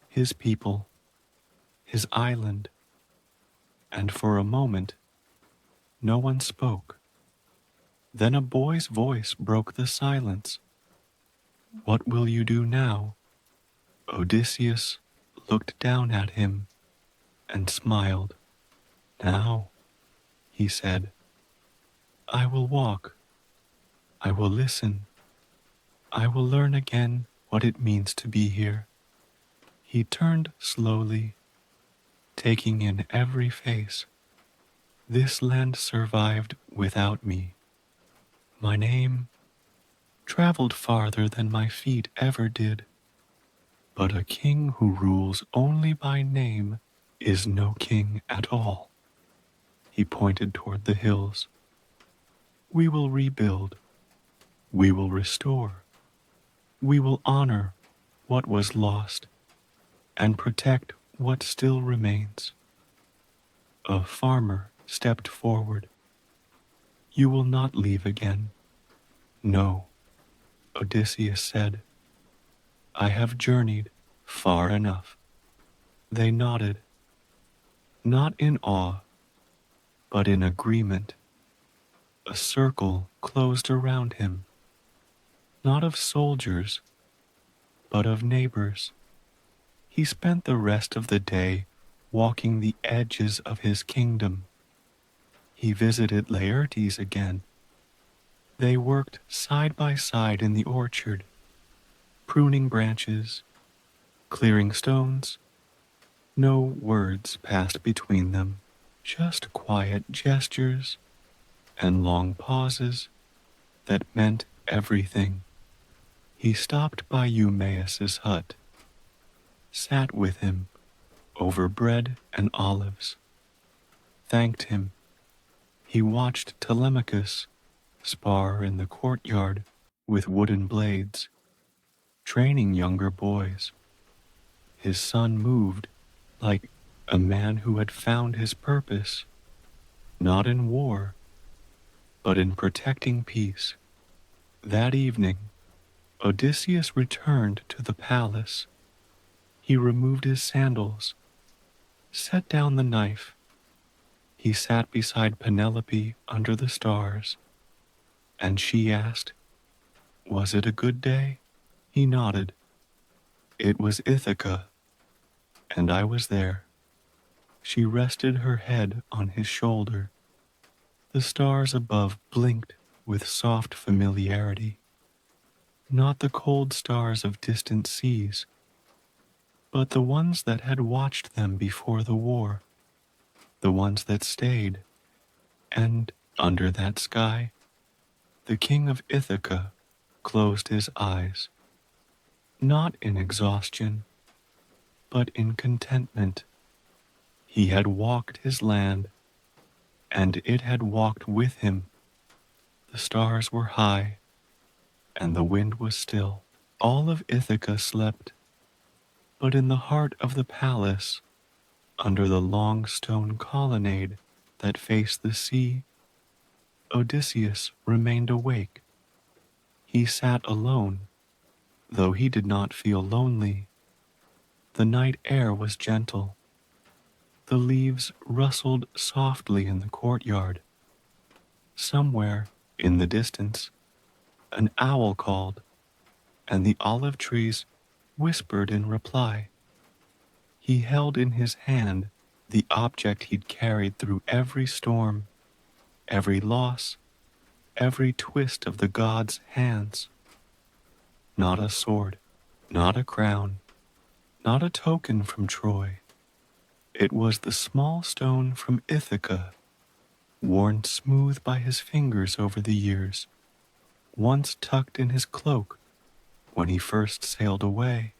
his people, his island, and for a moment, no one spoke. Then a boy's voice broke the silence. "What will you do now?" Odysseus looked down at him and smiled. "Now," he said, "I will walk. I will listen. I will learn again what it means to be here." He turned slowly, taking in every face. "This land survived without me. My name traveled farther than my feet ever did. But a king who rules only by name is no king at all." He pointed toward the hills. "We will rebuild. We will restore. We will honor what was lost and protect what still remains." A farmer stepped forward. "You will not leave again." "No," Odysseus said. "I have journeyed far enough." They nodded, not in awe, but in agreement. A circle closed around him, not of soldiers, but of neighbors. He spent the rest of the day walking the edges of his kingdom. He visited Laertes again. They worked side by side in the orchard, pruning branches, clearing stones. No words passed between them, just quiet gestures and long pauses that meant everything. He stopped by Eumaeus's hut, sat with him over bread and olives, thanked him. He watched Telemachus spar in the courtyard with wooden blades, training younger boys. His son moved like a man who had found his purpose, not in war, but in protecting peace. That evening, Odysseus returned to the palace. He removed his sandals, set down the knife. He sat beside Penelope under the stars, and she asked, "Was it a good day?" He nodded. "It was Ithaca, and I was there." She rested her head on his shoulder. The stars above blinked with soft familiarity, not the cold stars of distant seas, but the ones that had watched them before the war, the ones that stayed. And under that sky, the king of Ithaca closed his eyes, not in exhaustion, but in contentment. He had walked his land, and it had walked with him. The stars were high, and the wind was still. All of Ithaca slept, but in the heart of the palace, under the long stone colonnade that faced the sea, Odysseus remained awake. He sat alone, though he did not feel lonely. The night air was gentle. The leaves rustled softly in the courtyard. Somewhere in the distance, an owl called, and the olive trees whispered in reply. He held in his hand the object he'd carried through every storm, every loss, every twist of the gods' hands. Not a sword, not a crown, Not a token from Troy. It was the small stone from Ithaca, worn smooth by his fingers over the years, once tucked in his cloak when he first sailed away,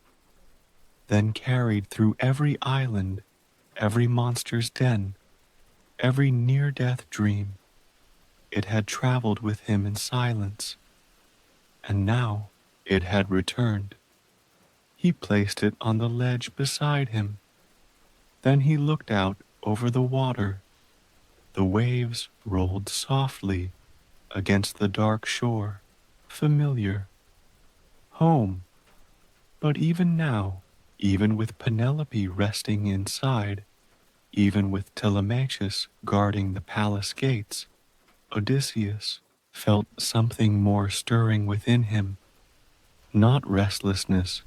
then carried through every island, every monster's den, every near-death dream. It had traveled with him in silence, and now it had returned. He placed it on the ledge beside him. Then he looked out over the water. The waves rolled softly against the dark shore, familiar. Home. But even now, even with Penelope resting inside, even with Telemachus guarding the palace gates, Odysseus felt something more stirring within him. Not restlessness,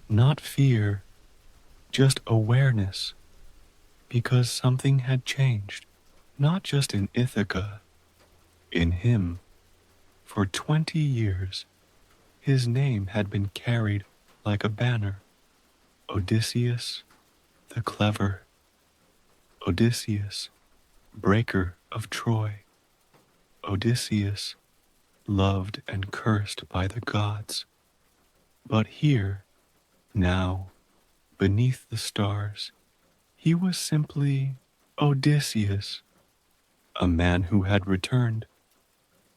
not fear, just awareness, because something had changed, not just in Ithaca, in him. For 20 years, his name had been carried like a banner. Odysseus, the clever. Odysseus, breaker of Troy. Odysseus, loved and cursed by the gods. But here, now, beneath the stars, he was simply Odysseus, a man who had returned,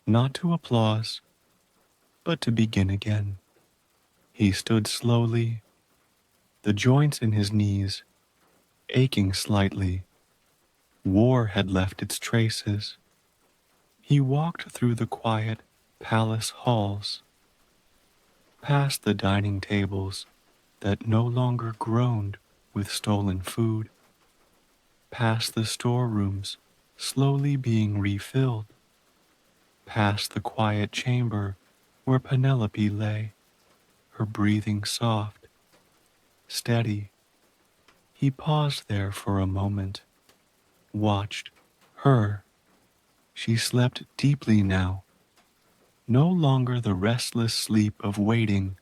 not to applause, but to begin again. He stood slowly, the joints in his knees aching slightly. War had left its traces. He walked through the quiet palace halls, past the dining tables that no longer groaned with stolen food, past the storerooms slowly being refilled, past the quiet chamber where Penelope lay, her breathing soft, steady. He paused there for a moment, watched her. She slept deeply now, no longer the restless sleep of waiting,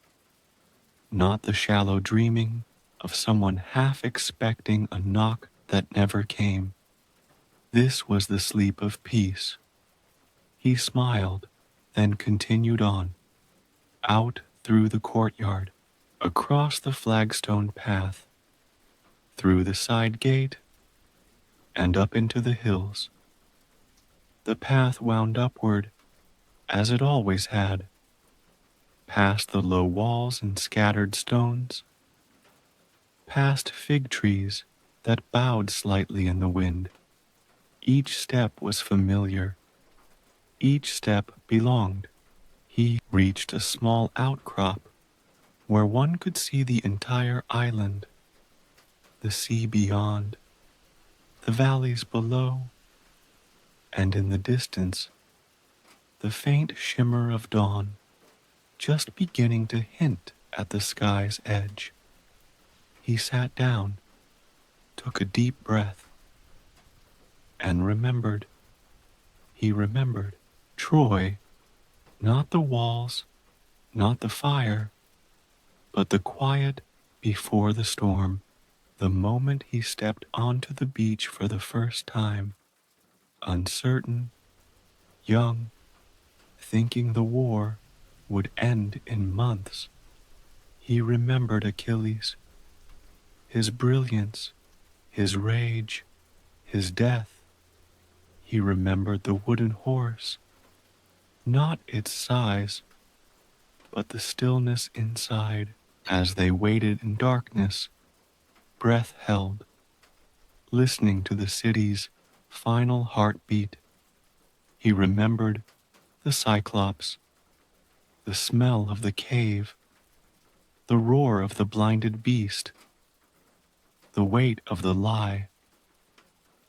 not the shallow dreaming of someone half expecting a knock that never came. This was the sleep of peace. He smiled, then continued on, out through the courtyard, across the flagstone path, through the side gate, and up into the hills. The path wound upward, as it always had, past the low walls and scattered stones, past fig trees that bowed slightly in the wind. Each step was familiar. Each step belonged. He reached a small outcrop where one could see the entire island, the sea beyond, the valleys below, and in the distance, the faint shimmer of dawn just beginning to hint at the sky's edge. He sat down, took a deep breath, and remembered. He remembered Troy, not the walls, not the fire, but the quiet before the storm, the moment he stepped onto the beach for the first time, uncertain, young, thinking the war would end in months. He remembered Achilles, his brilliance, his rage, his death. He remembered the wooden horse, not its size, but the stillness inside as they waited in darkness, breath held, listening to the city's final heartbeat. He remembered the Cyclops, the smell of the cave, the roar of the blinded beast, the weight of the lie.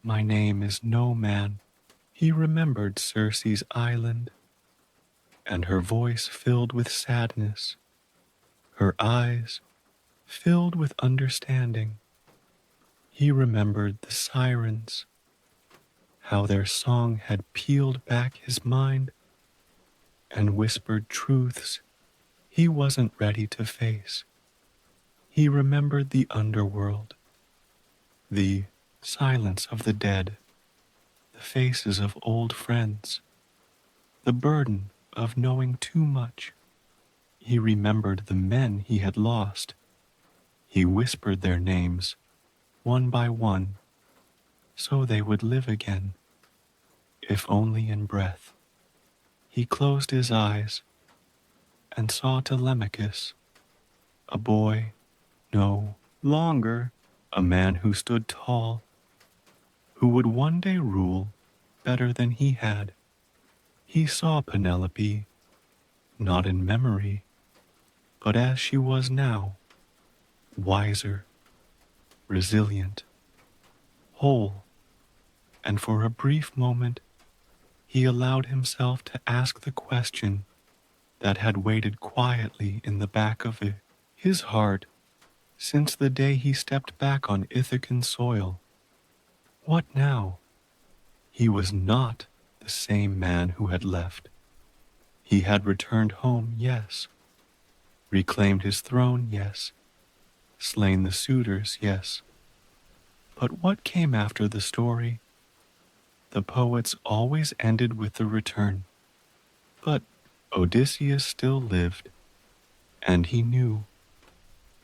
My name is no man. He remembered Circe's island, and her voice filled with sadness, her eyes filled with understanding. He remembered the sirens, how their song had peeled back his mind and whispered truths he wasn't ready to face. He remembered the underworld, the silence of the dead, the faces of old friends, the burden of knowing too much. He remembered the men he had lost. He whispered their names, one by one, so they would live again, if only in breath. He closed his eyes and saw Telemachus, a boy, no longer a man who stood tall, who would one day rule better than he had. He saw Penelope, not in memory, but as she was now, wiser, resilient, whole, and for a brief moment he allowed himself to ask the question that had waited quietly in the back of his heart since the day he stepped back on Ithacan soil. What now? He was not the same man who had left. He had returned home, yes. Reclaimed his throne, yes. Slain the suitors, yes. But what came after the story? The poets always ended with the return. But Odysseus still lived, and he knew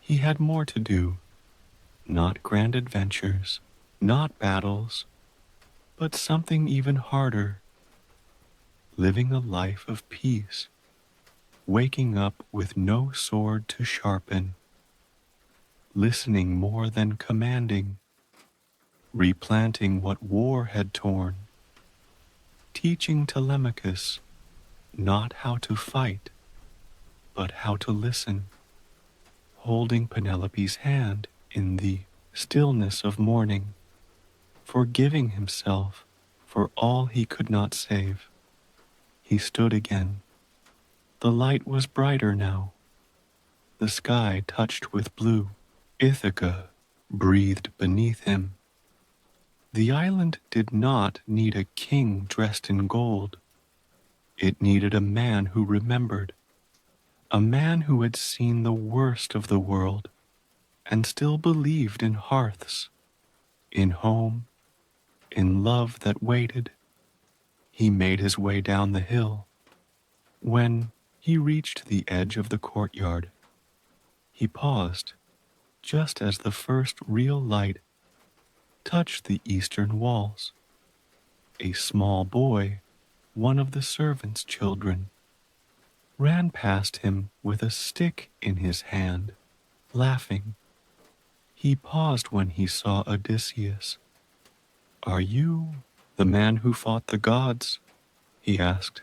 he had more to do. Not grand adventures, not battles, but something even harder. Living a life of peace, waking up with no sword to sharpen, listening more than commanding, replanting what war had torn, teaching Telemachus not how to fight, but how to listen, holding Penelope's hand in the stillness of morning, forgiving himself for all he could not save. He stood again. The light was brighter now. The sky touched with blue. Ithaca breathed beneath him. The island did not need a king dressed in gold. It needed a man who remembered, a man who had seen the worst of the world and still believed in hearths, in home, in love that waited. He made his way down the hill. When he reached the edge of the courtyard, he paused just as the first real light touched the eastern walls. A small boy, one of the servants' children, ran past him with a stick in his hand, laughing. He paused when he saw Odysseus. "Are you the man who fought the gods?" he asked.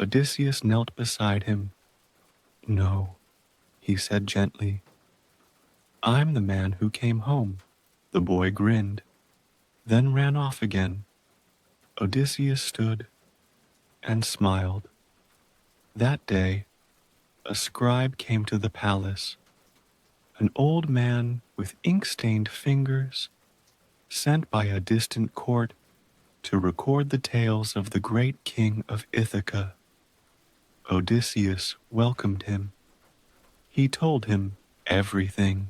Odysseus knelt beside him. "No," he said gently. "I'm the man who came home." The boy grinned, then ran off again. Odysseus stood and smiled. That day, a scribe came to the palace, an old man with ink-stained fingers, sent by a distant court to record the tales of the great king of Ithaca. Odysseus welcomed him. He told him everything,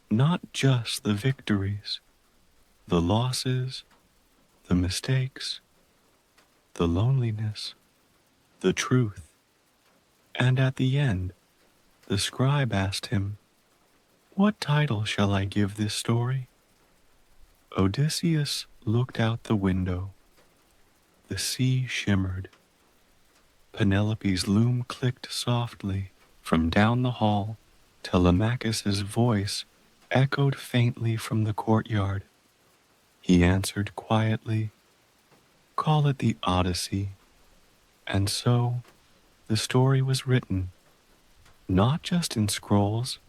not just the victories, the losses, the mistakes, the loneliness, the truth. And at the end, the scribe asked him, "What title shall I give this story?" Odysseus looked out the window. The sea shimmered. Penelope's loom clicked softly from down the hall. Telemachus's voice echoed faintly from the courtyard. He answered quietly, "Call it the Odyssey." And so the story was written, not just in scrolls,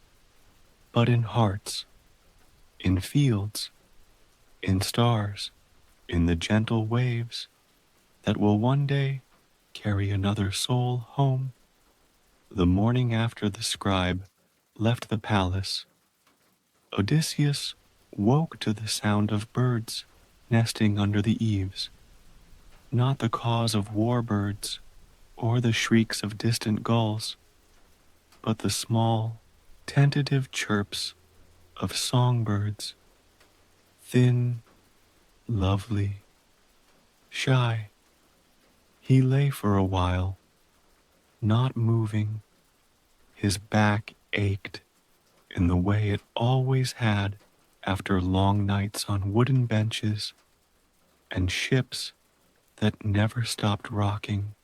but in hearts, in fields, in stars, in the gentle waves that will one day carry another soul home. The morning after the scribe left the palace, Odysseus woke to the sound of birds nesting under the eaves, not the caws of warbirds or the shrieks of distant gulls, but the small, tentative chirps of songbirds, thin, lovely, shy. He lay for a while, not moving. His back ached in the way it always had after long nights on wooden benches and ships that never stopped rocking.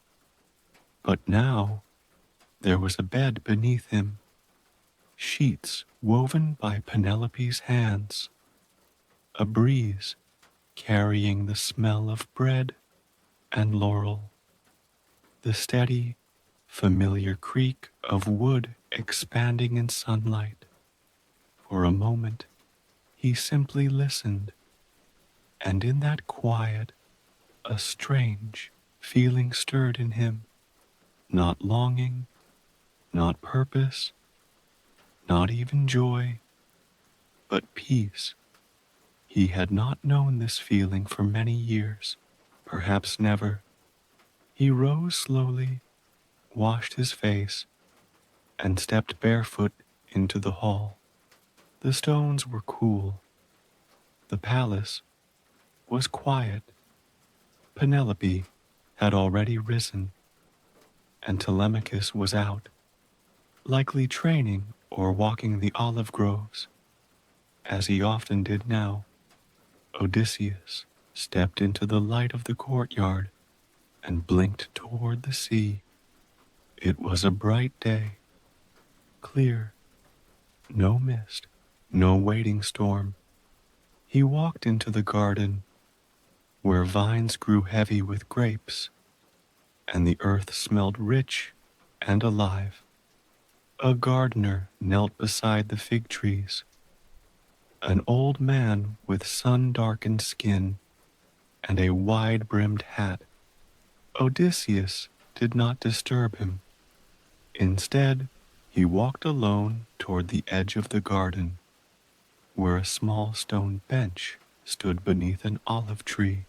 But now there was a bed beneath him, sheets woven by Penelope's hands, a breeze carrying the smell of bread and laurel, the steady, familiar creak of wood expanding in sunlight. For a moment, he simply listened, and in that quiet, a strange feeling stirred in him, not longing, not purpose, not even joy, but peace. He had not known this feeling for many years, perhaps never. He rose slowly, washed his face, and stepped barefoot into the hall. The stones were cool. The palace was quiet. Penelope had already risen, and Telemachus was out, likely training or walking the olive groves, as he often did now. Odysseus stepped into the light of the courtyard and blinked toward the sea. It was a bright day, clear, no mist, no waiting storm. He walked into the garden, where vines grew heavy with grapes, and the earth smelled rich and alive. A gardener knelt beside the fig trees, an old man with sun-darkened skin and a wide-brimmed hat. Odysseus did not disturb him. Instead, he walked alone toward the edge of the garden, where a small stone bench stood beneath an olive tree,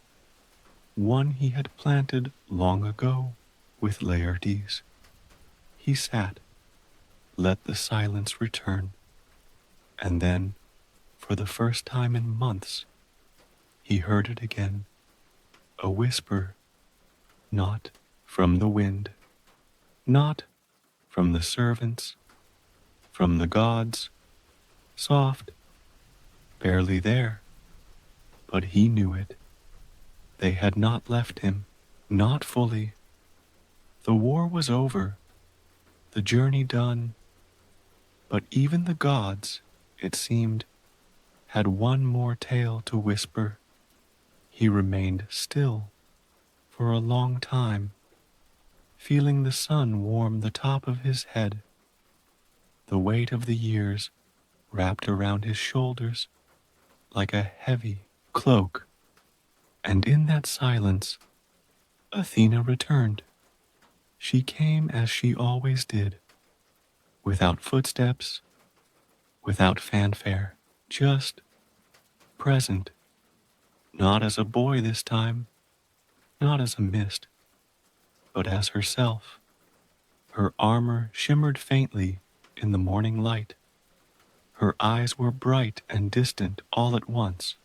one he had planted long ago with Laertes. He sat, let the silence return, and then, for the first time in months, he heard it again, a whisper, not from the wind, not from the servants, from the gods, soft, barely there, but he knew it. They had not left him, not fully. The war was over, the journey done, but even the gods, it seemed, had one more tale to whisper. He remained still for a long time, feeling the sun warm the top of his head, the weight of the years wrapped around his shoulders like a heavy cloak. And in that silence, Athena returned. She came as she always did, without footsteps, without fanfare, just present, not as a boy this time, not as a mist, but as herself. Her armor shimmered faintly in the morning light. Her eyes were bright and distant all at once.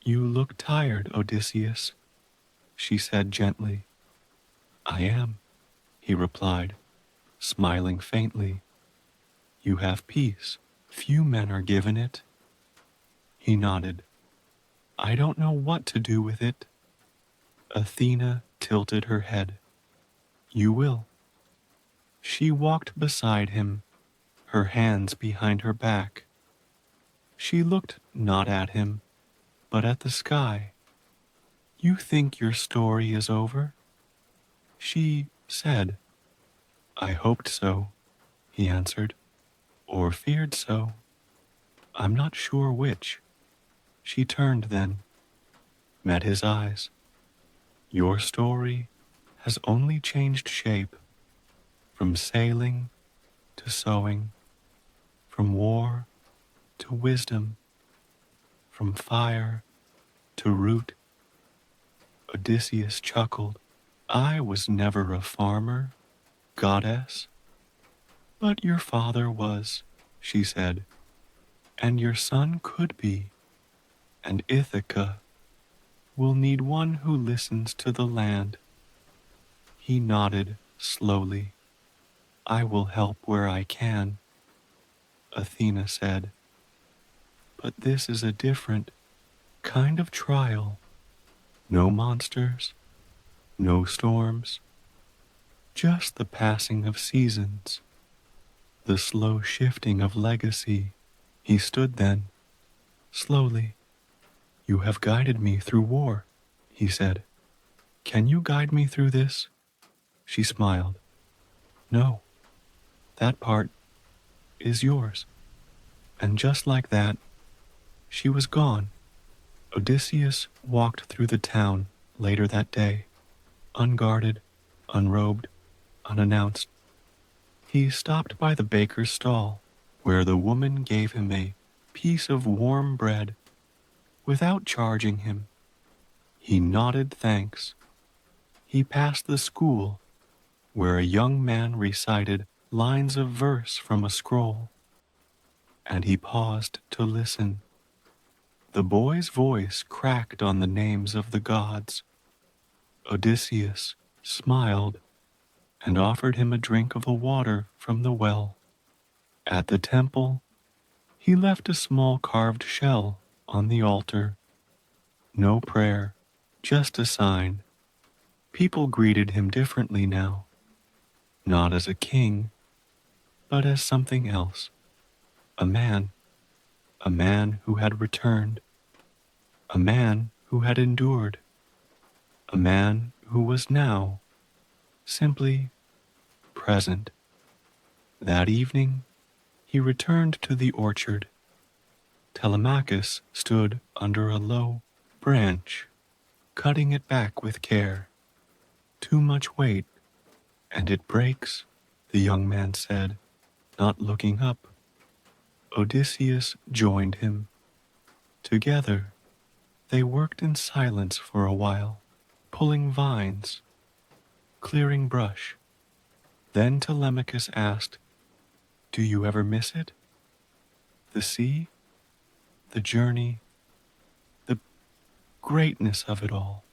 "You look tired, Odysseus," she said gently. "I am," he replied, smiling faintly. "You have peace. Few men are given it." He nodded. "I don't know what to do with it." Athena tilted her head. "You will." She walked beside him, her hands behind her back. She looked not at him, but at the sky. "You think your story is over?" She said. "I hoped so," he answered, "or feared so. I'm not sure which." She turned then, met his eyes. "Your story has only changed shape, from sailing to sowing, from war to wisdom, from fire to root." Odysseus chuckled. "I was never a farmer, goddess, but your father was." she said, and your son could be, and Ithaca will need one who listens to the land. He nodded slowly. I will help where I can, Athena said, but this is a different kind of trial. No monsters, no storms, just the passing of seasons, the slow shifting of legacy. He stood then, slowly. You have guided me through war, he said. Can you guide me through this? She smiled. No, that part is yours. And just like that, she was gone. Odysseus walked through the town later that day, unguarded, unrobed, unannounced. He stopped by the baker's stall, where the woman gave him a piece of warm bread without charging him. He nodded thanks. He passed the school, where a young man recited lines of verse from a scroll, and he paused to listen. The boy's voice cracked on the names of the gods. Odysseus smiled and offered him a drink of the water from the well. At the temple, he left a small carved shell on the altar. No prayer, just a sign. People greeted him differently now, not as a king, but as something else. A man who had returned, a man who had endured, a man who was now simply present. That evening, he returned to the orchard. Telemachus stood under a low branch, cutting it back with care. Too much weight, and it breaks, the young man said, not looking up. Odysseus joined him. Together, they worked in silence for a while, pulling vines, clearing brush. Then Telemachus asked, Do you ever miss it? The sea? The journey? The greatness of it all?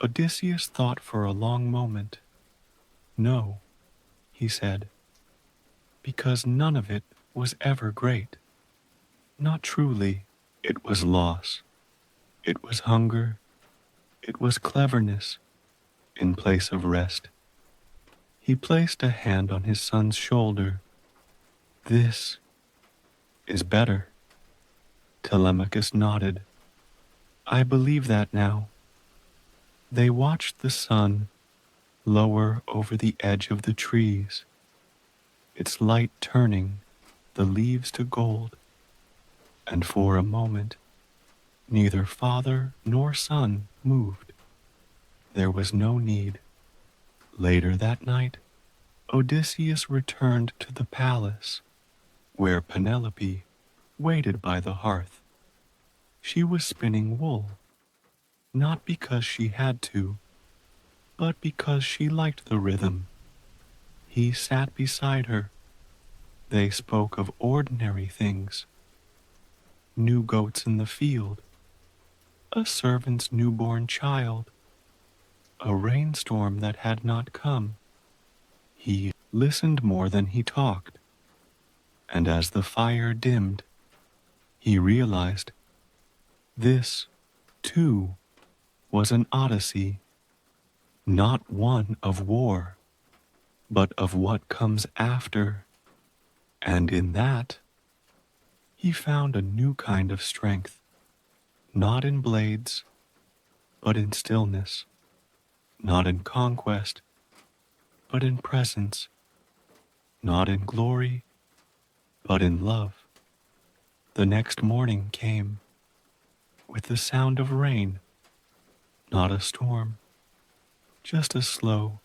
Odysseus thought for a long moment. No, he said, because none of it was ever great. Not truly. It was loss. It was hunger. It was cleverness in place of rest. He placed a hand on his son's shoulder. This is better. Telemachus nodded. I believe that now. They watched the sun lower over the edge of the trees, its light turning the leaves to gold, and for a moment neither father nor son moved. There was no need. Later that night, Odysseus returned to the palace, where Penelope waited by the hearth. She was spinning wool, not because she had to, but because she liked the rhythm. He sat beside her. They spoke of ordinary things. New goats in the field, a servant's newborn child, a rainstorm that had not come. He listened more than he talked, and as the fire dimmed, he realized this, too, was an Odyssey, not one of war, but of what comes after. And in that, he found a new kind of strength, not in blades, but in stillness, not in conquest, but in presence, not in glory, but in love. The next morning came, with the sound of rain, not a storm, just a slow,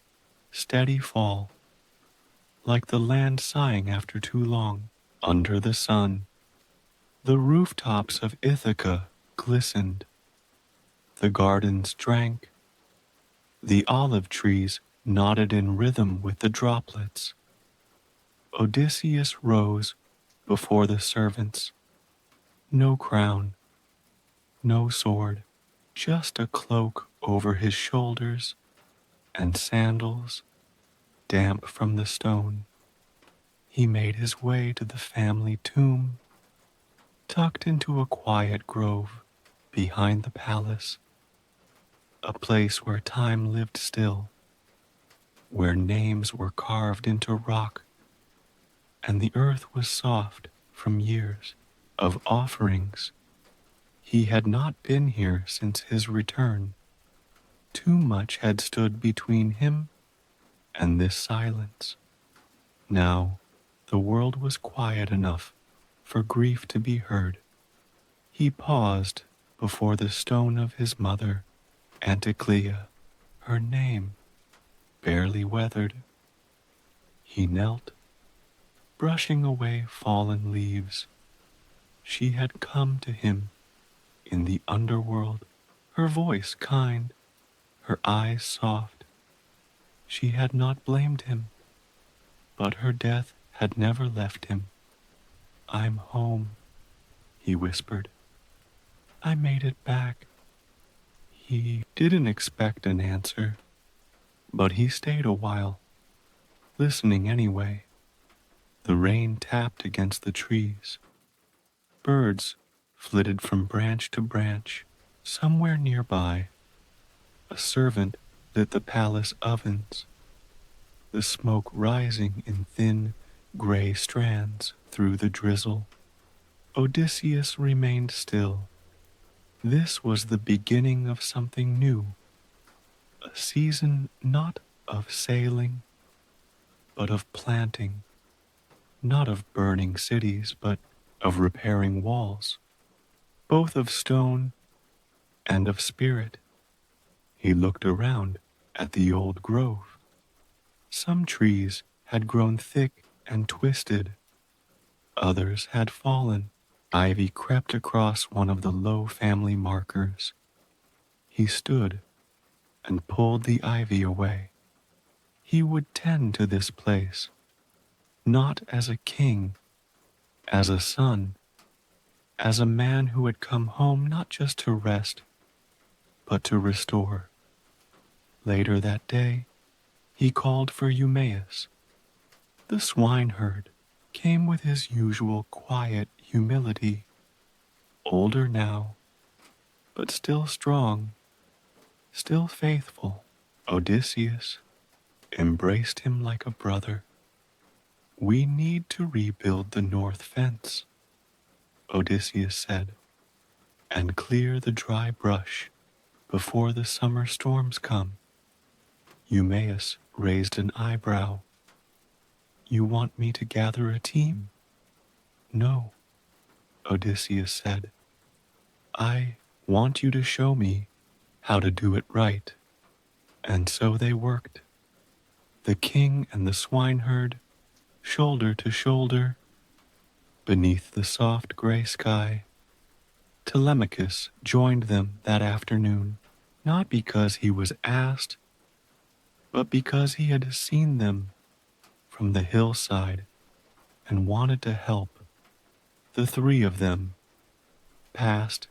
steady fall, like the land sighing after too long. Under the sun, the rooftops of Ithaca glistened, the gardens drank, the olive trees nodded in rhythm with the droplets. Odysseus rose before the servants. No crown, no sword, just a cloak over his shoulders and sandals damp from the stone. He made his way to the family tomb, tucked into a quiet grove behind the palace, a place where time lived still, where names were carved into rock and the earth was soft from years of offerings. He had not been here since his return. Too much had stood between him and this silence. Now, the world was quiet enough for grief to be heard. He paused before the stone of his mother, Anticlea, her name barely weathered. He knelt, brushing away fallen leaves. She had come to him in the underworld, her voice kind, her eyes soft. She had not blamed him, but her death had never left him. "I'm home," he whispered. "I made it back." He didn't expect an answer, but he stayed a while, listening anyway. The rain tapped against the trees. Birds flitted from branch to branch. Somewhere nearby, a servant lit the palace ovens, the smoke rising in thin, gray strands through the drizzle. Odysseus remained still. This was the beginning of something new, a season not of sailing, but of planting, not of burning cities, but of repairing walls, both of stone and of spirit. He looked around at the old grove. Some trees had grown thick and twisted, others had fallen. Ivy crept across one of the low family markers. He stood and pulled the ivy away. He would tend to this place, not as a king, as a son, as a man who had come home not just to rest, but to restore. Later that day, he called for Eumaeus. The swineherd came with his usual quiet humility, older now, but still strong, still faithful. Odysseus embraced him like a brother. "We need to rebuild the north fence," Odysseus said, "and clear the dry brush before the summer storms come." Eumaeus raised an eyebrow. "You want me to gather a team?" "No," Odysseus said. "I want you to show me how to do it right." And so they worked, the king and the swineherd, shoulder to shoulder, beneath the soft gray sky. Telemachus joined them that afternoon, not because he was asked, but because he had seen them from the hillside and wanted to help. The three of them, past,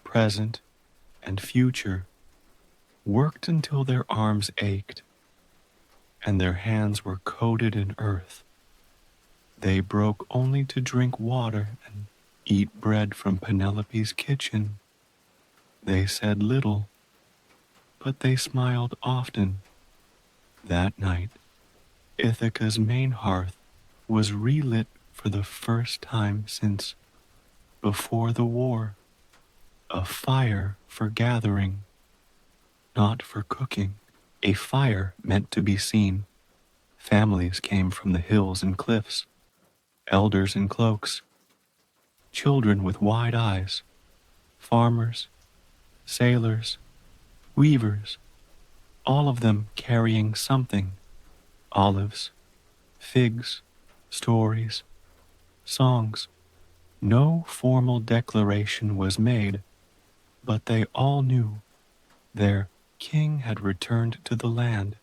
present, and future, worked until their arms ached and their hands were coated in earth. They broke only to drink water and eat bread from Penelope's kitchen. They said little, but they smiled often. That night, Ithaca's main hearth was relit for the first time since before the war, a fire for gathering, not for cooking, a fire meant to be seen. Families came from the hills and cliffs, elders in cloaks, children with wide eyes, farmers, sailors, weavers, all of them carrying something: olives, figs, stories, songs. No formal declaration was made, but they all knew their king had returned to the land,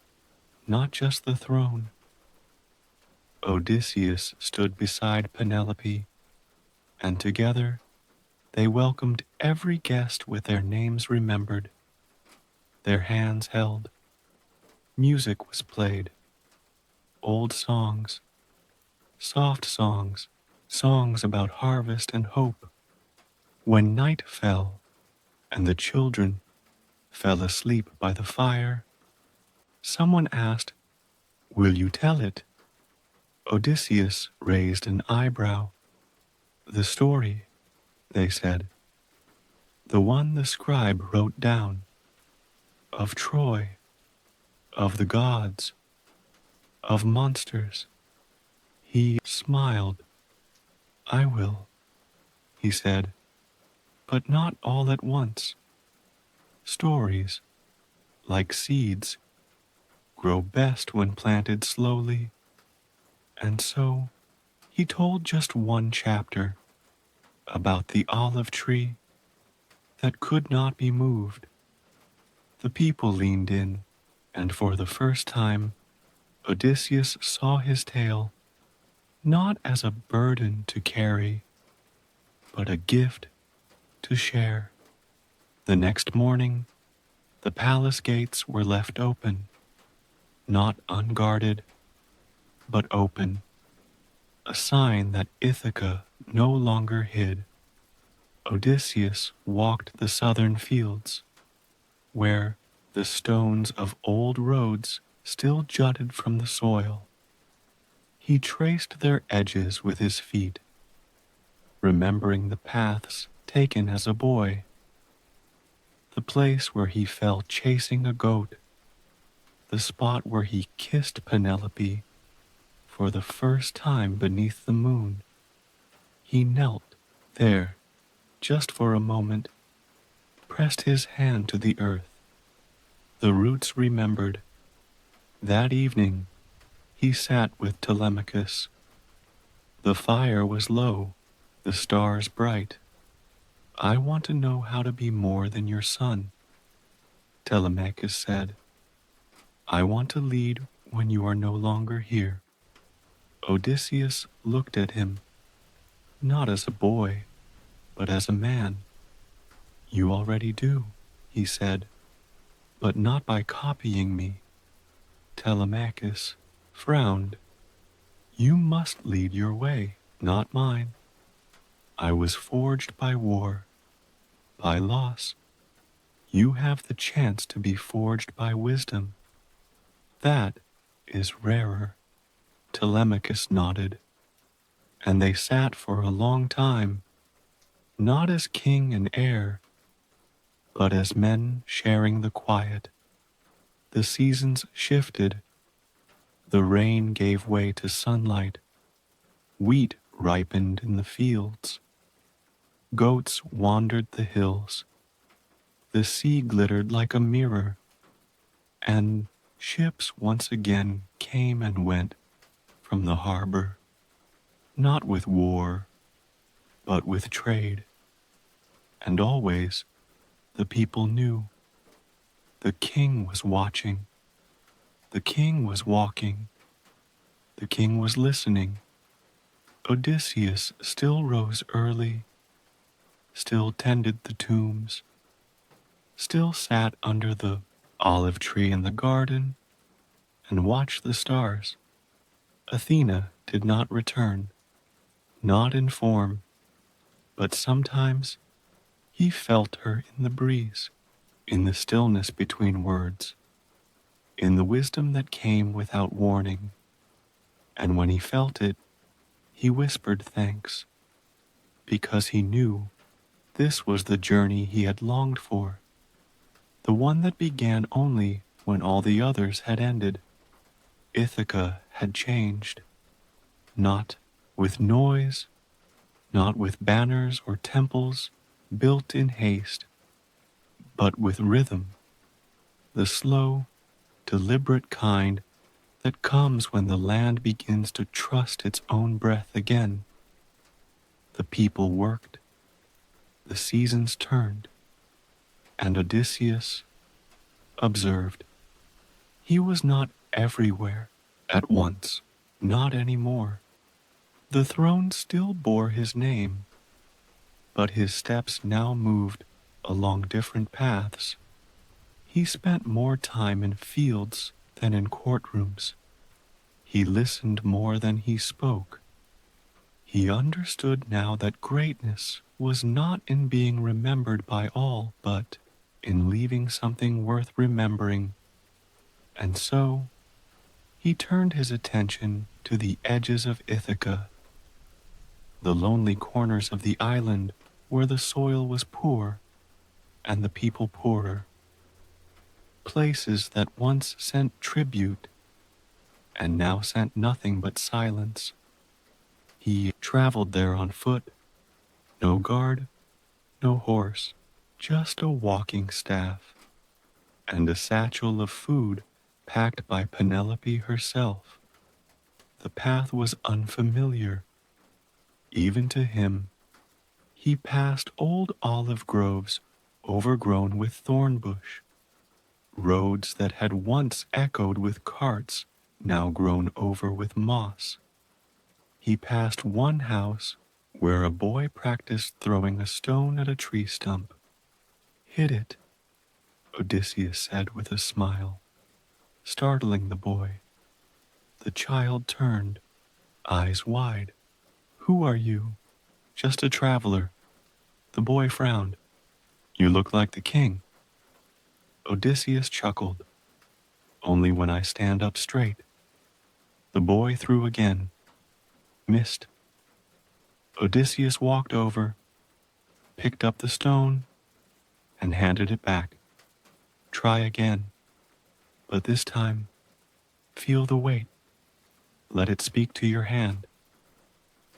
not just the throne. Odysseus stood beside Penelope, and together they welcomed every guest with their names remembered, their hands held. Music was played, old songs, soft songs, songs about harvest and hope. When night fell and the children fell asleep by the fire, someone asked, "Will you tell it?" Odysseus raised an eyebrow. "The story," they said, "the one the scribe wrote down, of Troy, of the gods, of monsters." He smiled. "I will," he said, "but not all at once. Stories, like seeds, grow best when planted slowly." And so he told just one chapter about the olive tree that could not be moved. The people leaned in, and for the first time, Odysseus saw his tale not as a burden to carry, but a gift to share. The next morning, the palace gates were left open, not unguarded, but open, a sign that Ithaca no longer hid. Odysseus walked the southern fields, where the stones of old roads still jutted from the soil. He traced their edges with his feet, remembering the paths taken as a boy, the place where he fell chasing a goat, the spot where he kissed Penelope for the first time beneath the moon. He knelt there just for a moment, pressed his hand to the earth. The roots remembered. That evening, he sat with Telemachus. The fire was low, the stars bright. "I want to know how to be more than your son," Telemachus said. "I want to lead when you are no longer here." Odysseus looked at him, not as a boy, but as a man. "You already do," he said, "but not by copying me." Telemachus frowned. "You must lead your way, not mine. I was forged by war, by loss. You have the chance to be forged by wisdom. That is rarer." Telemachus nodded, and they sat for a long time, not as king and heir, but as men sharing the quiet. The seasons shifted. The rain gave way to sunlight. Wheat ripened in the fields. Goats wandered the hills. The sea glittered like a mirror, and ships once again came and went from the harbor, not with war, but with trade. And always the people knew the king was watching, the king was walking, the king was listening. Odysseus still rose early, still tended the tombs, still sat under the olive tree in the garden and watched the stars. Athena did not return, not in form, but sometimes he felt her in the breeze, in the stillness between words, in the wisdom that came without warning. And when he felt it, he whispered thanks, because he knew this was the journey he had longed for, the one that began only when all the others had ended. Ithaca had changed, not with noise, not with banners or temples built in haste, but with rhythm, the slow, deliberate kind that comes when the land begins to trust its own breath again. The people worked, the seasons turned, and Odysseus observed. He was not everywhere at once. Not anymore. The throne still bore his name, but his steps now moved along different paths. He spent more time in fields than in courtrooms. He listened more than he spoke. He understood now that greatness was not in being remembered by all, but in leaving something worth remembering. And so he turned his attention to the edges of Ithaca, the lonely corners of the island where the soil was poor and the people poorer, places that once sent tribute and now sent nothing but silence. He traveled there on foot, no guard, no horse, just a walking staff, and a satchel of food packed by Penelope herself. The path was unfamiliar, even to him. He passed old olive groves overgrown with thorn bush, roads that had once echoed with carts, now grown over with moss. He passed one house where a boy practiced throwing a stone at a tree stump. Hit it, Odysseus said with a smile, startling the boy. The child turned, eyes wide. Who are you? Just a traveler. The boy frowned. You look like the king. Odysseus chuckled. Only when I stand up straight. The boy threw again. Missed. Odysseus walked over, picked up the stone, and handed it back. Try again. But this time, feel the weight. Let it speak to your hand.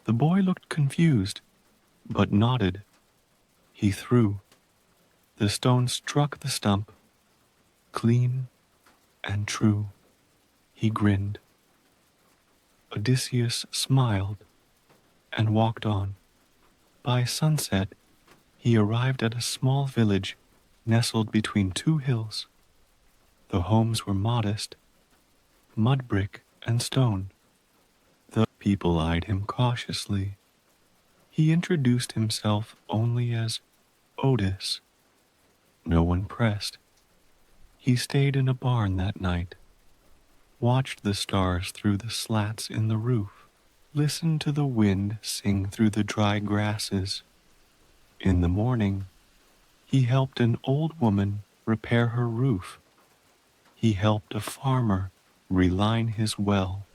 The boy looked confused, but nodded. He threw. The stone struck the stump, clean and true. He grinned. Odysseus smiled and walked on. By sunset, he arrived at a small village nestled between two hills. The homes were modest, mud brick and stone. The people eyed him cautiously. He introduced himself only as Otis. No one pressed. He stayed in a barn that night, watched the stars through the slats in the roof, listened to the wind sing through the dry grasses. In the morning, he helped an old woman repair her roof. He helped a farmer reline his well.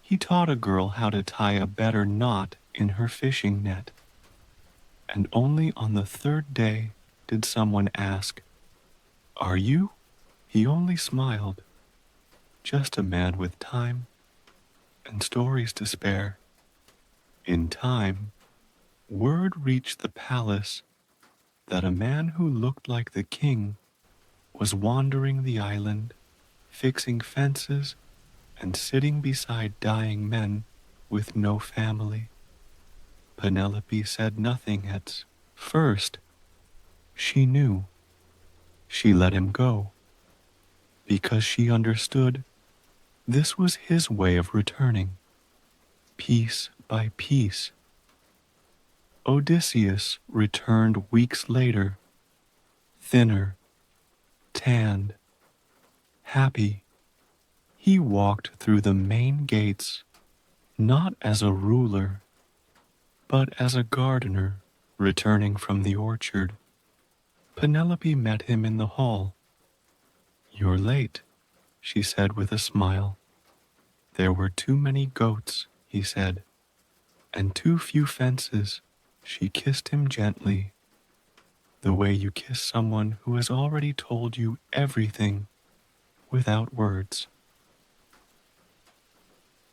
He taught a girl how to tie a better knot in her fishing net. And only on the third day did someone ask, "Are you?" He only smiled. Just a man with time and stories to spare. In time, word reached the palace that a man who looked like the king was wandering the island, fixing fences and sitting beside dying men with no family. Penelope said nothing at first. She knew. She let him go, because she understood this was his way of returning, piece by piece. Odysseus returned weeks later, thinner, tanned, happy. He walked through the main gates, not as a ruler, but as a gardener returning from the orchard. Penelope met him in the hall. "You're late," she said with a smile. "There were too many goats," he said, "and too few fences." She kissed him gently, the way you kiss someone who has already told you everything without words.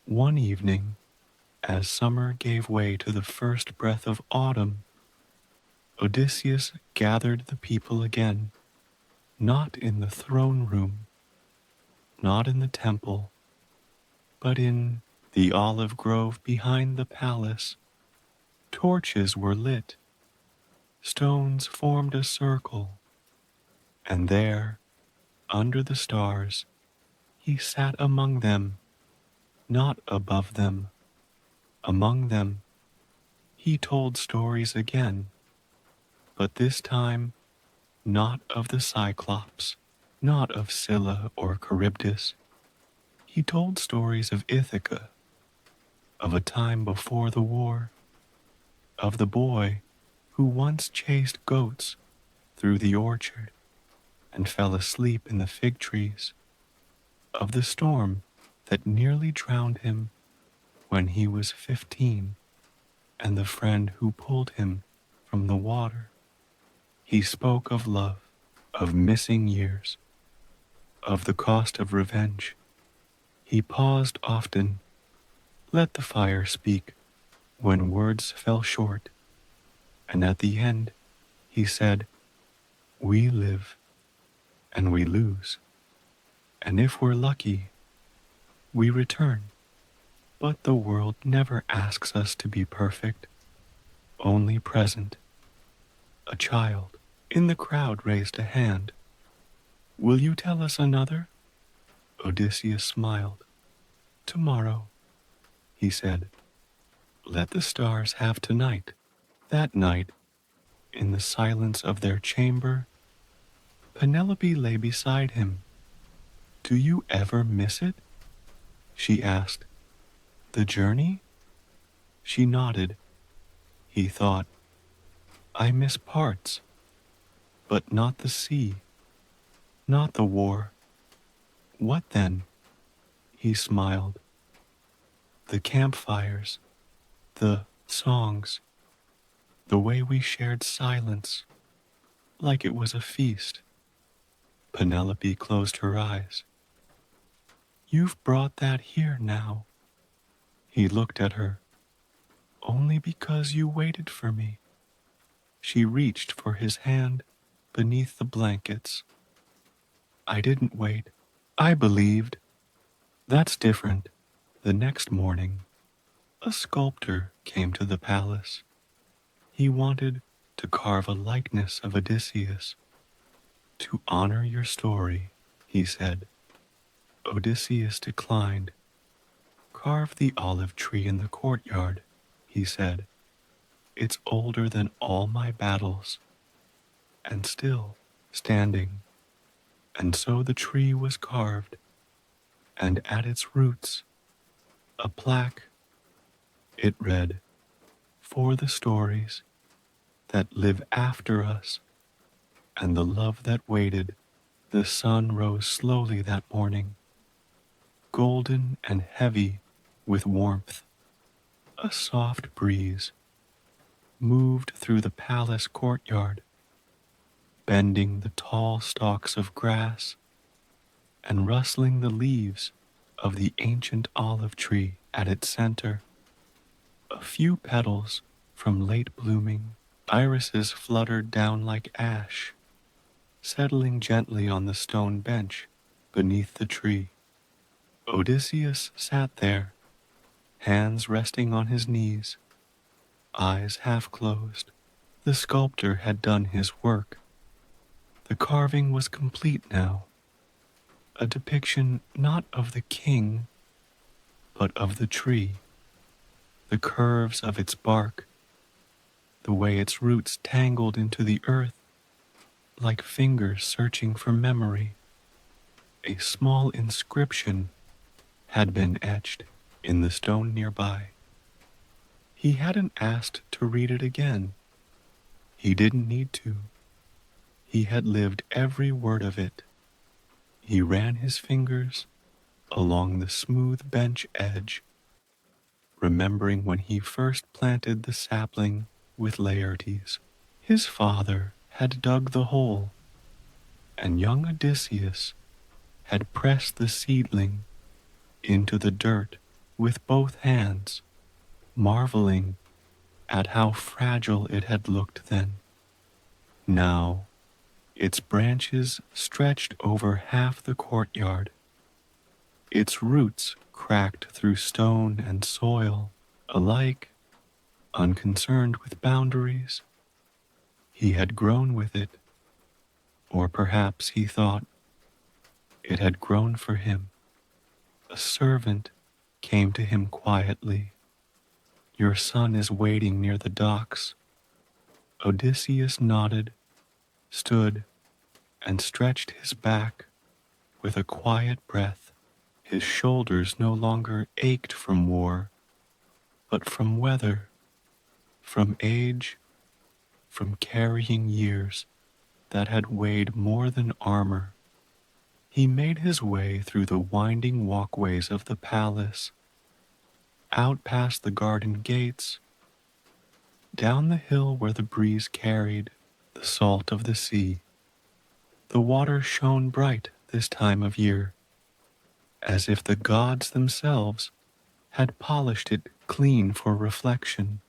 One evening, as summer gave way to the first breath of autumn, Odysseus gathered the people again, not in the throne room, not in the temple, but in the olive grove behind the palace. Torches were lit, stones formed a circle, and there, under the stars, he sat among them, not above them, among them. He told stories again, but this time not of the Cyclops, not of Scylla or Charybdis. He told stories of Ithaca, of a time before the war, of the boy who once chased goats through the orchard and fell asleep in the fig trees, of the storm that nearly drowned him when he was 15, and the friend who pulled him from the water. He spoke of love, of missing years, of the cost of revenge. He paused often, let the fire speak when words fell short, and at the end he said, "We live and we lose, and if we're lucky, we return." But the world never asks us to be perfect, only present. A child in the crowd raised a hand. "Will you tell us another?" Odysseus smiled. "Tomorrow," he said. "Let the stars have tonight." That night, in the silence of their chamber, Penelope lay beside him. "Do you ever miss it?" she asked. "The journey?" She nodded. He thought, "I miss parts, but not the sea, not the war." "What then?" He smiled. "The campfires, the songs, the way we shared silence, like it was a feast." Penelope closed her eyes. "You've brought that here now." He looked at her. "Only because you waited for me." She reached for his hand beneath the blankets. "I didn't wait. I believed." "That's different." The next morning, a sculptor came to the palace. He wanted to carve a likeness of Odysseus. "To honor your story," he said. Odysseus declined. "Carve the olive tree in the courtyard," he said. "It's older than all my battles, and still standing." And so the tree was carved, and at its roots, a plaque. It read, "For the stories that live after us, and the love that waited." The sun rose slowly that morning, golden and heavy with warmth. A soft breeze moved through the palace courtyard, bending the tall stalks of grass and rustling the leaves of the ancient olive tree at its center. A few petals from late blooming irises fluttered down like ash, settling gently on the stone bench beneath the tree. Odysseus sat there, hands resting on his knees, eyes half closed. The sculptor had done his work. The carving was complete now, a depiction not of the king, but of the tree, the curves of its bark, the way its roots tangled into the earth like fingers searching for memory. A small inscription had been etched in the stone nearby. He hadn't asked to read it again. He didn't need to. He had lived every word of it. He ran his fingers along the smooth bench edge, remembering when he first planted the sapling with Laertes. His father had dug the hole, and young Odysseus had pressed the seedling into the dirt with both hands, marveling at how fragile it had looked then. Now, its branches stretched over half the courtyard, its roots cracked through stone and soil, alike unconcerned with boundaries. He had grown with it, or perhaps he thought it had grown for him, a servant came to him quietly. Your son is waiting near the docks. Odysseus nodded, stood, and stretched his back with a quiet breath. His shoulders no longer ached from war, but from weather, from age, from carrying years that had weighed more than armor. He made his way through the winding walkways of the palace, out past the garden gates, down the hill where the breeze carried the salt of the sea. The water shone bright this time of year, as if the gods themselves had polished it clean for reflection.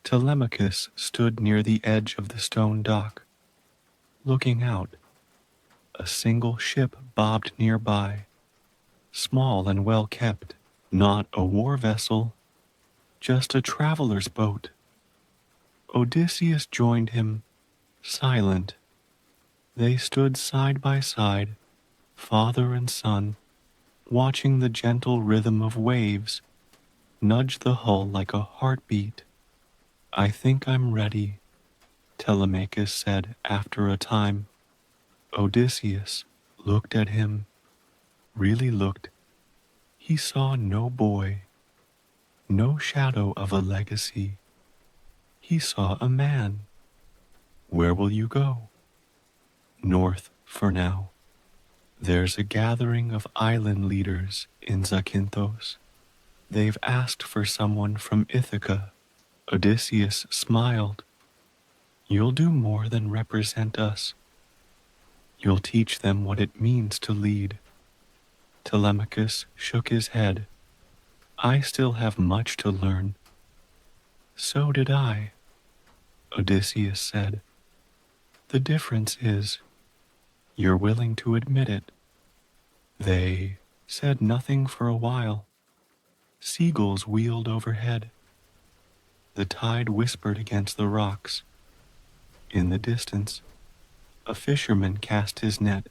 Telemachus stood near the edge of the stone dock, looking out. A single ship bobbed nearby, small and well kept, not a war vessel, just a traveler's boat. Odysseus joined him, silent. They stood side by side, father and son, watching the gentle rhythm of waves nudge the hull like a heartbeat. I think I'm ready, Telemachus said after a time. Odysseus looked at him, really looked. He saw no boy, no shadow of a legacy. He saw a man. Where will you go? North for now. There's a gathering of island leaders in Zakynthos. They've asked for someone from Ithaca. Odysseus smiled. You'll do more than represent us. You'll teach them what it means to lead. Telemachus shook his head. I still have much to learn. So did I, Odysseus said. The difference is, you're willing to admit it. They said nothing for a while. Seagulls wheeled overhead. The tide whispered against the rocks. In the distance, a fisherman cast his net,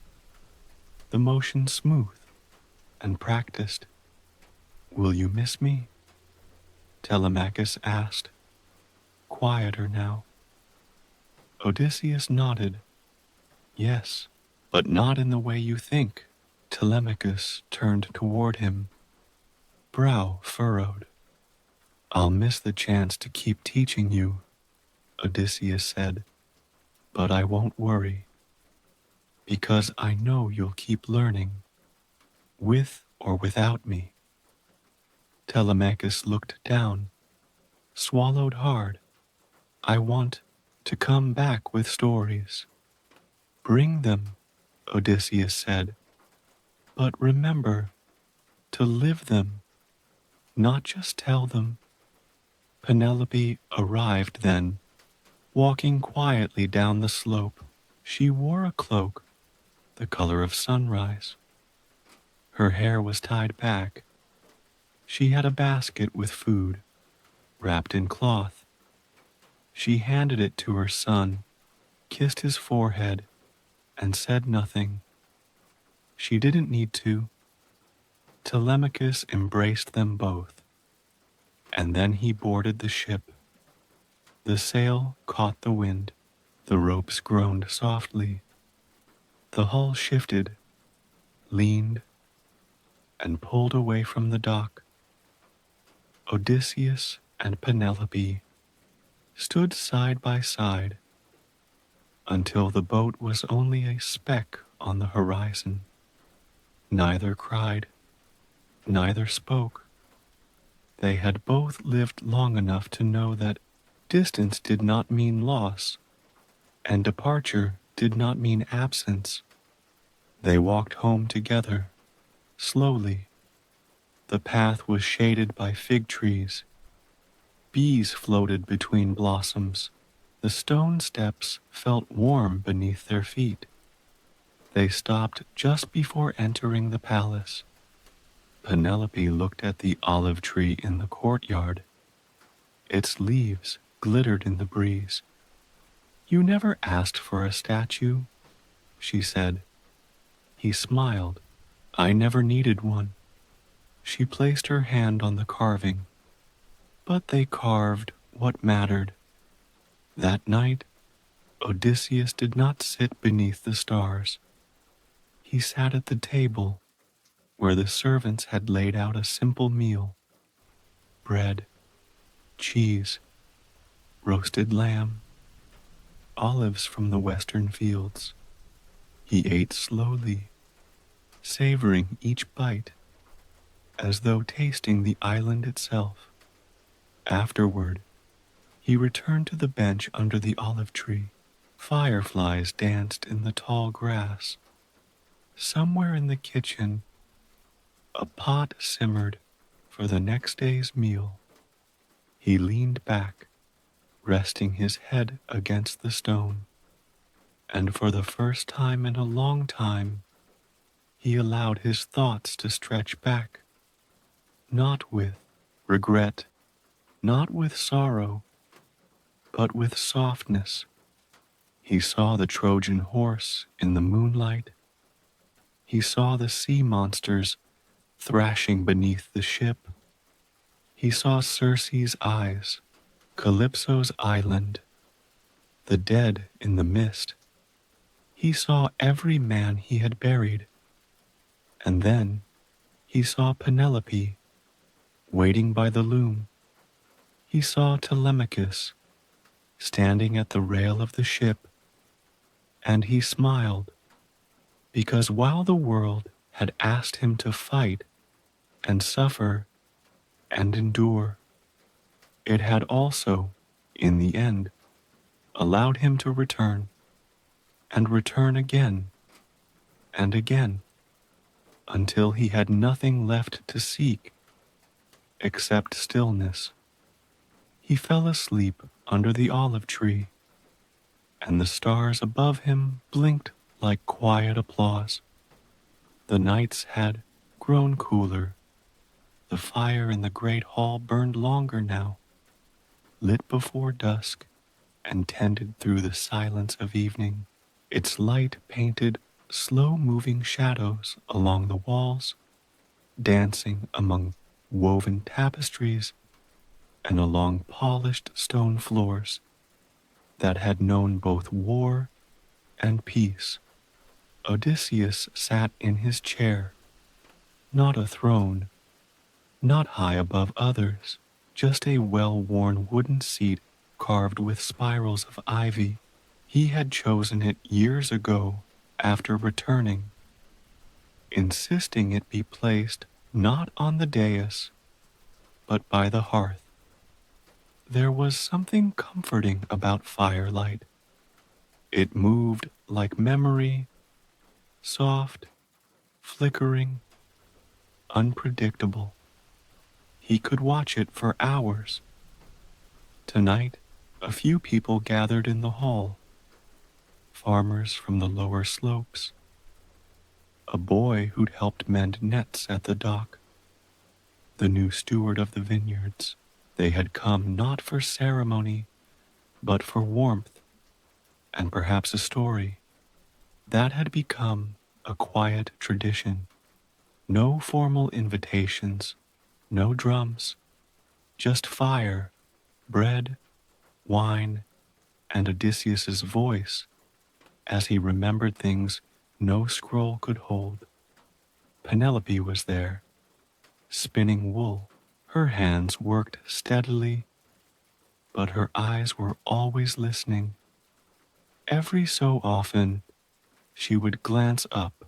the motion smooth and practiced. Will you miss me? Telemachus asked, quieter now. Odysseus nodded. Yes, but not in the way you think. Telemachus turned toward him, brow furrowed. I'll miss the chance to keep teaching you, Odysseus said, but I won't worry, because I know you'll keep learning, with or without me. Telemachus looked down, swallowed hard. I want to come back with stories. Bring them, Odysseus said, but remember to live them, not just tell them. Penelope arrived then, walking quietly down the slope. She wore a cloak, the color of sunrise. Her hair was tied back. She had a basket with food, wrapped in cloth. She handed it to her son, kissed his forehead, and said nothing. She didn't need to. Telemachus embraced them both, and then he boarded the ship. The sail caught the wind. The ropes groaned softly. The hull shifted, leaned, and pulled away from the dock. Odysseus and Penelope stood side by side until the boat was only a speck on the horizon. Neither cried, neither spoke. They had both lived long enough to know that distance did not mean loss, and departure did not mean absence. They walked home together, slowly. The path was shaded by fig trees. Bees floated between blossoms. The stone steps felt warm beneath their feet. They stopped just before entering the palace. Penelope looked at the olive tree in the courtyard. Its leaves glittered in the breeze. You never asked for a statue, she said. He smiled. I never needed one. She placed her hand on the carving, but they carved what mattered. That night, Odysseus did not sit beneath the stars. He sat at the table where the servants had laid out a simple meal: bread, cheese, roasted lamb, olives from the western fields. He ate slowly, savoring each bite as though tasting the island itself. Afterward, he returned to the bench under the olive tree. Fireflies danced in the tall grass. Somewhere in the kitchen, a pot simmered for the next day's meal. He leaned back, resting his head against the stone, and for the first time in a long time, he allowed his thoughts to stretch back, not with regret, not with sorrow, but with softness. He saw the Trojan horse in the moonlight. He saw the sea monsters thrashing beneath the ship. He saw Circe's eyes, Calypso's island, the dead in the mist. He saw every man he had buried. And then he saw Penelope waiting by the loom. He saw Telemachus standing at the rail of the ship, and he smiled, because while the world had asked him to fight and suffer and endure, it had also, in the end, allowed him to return, and return again and again, until he had nothing left to seek except stillness. He fell asleep under the olive tree, and the stars above him blinked like quiet applause. The nights had grown cooler. The fire in the great hall burned longer now, lit before dusk and tended through the silence of evening. Its light painted slow-moving shadows along the walls, dancing among woven tapestries and along polished stone floors that had known both war and peace. Odysseus sat in his chair, not a throne, not high above others, just a well-worn wooden seat carved with spirals of ivy. He had chosen it years ago after returning, insisting it be placed not on the dais, but by the hearth. There was something comforting about firelight. It moved like memory, soft, flickering, unpredictable. He could watch it for hours. Tonight, a few people gathered in the hall. Farmers from the lower slopes, a boy who'd helped mend nets at the dock, the new steward of the vineyards. They had come not for ceremony, but for warmth, and perhaps a story. That had become a quiet tradition. No formal invitations, no drums, just fire, bread, wine, and Odysseus's voice as he remembered things no scroll could hold. Penelope was there, spinning wool. Her hands worked steadily, but her eyes were always listening. Every so often, she would glance up,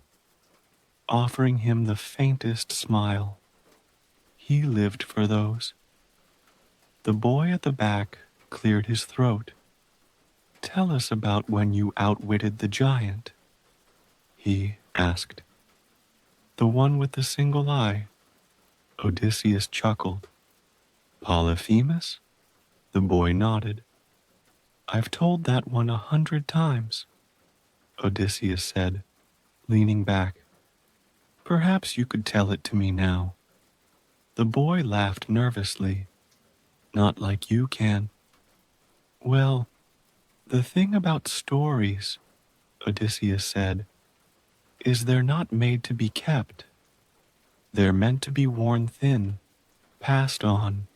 offering him the faintest smile. He lived for those. The boy at the back cleared his throat. "Tell us about when you outwitted the giant," he asked. "The one with the single eye." Odysseus chuckled. "Polyphemus?" The boy nodded. "I've told that one 100 times," Odysseus said, leaning back. "Perhaps you could tell it to me now." The boy laughed nervously. "Not like you can." "Well, the thing about stories," Odysseus said, "is they're not made to be kept. They're meant to be worn thin, passed on,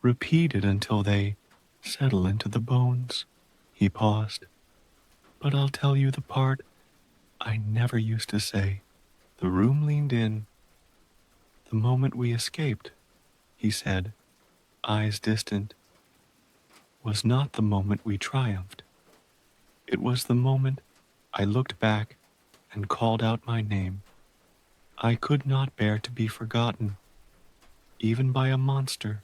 repeated until they settle into the bones. He paused. But I'll tell you the part I never used to say. The room leaned in. The moment we escaped, he said, eyes distant, was not the moment we triumphed. It was the moment I looked back and called out my name. I could not bear to be forgotten, even by a monster.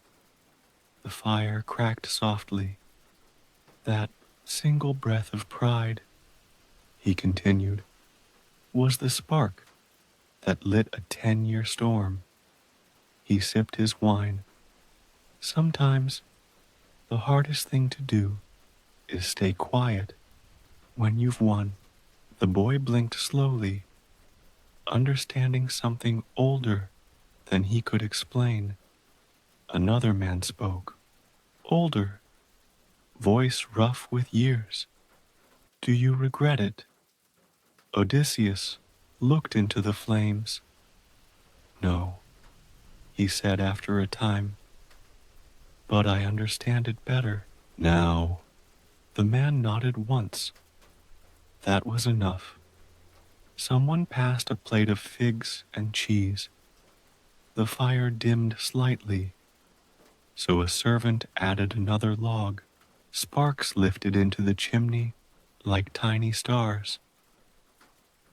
The fire cracked softly. That single breath of pride, he continued, was the spark that lit a 10-year storm. He sipped his wine. Sometimes the hardest thing to do is stay quiet when you've won. The boy blinked slowly, understanding something older than he could explain. Another man spoke, older, voice rough with years. Do you regret it? Odysseus looked into the flames. No, he said after a time, but I understand it better now. The man nodded once. That was enough. Someone passed a plate of figs and cheese. The fire dimmed slightly, so a servant added another log. Sparks lifted into the chimney like tiny stars.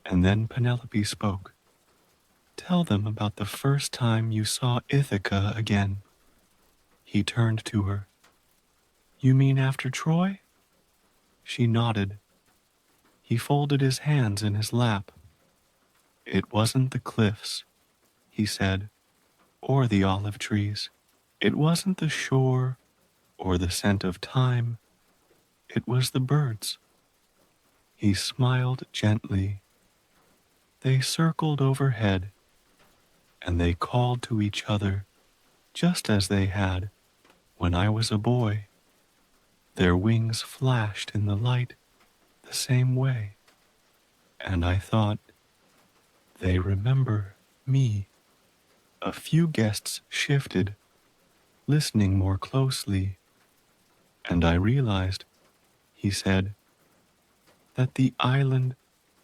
And then Penelope spoke. Tell them about the first time you saw Ithaca again. He turned to her. You mean after Troy? She nodded. He folded his hands in his lap. It wasn't the cliffs, he said, or the olive trees. It wasn't the shore or the scent of thyme. It was the birds. He smiled gently. They circled overhead, and they called to each other just as they had when I was a boy. Their wings flashed in the light the same way, and I thought, they remember me. A few guests shifted, listening more closely, and I realized, he said, that the island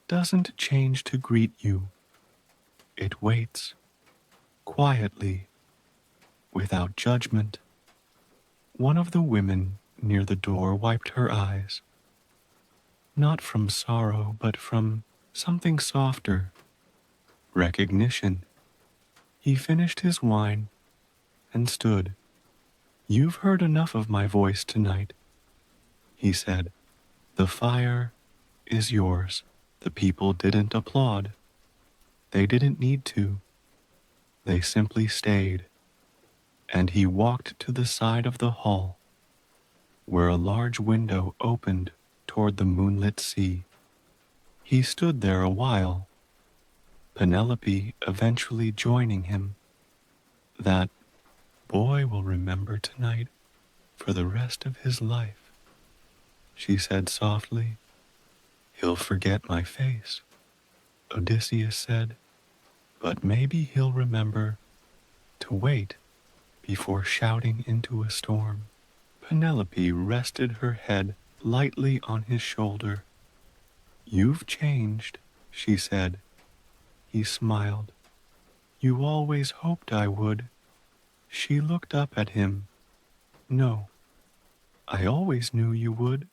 doesn't change to greet you. It waits, quietly, without judgment. One of the women near the door wiped her eyes, not from sorrow, but from something softer, recognition. He finished his wine and stood. You've heard enough of my voice tonight, he said. The fire is yours. The people didn't applaud. They didn't need to. They simply stayed. And he walked to the side of the hall, where a large window opened toward the moonlit sea. He stood there a while, Penelope eventually joining him. That boy will remember tonight for the rest of his life, she said softly. He'll forget my face, Odysseus said, but maybe he'll remember to wait before shouting into a storm. Penelope rested her head lightly on his shoulder. You've changed, she said. He smiled. You always hoped I would. She looked up at him. No, I always knew you would.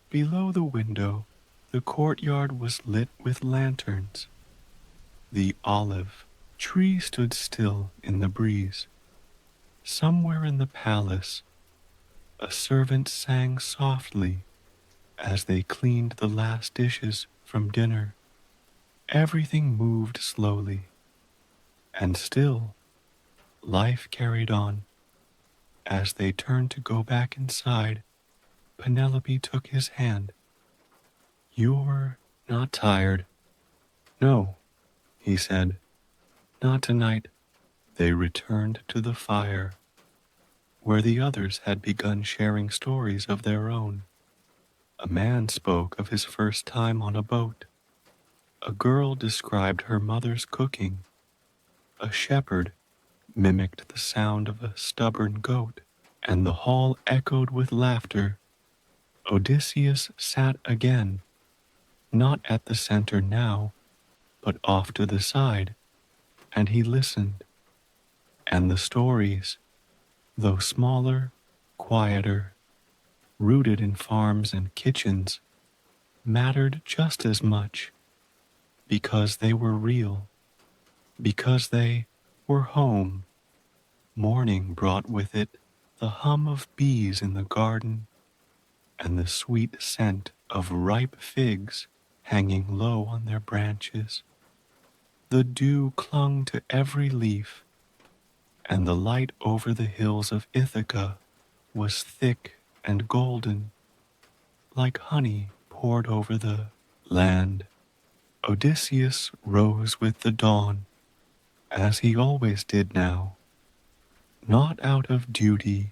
Below the window, the courtyard was lit with lanterns. The olive tree stood still in the breeze. Somewhere in the palace, a servant sang softly as they cleaned the last dishes from dinner. Everything moved slowly, and still, life carried on. As they turned to go back inside, Penelope took his hand. You're not tired? No, he said. Not tonight. They returned to the fire, where the others had begun sharing stories of their own. A man spoke of his first time on a boat. A girl described her mother's cooking. A shepherd mimicked the sound of a stubborn goat, and the hall echoed with laughter. Odysseus sat again, not at the center now, but off to the side, and he listened. And the stories, though smaller, quieter, rooted in farms and kitchens, mattered just as much because they were real, because they were home. Morning brought with it the hum of bees in the garden and the sweet scent of ripe figs hanging low on their branches. The dew clung to every leaf, and the light over the hills of Ithaca was thick and golden, like honey poured over the land. Odysseus rose with the dawn, as he always did now, not out of duty,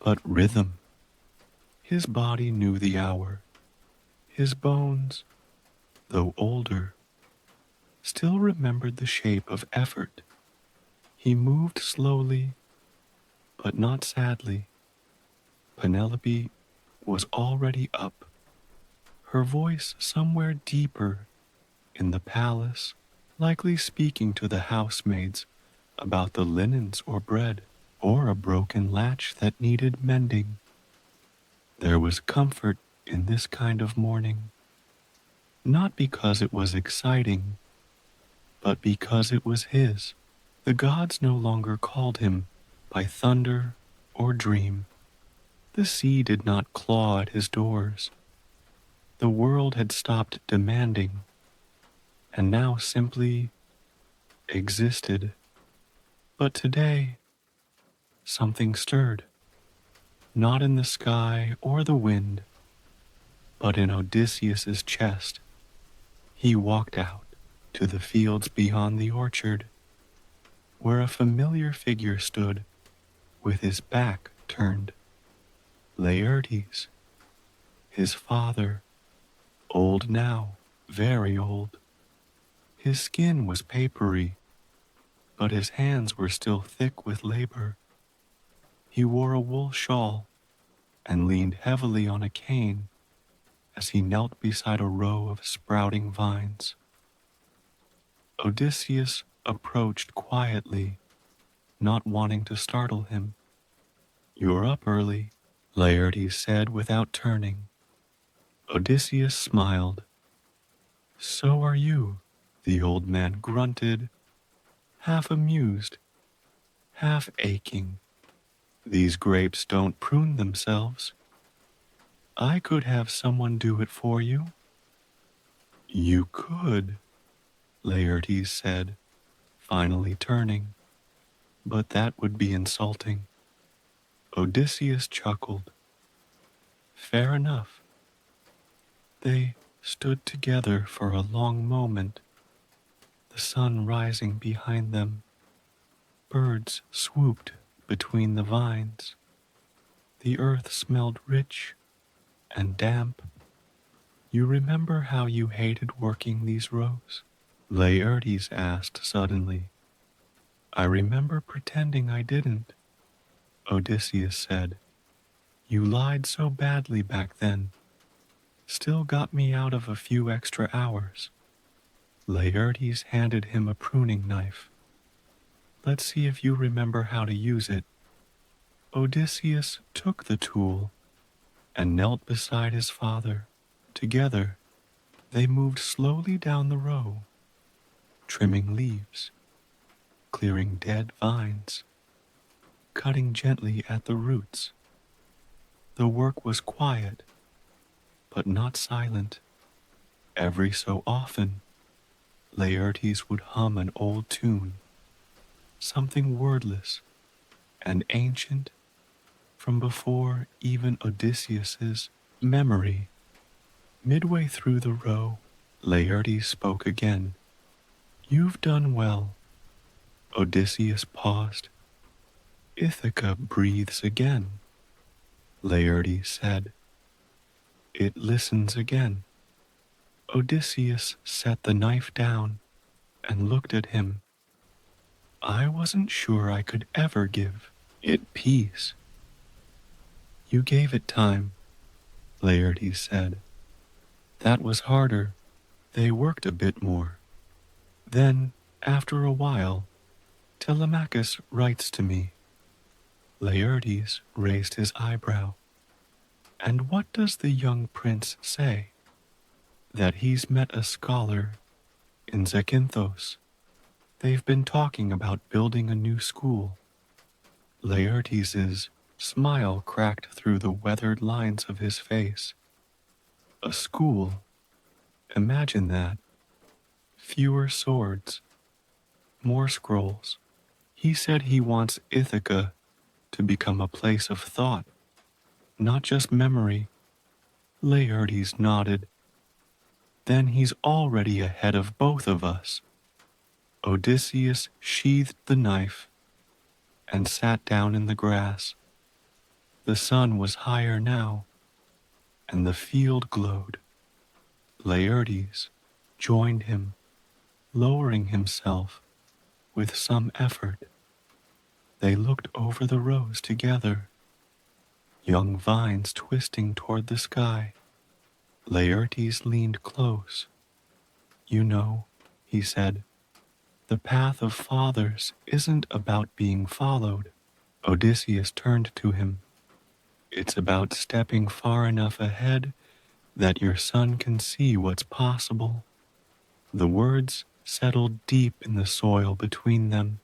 but rhythm. His body knew the hour. His bones, though older, still remembered the shape of effort. He moved slowly, but not sadly. Penelope was already up, her voice somewhere deeper in the palace, likely speaking to the housemaids about the linens or bread, or a broken latch that needed mending. There was comfort in this kind of morning, not because it was exciting, but because it was his. The gods no longer called him by thunder or dream. The sea did not claw at his doors. The world had stopped demanding, and now simply existed. But today, something stirred, not in the sky or the wind, but in Odysseus's chest. He walked out to the fields beyond the orchard, where a familiar figure stood with his back turned. Laertes, his father, old now, very old. His skin was papery, but his hands were still thick with labor. He wore a wool shawl and leaned heavily on a cane as he knelt beside a row of sprouting vines. Odysseus approached quietly, not wanting to startle him. "You're up early," Laertes said without turning. Odysseus smiled. "So are you," the old man grunted, half amused, half aching. "These grapes don't prune themselves. I could have someone do it for you." "You could," Laertes said, finally turning, "but that would be insulting." Odysseus chuckled. "Fair enough." They stood together for a long moment, the sun rising behind them. Birds swooped between the vines. The earth smelled rich and damp. "You remember how you hated working these rows?" Laertes asked suddenly. "I remember pretending I didn't," Odysseus said. "You lied so badly back then. Still got me out of a few extra hours." Laertes handed him a pruning knife. "Let's see if you remember how to use it." Odysseus took the tool and knelt beside his father. Together, they moved slowly down the row, trimming leaves, clearing dead vines, cutting gently at the roots. The work was quiet, but not silent. Every so often, Laertes would hum an old tune, something wordless and ancient from before even Odysseus's memory. Midway through the row, Laertes spoke again. "You've done well." Odysseus paused. "Ithaca breathes again," Laertes said. "It listens again." Odysseus set the knife down and looked at him. I wasn't sure I could ever give it peace. You gave it time, Laertes said. That was harder. They worked a bit more. Then, after a while, Telemachus writes to me. Laertes raised his eyebrow. And what does the young prince say? That he's met a scholar in Zakynthos. They've been talking about building a new school. Laertes's smile cracked through the weathered lines of his face. A school. Imagine that. Fewer swords. More scrolls. He said he wants Ithaca to become a place of thought, not just memory. Laertes nodded. Then he's already ahead of both of us. Odysseus sheathed the knife and sat down in the grass. The sun was higher now, and the field glowed. Laertes joined him, lowering himself with some effort. They looked over the rows together, young vines twisting toward the sky. Laertes leaned close. You know, he said, the path of fathers isn't about being followed. Odysseus turned to him. It's about stepping far enough ahead that your son can see what's possible. The words settled deep in the soil between them.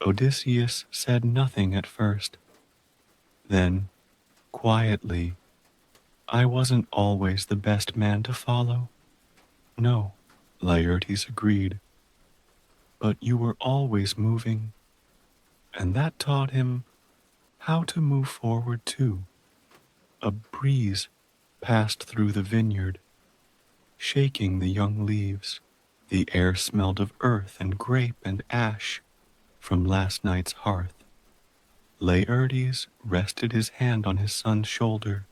Odysseus said nothing at first. Then, quietly, I wasn't always the best man to follow. No, Laertes agreed. But you were always moving, and that taught him how to move forward too. A breeze passed through the vineyard, shaking the young leaves. The air smelled of earth and grape and ash from last night's hearth. Laertes rested his hand on his son's shoulder.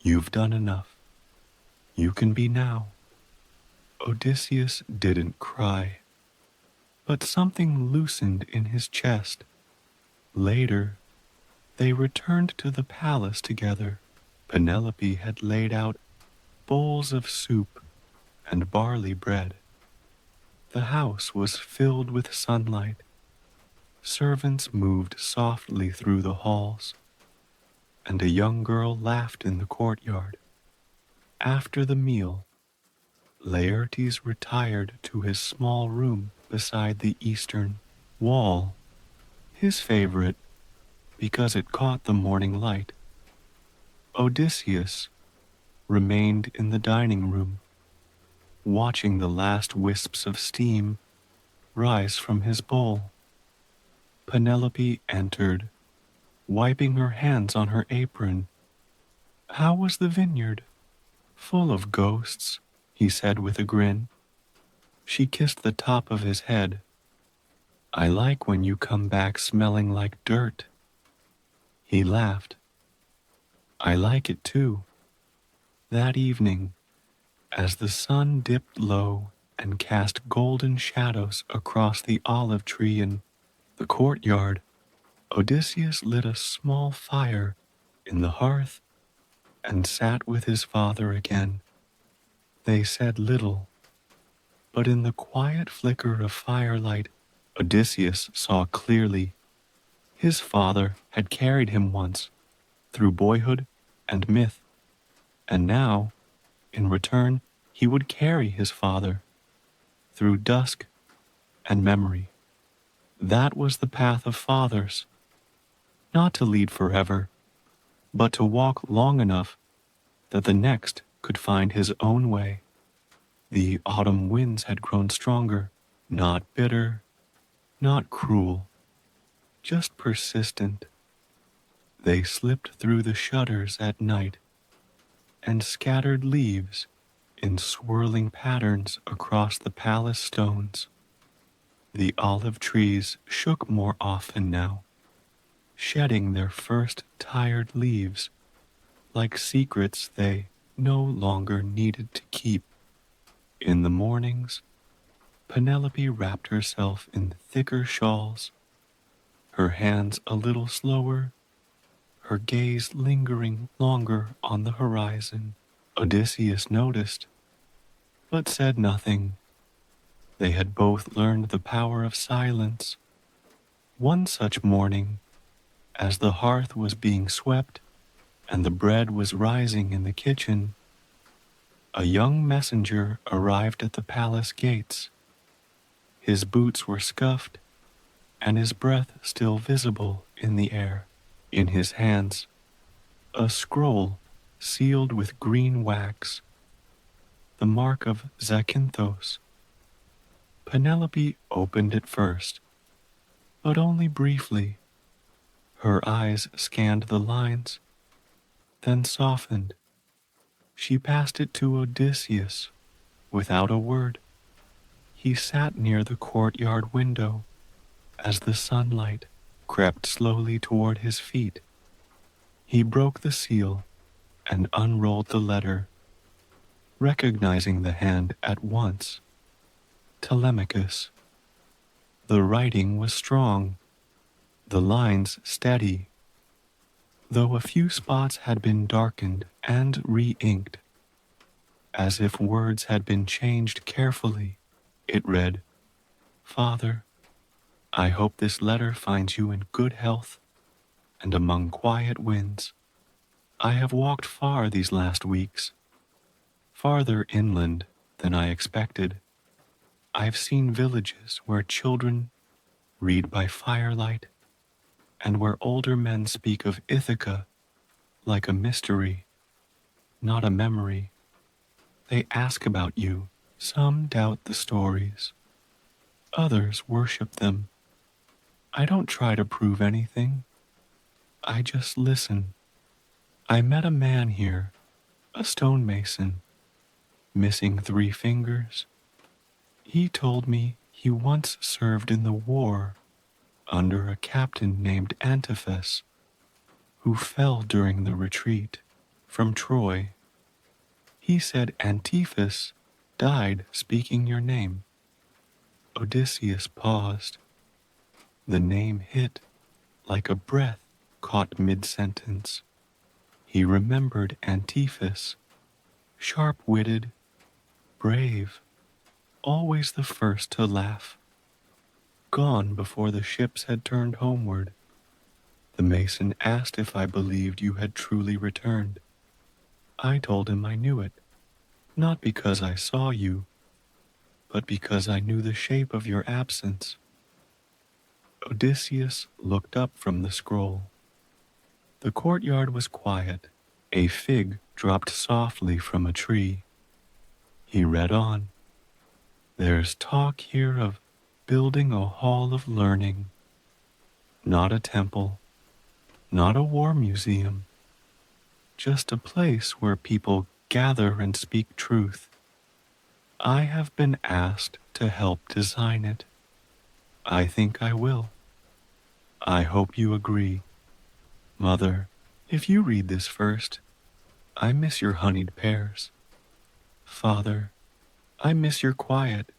You've done enough. You can be now. Odysseus didn't cry, but something loosened in his chest. Later, they returned to the palace together. Penelope had laid out bowls of soup and barley bread. The house was filled with sunlight. Servants moved softly through the halls, and a young girl laughed in the courtyard. After the meal, Laertes retired to his small room beside the eastern wall, his favorite because it caught the morning light. Odysseus remained in the dining room, watching the last wisps of steam rise from his bowl. Penelope entered, wiping her hands on her apron. How was the vineyard? Full of ghosts, he said with a grin. She kissed the top of his head. I like when you come back smelling like dirt. He laughed. I like it too. That evening, as the sun dipped low and cast golden shadows across the olive tree in the courtyard, Odysseus lit a small fire in the hearth and sat with his father again. They said little, but in the quiet flicker of firelight, Odysseus saw clearly. His father had carried him once, through boyhood and myth, and now, in return, he would carry his father, through dusk and memory. That was the path of fathers, not to lead forever, but to walk long enough that the next could find his own way. The autumn winds had grown stronger, not bitter, not cruel, just persistent. They slipped through the shutters at night and scattered leaves in swirling patterns across the palace stones. The olive trees shook more often now, shedding their first tired leaves like secrets they no longer needed to keep. In the mornings, Penelope wrapped herself in thicker shawls, her hands a little slower, her gaze lingering longer on the horizon. Odysseus noticed, but said nothing. They had both learned the power of silence. One such morning, as the hearth was being swept and the bread was rising in the kitchen, a young messenger arrived at the palace gates. His boots were scuffed, and his breath still visible in the air. In his hands, a scroll sealed with green wax, the mark of Zakynthos. Penelope opened it first, but only briefly. Her eyes scanned the lines, then softened. She passed it to Odysseus without a word. He sat near the courtyard window as the sunlight crept slowly toward his feet. He broke the seal and unrolled the letter, recognizing the hand at once. Telemachus. The writing was strong, the lines steady, though a few spots had been darkened and re-inked, as if words had been changed carefully. It read, "Father, I hope this letter finds you in good health and among quiet winds. I have walked far these last weeks, farther inland than I expected. I've seen villages where children read by firelight and where older men speak of Ithaca like a mystery, not a memory. They ask about you. Some doubt the stories. Others worship them. I don't try to prove anything. I just listen. I met a man here, a stonemason, missing 3 fingers. He told me he once served in the war under a captain named Antiphus, who fell during the retreat from Troy. He said Antiphus died speaking your name." Odysseus paused. The name hit like a breath caught mid-sentence. He remembered Antiphus, sharp-witted, brave, always the first to laugh. Gone before the ships had turned homeward. The mason asked if I believed you had truly returned. I told him I knew it, not because I saw you, but because I knew the shape of your absence. Odysseus looked up from the scroll. The courtyard was quiet. A fig dropped softly from a tree. He read on. "There's talk here of building a hall of learning, not a temple, not a war museum, just a place where people gather and speak truth. I have been asked to help design it. I think I will. I hope you agree. Mother, if you read this first, I miss your honeyed pears. Father, I miss your quiet.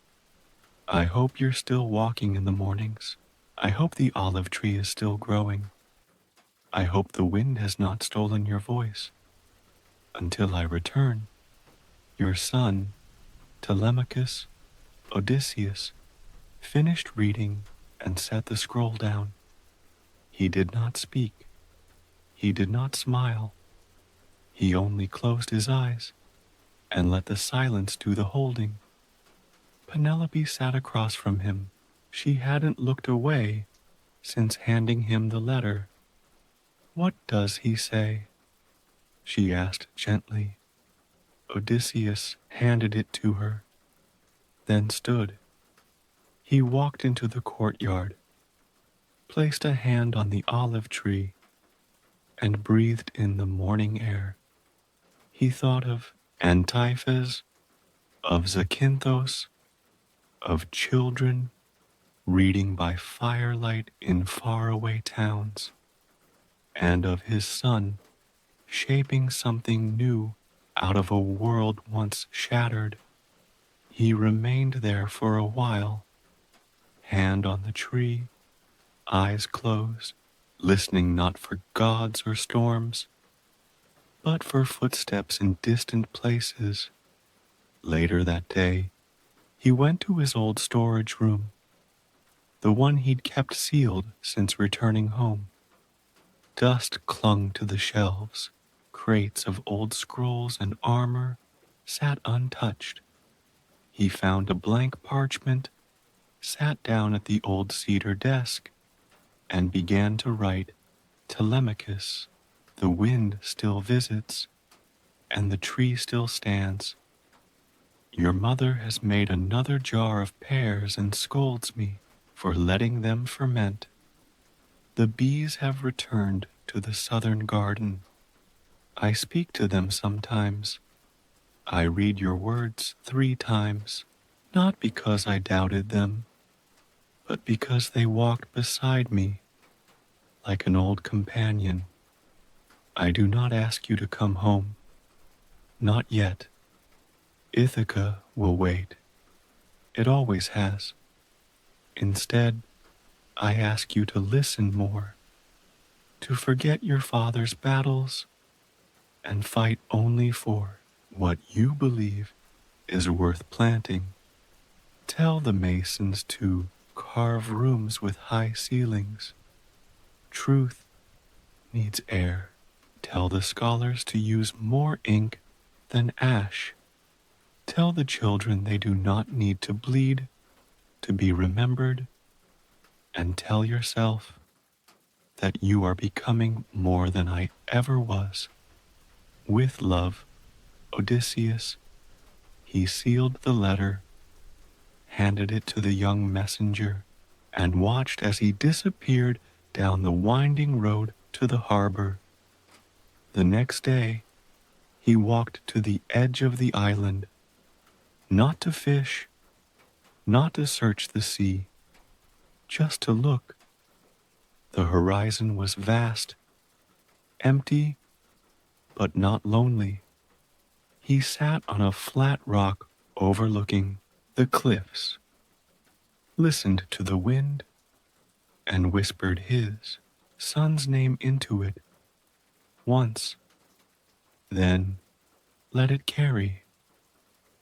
I hope you're still walking in the mornings. I hope the olive tree is still growing. I hope the wind has not stolen your voice. Until I return, your son, Telemachus, Odysseus, finished reading and set the scroll down. He did not speak. He did not smile. He only closed his eyes and let the silence do the holding. Penelope sat across from him. She hadn't looked away since handing him the letter. "What does he say?" she asked gently. Odysseus handed it to her, then stood. He walked into the courtyard, placed a hand on the olive tree, and breathed in the morning air. He thought of Antiphas, of Zakynthos, of children reading by firelight in faraway towns, and of his son shaping something new out of a world once shattered. He remained there for a while, hand on the tree, eyes closed, listening not for gods or storms, but for footsteps in distant places. Later that day, he went to his old storage room, the one he'd kept sealed since returning home. Dust clung to the shelves. Crates of old scrolls and armor sat untouched. He found a blank parchment, sat down at the old cedar desk, and began to write. Telemachus, the wind still visits, and the tree still stands. Your mother has made another jar of pears and scolds me for letting them ferment. The bees have returned to the southern garden. I speak to them sometimes. I read your words 3 times, not because I doubted them, but because they walked beside me like an old companion. I do not ask you to come home. Not yet. Ithaca will wait. It always has. Instead, I ask you to listen more, to forget your father's battles, and fight only for what you believe is worth planting. Tell the masons to carve rooms with high ceilings. Truth needs air. Tell the scholars to use more ink than ash. Tell the children they do not need to bleed to be remembered, and tell yourself that you are becoming more than I ever was. With love, Odysseus. He sealed the letter, handed it to the young messenger, and watched as he disappeared down the winding road to the harbor. The next day, he walked to the edge of the island, not to fish, not to search the sea, just to look. The horizon was vast, empty, but not lonely. He sat on a flat rock overlooking the cliffs, listened to the wind, and whispered his son's name into it once, then let it carry,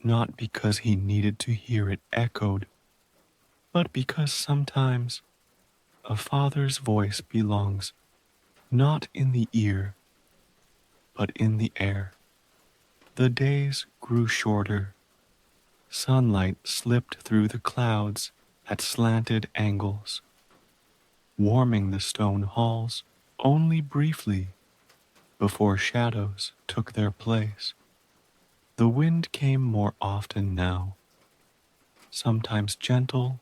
not because he needed to hear it echoed, but because sometimes a father's voice belongs not in the ear, but in the air. The days grew shorter. Sunlight slipped through the clouds at slanted angles, warming the stone halls only briefly before shadows took their place. The wind came more often now, sometimes gentle,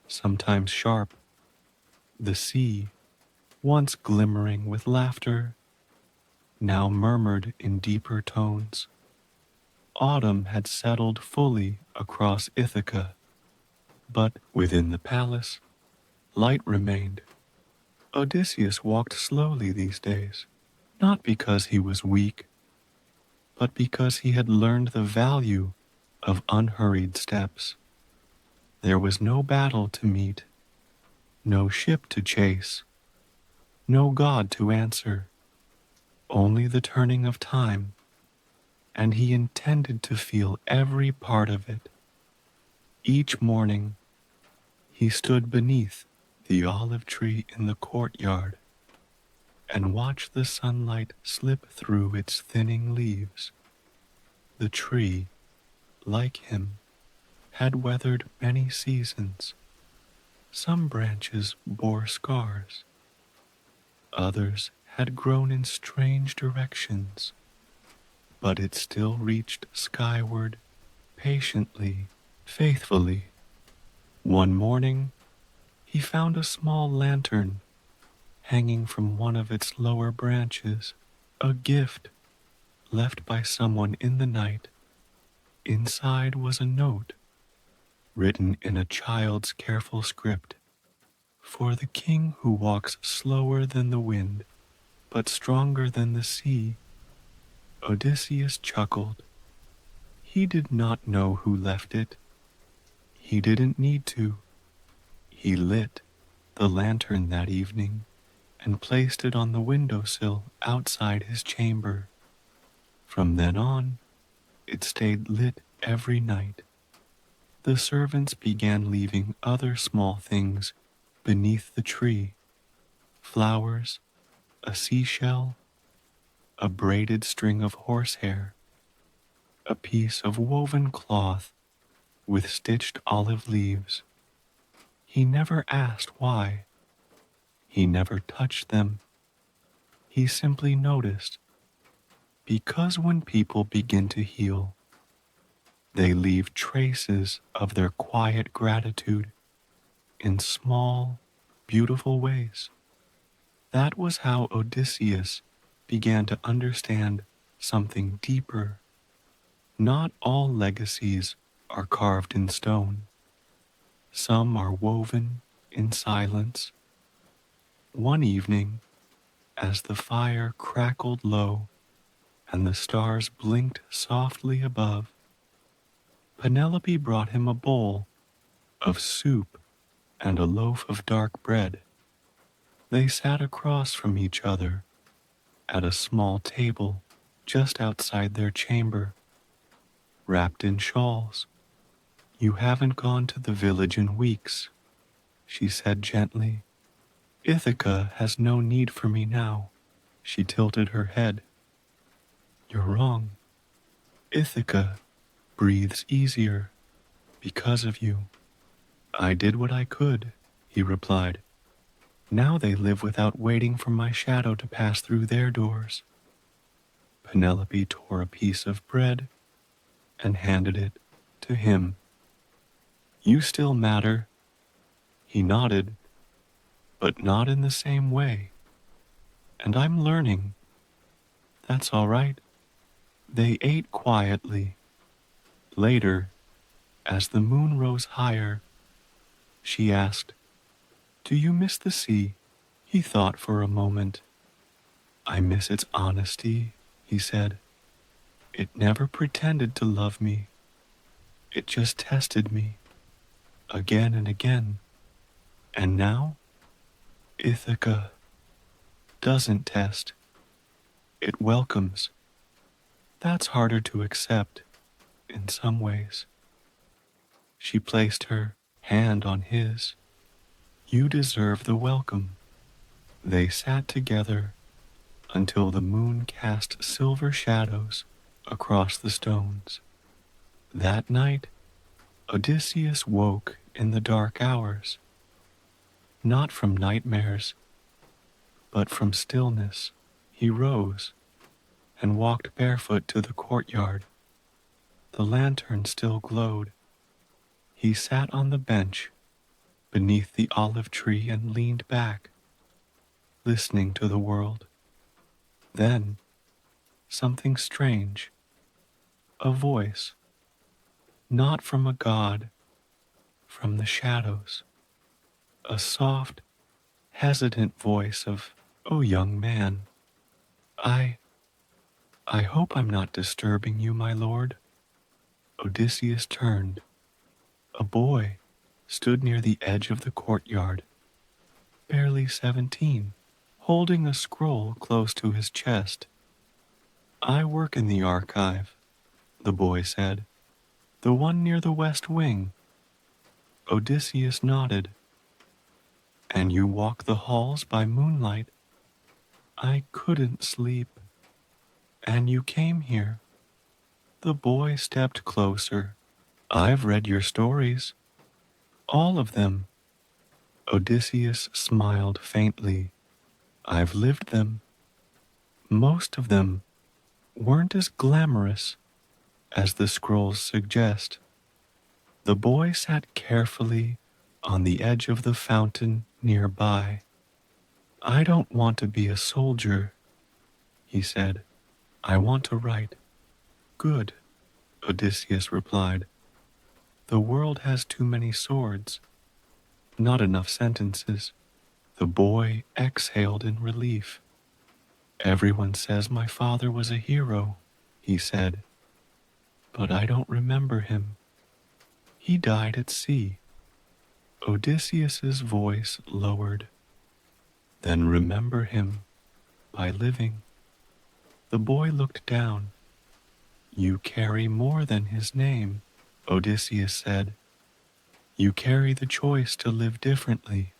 sometimes sharp. The sea, once glimmering with laughter, now murmured in deeper tones. Autumn had settled fully across Ithaca, but within the palace, light remained. Odysseus walked slowly these days, not because he was weak, but because he had learned the value of unhurried steps. There was no battle to meet, no ship to chase, no god to answer, only the turning of time, and he intended to feel every part of it. Each morning, he stood beneath the olive tree in the courtyard and watched the sunlight slip through its thinning leaves. The tree, like him, had weathered many seasons. Some branches bore scars. Others had grown in strange directions, but it still reached skyward, patiently, faithfully. One morning, he found a small lantern hanging from one of its lower branches, a gift left by someone in the night. Inside was a note, written in a child's careful script. For the king who walks slower than the wind, but stronger than the sea. Odysseus chuckled. He did not know who left it. He didn't need to. He lit the lantern that evening and placed it on the windowsill outside his chamber. From then on, it stayed lit every night. The servants began leaving other small things beneath the tree: flowers, a seashell, a braided string of horsehair, a piece of woven cloth with stitched olive leaves. He never asked why. He never touched them. He simply noticed, because when people begin to heal, they leave traces of their quiet gratitude in small, beautiful ways. That was how Odysseus began to understand something deeper. Not all legacies are carved in stone. Some are woven in silence. One evening, as the fire crackled low and the stars blinked softly above, Penelope brought him a bowl of soup and a loaf of dark bread. They sat across from each other at a small table just outside their chamber, wrapped in shawls. "You haven't gone to the village in weeks," she said gently. "Ithaca has no need for me now." She tilted her head. "You're wrong. Ithaca breathes easier because of you." "I did what I could," he replied. "Now they live without waiting for my shadow to pass through their doors." Penelope tore a piece of bread and handed it to him. "You still matter." He nodded, "but not in the same way. And I'm learning." "That's all right." They ate quietly. Later, as the moon rose higher, she asked, "Do you miss the sea?" He thought for a moment. "I miss its honesty," he said. "It never pretended to love me. It just tested me, again and again. And now, Ithaca doesn't test. It welcomes. That's harder to accept, in some ways." She placed her hand on his. "You deserve the welcome." They sat together until the moon cast silver shadows across the stones. That night, Odysseus woke in the dark hours, not from nightmares, but from stillness. He rose and walked barefoot to the courtyard. The lantern still glowed. He sat on the bench beneath the olive tree and leaned back, listening to the world. Then, something strange, a voice, not from a god, from the shadows, a soft, hesitant voice of, "Oh, young man, I I hope I'm not disturbing you, my lord." Odysseus turned. A boy stood near the edge of the courtyard, barely 17, holding a scroll close to his chest. "I work in the archive," the boy said. "The one near the west wing." Odysseus nodded. "And you walk the halls by moonlight?" "I couldn't sleep." "And you came here?" The boy stepped closer. "I've read your stories, all of them." Odysseus smiled faintly. "I've lived them. Most of them weren't as glamorous as the scrolls suggest." The boy sat carefully on the edge of the fountain nearby. "I don't want to be a soldier," he said. "I want to write." "Good," Odysseus replied. "The world has too many swords, not enough sentences." The boy exhaled in relief. "Everyone says my father was a hero," he said. but I don't remember him. He died at sea. Odysseus's voice lowered. Then remember him by living. The boy looked down. You carry more than his name, Odysseus said. You carry the choice to live differently.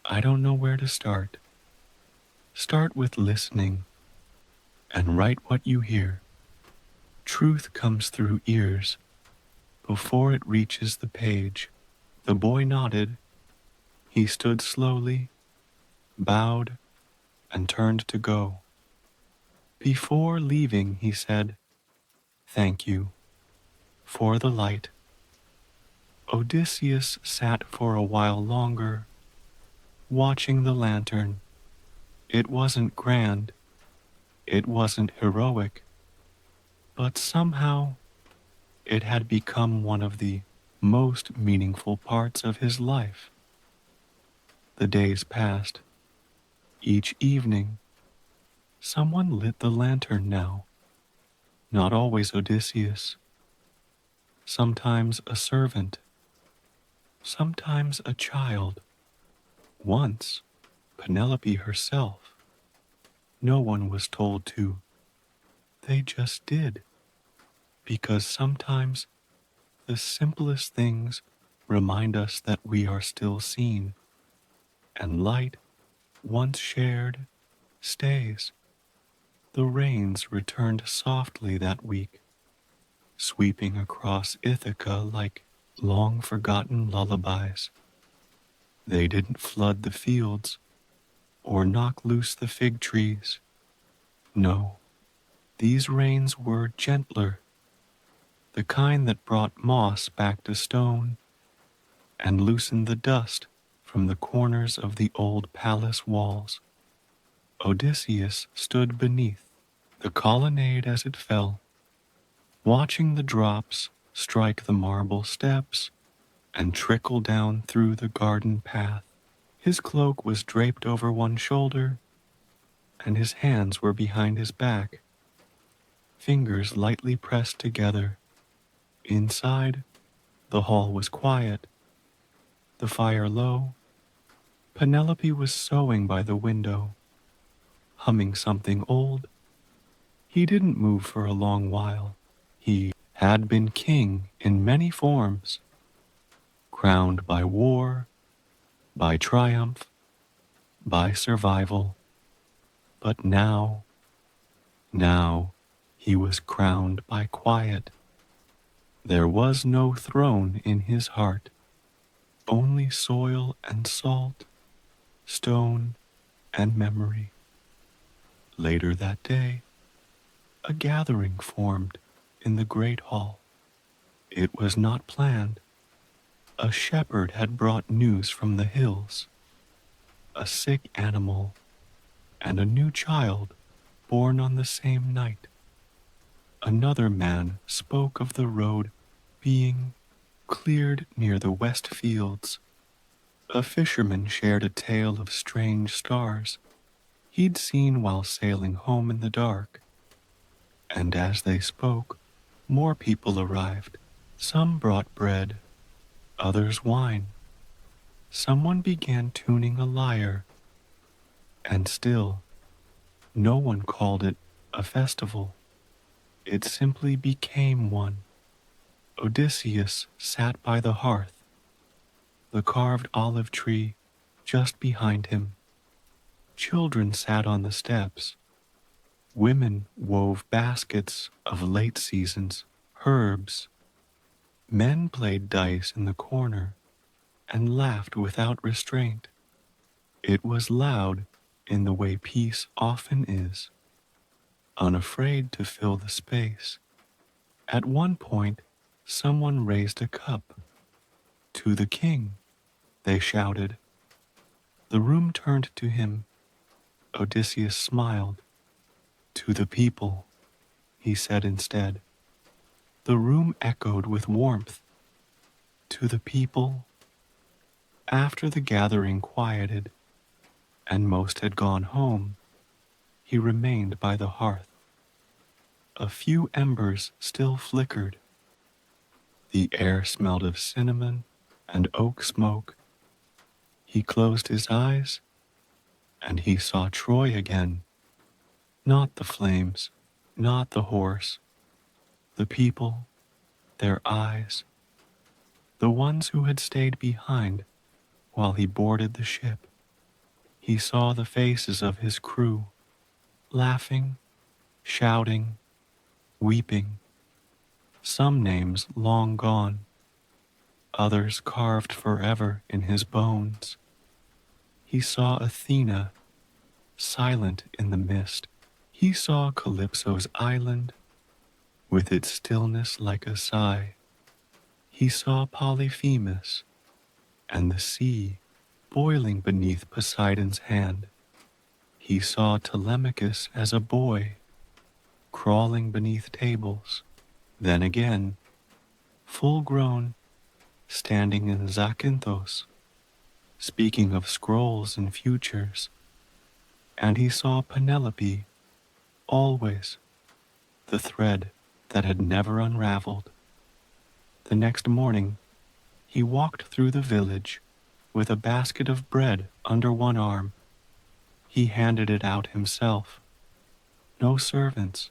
I don't know where to start. Start with listening and write what you hear. Truth comes through ears before it reaches the page. The boy nodded. He stood slowly, bowed, and turned to go. Before leaving, he said, "Thank you for the light." Odysseus sat for a while longer, watching the lantern. It wasn't grand, it wasn't heroic, but somehow it had become one of the most meaningful parts of his life. The days passed. Each evening, someone lit the lantern now. Not always Odysseus. Sometimes a servant. Sometimes a child. Once, Penelope herself. No one was told to. They just did. Because sometimes the simplest things remind us that we are still seen, and light, once shared, stays. The rains returned softly that week, sweeping across Ithaca like long-forgotten lullabies. They didn't flood the fields or knock loose the fig trees. No, these rains were gentler, the kind that brought moss back to stone and loosened the dust from the corners of the old palace walls. Odysseus stood beneath the colonnade as it fell, watching the drops strike the marble steps and trickle down through the garden path. His cloak was draped over one shoulder, and his hands were behind his back, fingers lightly pressed together. Inside, the hall was quiet, the fire low. Penelope was sewing by the window, humming something old. He didn't move for a long while. He had been king in many forms, crowned by war, by triumph, by survival. But now, he was crowned by quiet. There was no throne in his heart, only soil and salt, stone and memory. Later that day, a gathering formed in the great hall. It was not planned. A shepherd had brought news from the hills. A sick animal and a new child born on the same night. Another man spoke of the road being cleared near the west fields. A fisherman shared a tale of strange stars he'd seen while sailing home in the dark. And as they spoke, more people arrived. Some brought bread, others wine. Someone began tuning a lyre, and still, no one called it a festival. It simply became one. Odysseus sat by the hearth, the carved olive tree just behind him. Children sat on the steps. Women wove baskets of late seasons, herbs. Men played dice in the corner and laughed without restraint. It was loud in the way peace often is, unafraid to fill the space. At one point, someone raised a cup. "To the king," they shouted. The room turned to him. Odysseus smiled. "To the people," he said instead. The room echoed with warmth. "To the people." After the gathering quieted, and most had gone home, he remained by the hearth. a few embers still flickered. The air smelled of cinnamon and oak smoke. He closed his eyes, and he saw Troy again. Not the flames, not the horse, the people, their eyes, the ones who had stayed behind while he boarded the ship. He saw the faces of his crew, laughing, shouting, weeping, some names long gone, others carved forever in his bones. He saw Athena, silent in the mist. He saw Calypso's island, with its stillness like a sigh. He saw Polyphemus, and the sea boiling beneath Poseidon's hand. He saw Telemachus as a boy, crawling beneath tables. Then again, full grown, standing in Zakynthos, speaking of scrolls and futures. And he saw Penelope, always, the thread that had never unraveled. The next morning, he walked through the village with a basket of bread under one arm. He handed it out himself. No servants,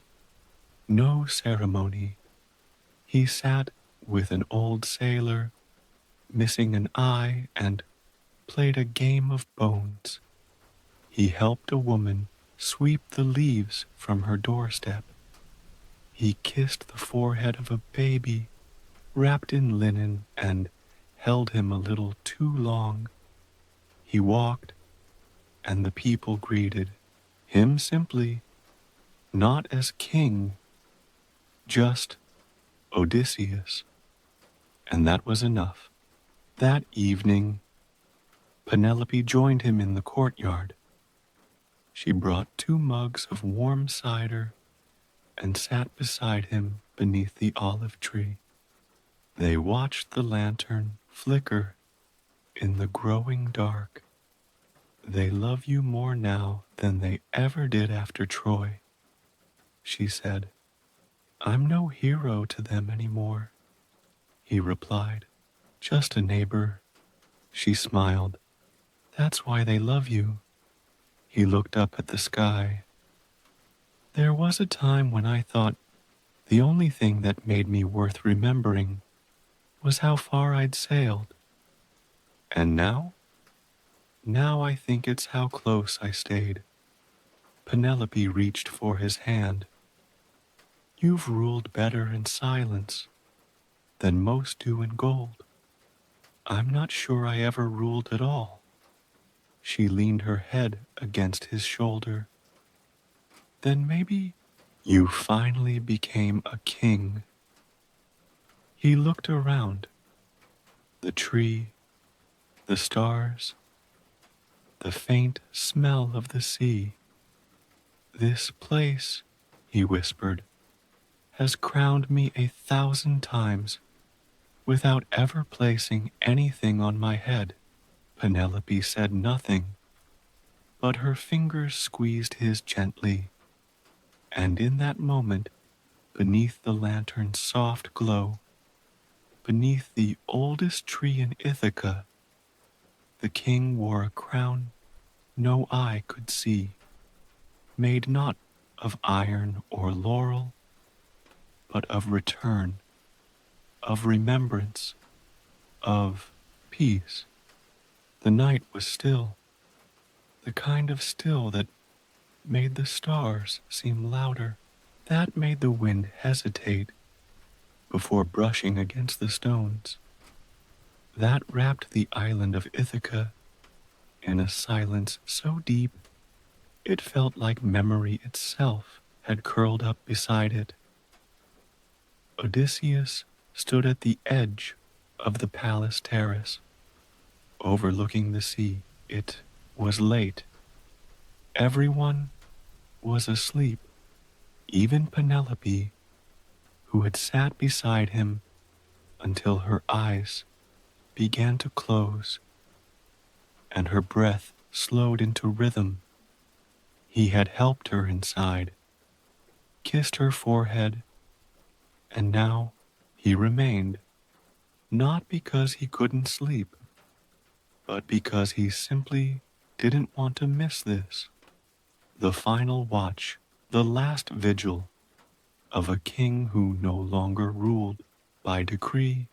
no ceremony. He sat with an old sailor, missing an eye, and played a game of bones. He helped a woman sweep the leaves from her doorstep. He kissed the forehead of a baby wrapped in linen and held him a little too long. He walked, and the people greeted him simply, not as king, just Odysseus. And that was enough. That evening, Penelope joined him in the courtyard. She brought 2 mugs of warm cider and sat beside him beneath the olive tree. They watched the lantern flicker in the growing dark. They love you more now than they ever did after Troy, she said. I'm no hero to them anymore, he replied. Just a neighbor. She smiled. That's why they love you. He looked up at the sky. There was a time when I thought the only thing that made me worth remembering was how far I'd sailed. And now? Now I think it's how close I stayed. Penelope reached for his hand. You've ruled better in silence than most do in gold. I'm not sure I ever ruled at all. She leaned her head against his shoulder. Then maybe you finally became a king. He looked around. The tree, the stars, the faint smell of the sea. This place, he whispered, has crowned me 1,000 times without ever placing anything on my head. Penelope said nothing, but her fingers squeezed his gently, and in that moment, beneath the lantern's soft glow, beneath the oldest tree in Ithaca, the king wore a crown no eye could see, made not of iron or laurel, but of return, of remembrance, of peace. The night was still, the kind of still that made the stars seem louder, that made the wind hesitate before brushing against the stones, that wrapped the island of Ithaca in a silence so deep it felt like memory itself had curled up beside it. Odysseus stood at the edge of the palace terrace, overlooking the sea. It was late. Everyone was asleep, even Penelope, who had sat beside him until her eyes began to close and her breath slowed into rhythm. He had helped her inside, kissed her forehead, and now he remained, not because he couldn't sleep, but because he simply didn't want to miss this. The final watch, the last vigil of a king who no longer ruled by decree,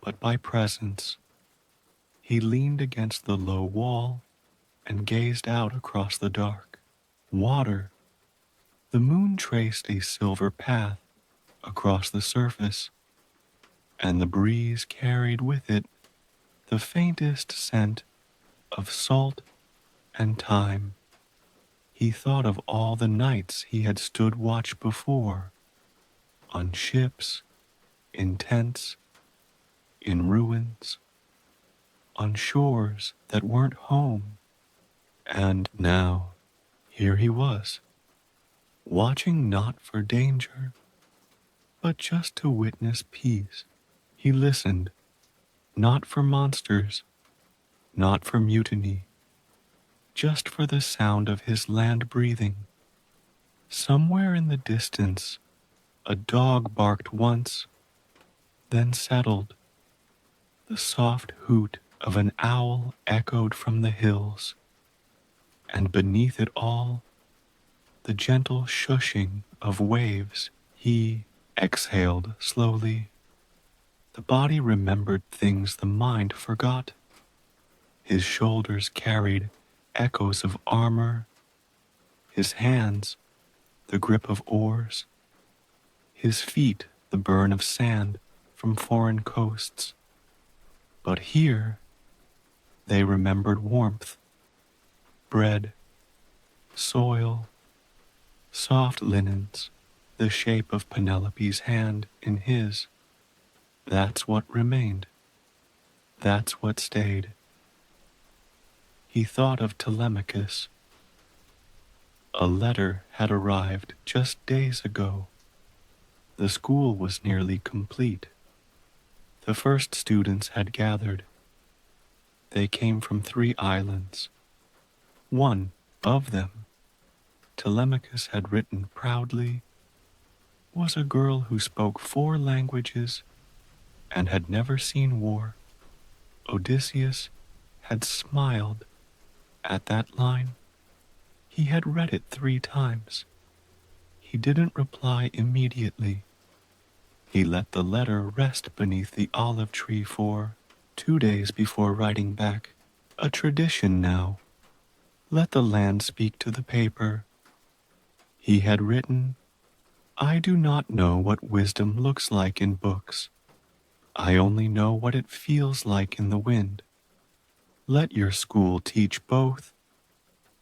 but by presence. He leaned against the low wall and gazed out across the dark water. The moon traced a silver path across the surface, and the breeze carried with it the faintest scent of salt and thyme. He thought of all the nights he had stood watch before, on ships, in tents, in ruins, on shores that weren't home. And now, here he was, watching not for danger, but just to witness peace. He listened, not for monsters, not for mutiny, just for the sound of his land breathing. Somewhere in the distance, a dog barked once, then settled. The soft hoot of an owl echoed from the hills, and beneath it all, the gentle shushing of waves. He exhaled slowly. The body remembered things the mind forgot. His shoulders carried echoes of armor, his hands the grip of oars, his feet the burn of sand from foreign coasts. But here they remembered warmth, bread, soil, soft linens, the shape of Penelope's hand in his. That's what remained. That's what stayed. He thought of Telemachus. A letter had arrived just days ago. The school was nearly complete. The first students had gathered. They came from 3 islands. One of them, Telemachus had written proudly, was a girl who spoke 4 languages and had never seen war. Odysseus had smiled at that line. He had read it 3 times. He didn't reply immediately. He let the letter rest beneath the olive tree for 2 days before writing back. A tradition now. Let the land speak to the paper. He had written, I do not know what wisdom looks like in books. I only know what it feels like in the wind. Let your school teach both,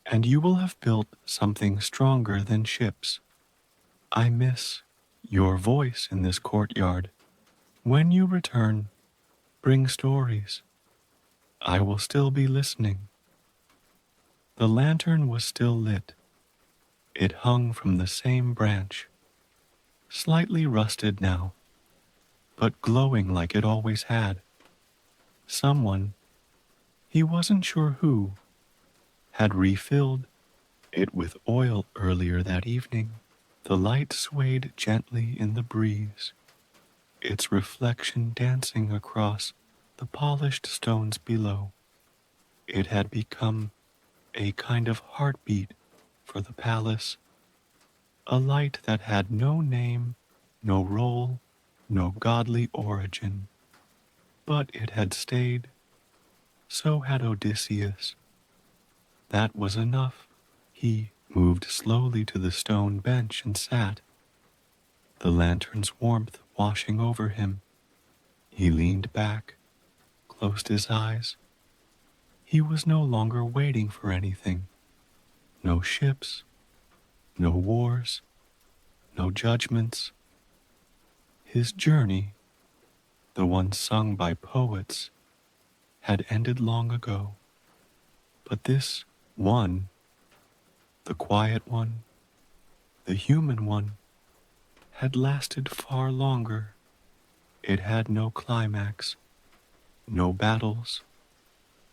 and you will have built something stronger than ships. I miss your voice in this courtyard. When you return, bring stories. I will still be listening. The lantern was still lit. It hung from the same branch, slightly rusted now, but glowing like it always had. Someone, he wasn't sure who, had refilled it with oil earlier that evening. The light swayed gently in the breeze, its reflection dancing across the polished stones below. It had become a kind of heartbeat for the palace, a light that had no name, no role, no godly origin. But it had stayed. So had Odysseus. That was enough. He moved slowly to the stone bench and sat, the lantern's warmth washing over him. He leaned back, closed his eyes. He was no longer waiting for anything. No ships, no wars, no judgments. His journey, the one sung by poets, had ended long ago. But this one, the quiet one, the human one, had lasted far longer. It had no climax, no battles,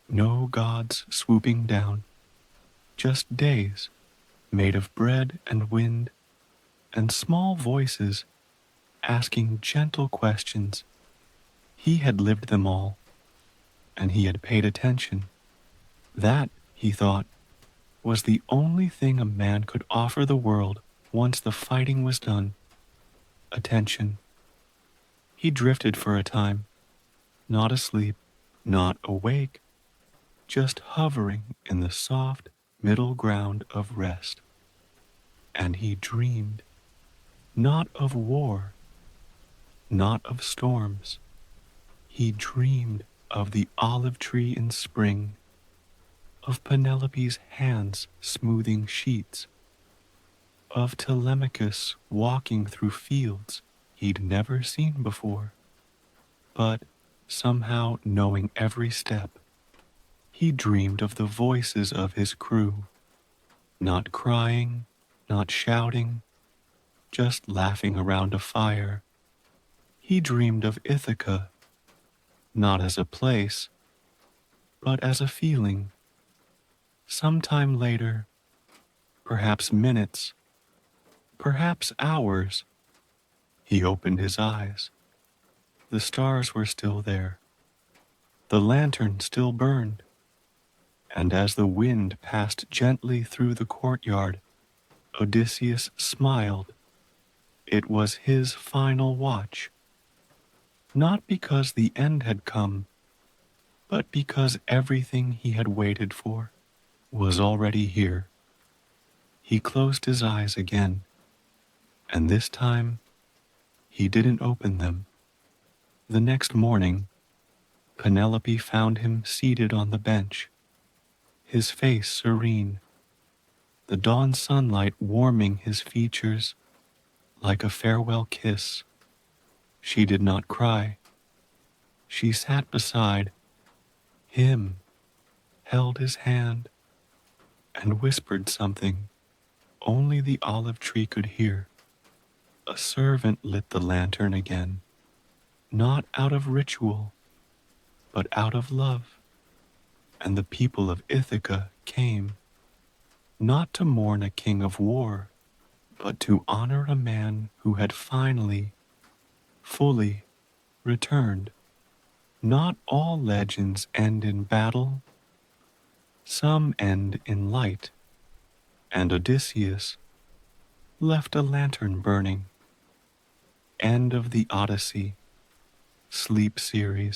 no gods swooping down, just days made of bread and wind and small voices asking gentle questions. He had lived them all, and he had paid attention. That, he thought, was the only thing a man could offer the world once the fighting was done. Attention. He drifted for a time, not asleep, not awake, just hovering in the soft middle ground of rest. And he dreamed, not of war, not of storms. He dreamed of the olive tree in spring, of Penelope's hands smoothing sheets, of Telemachus walking through fields he'd never seen before, but somehow knowing every step. He dreamed of the voices of his crew, not crying, not shouting, just laughing around a fire. He dreamed of Ithaca, not as a place, but as a feeling. Sometime later, perhaps minutes, perhaps hours, he opened his eyes. The stars were still there. The lantern still burned. And as the wind passed gently through the courtyard, Odysseus smiled. It was his final watch. Not because the end had come, but because everything he had waited for was already here. He closed his eyes again, and this time he didn't open them. The next morning, Penelope found him seated on the bench, his face serene, the dawn sunlight warming his features like a farewell kiss. She did not cry. She sat beside him, held his hand, and whispered something only the olive tree could hear. A servant lit the lantern again, not out of ritual, but out of love. And the people of Ithaca came, not to mourn a king of war, but to honor a man who had finally, fully returned. Not all legends end in battle. Some end in light, and Odysseus left a lantern burning. End of the Odyssey, Sleep series.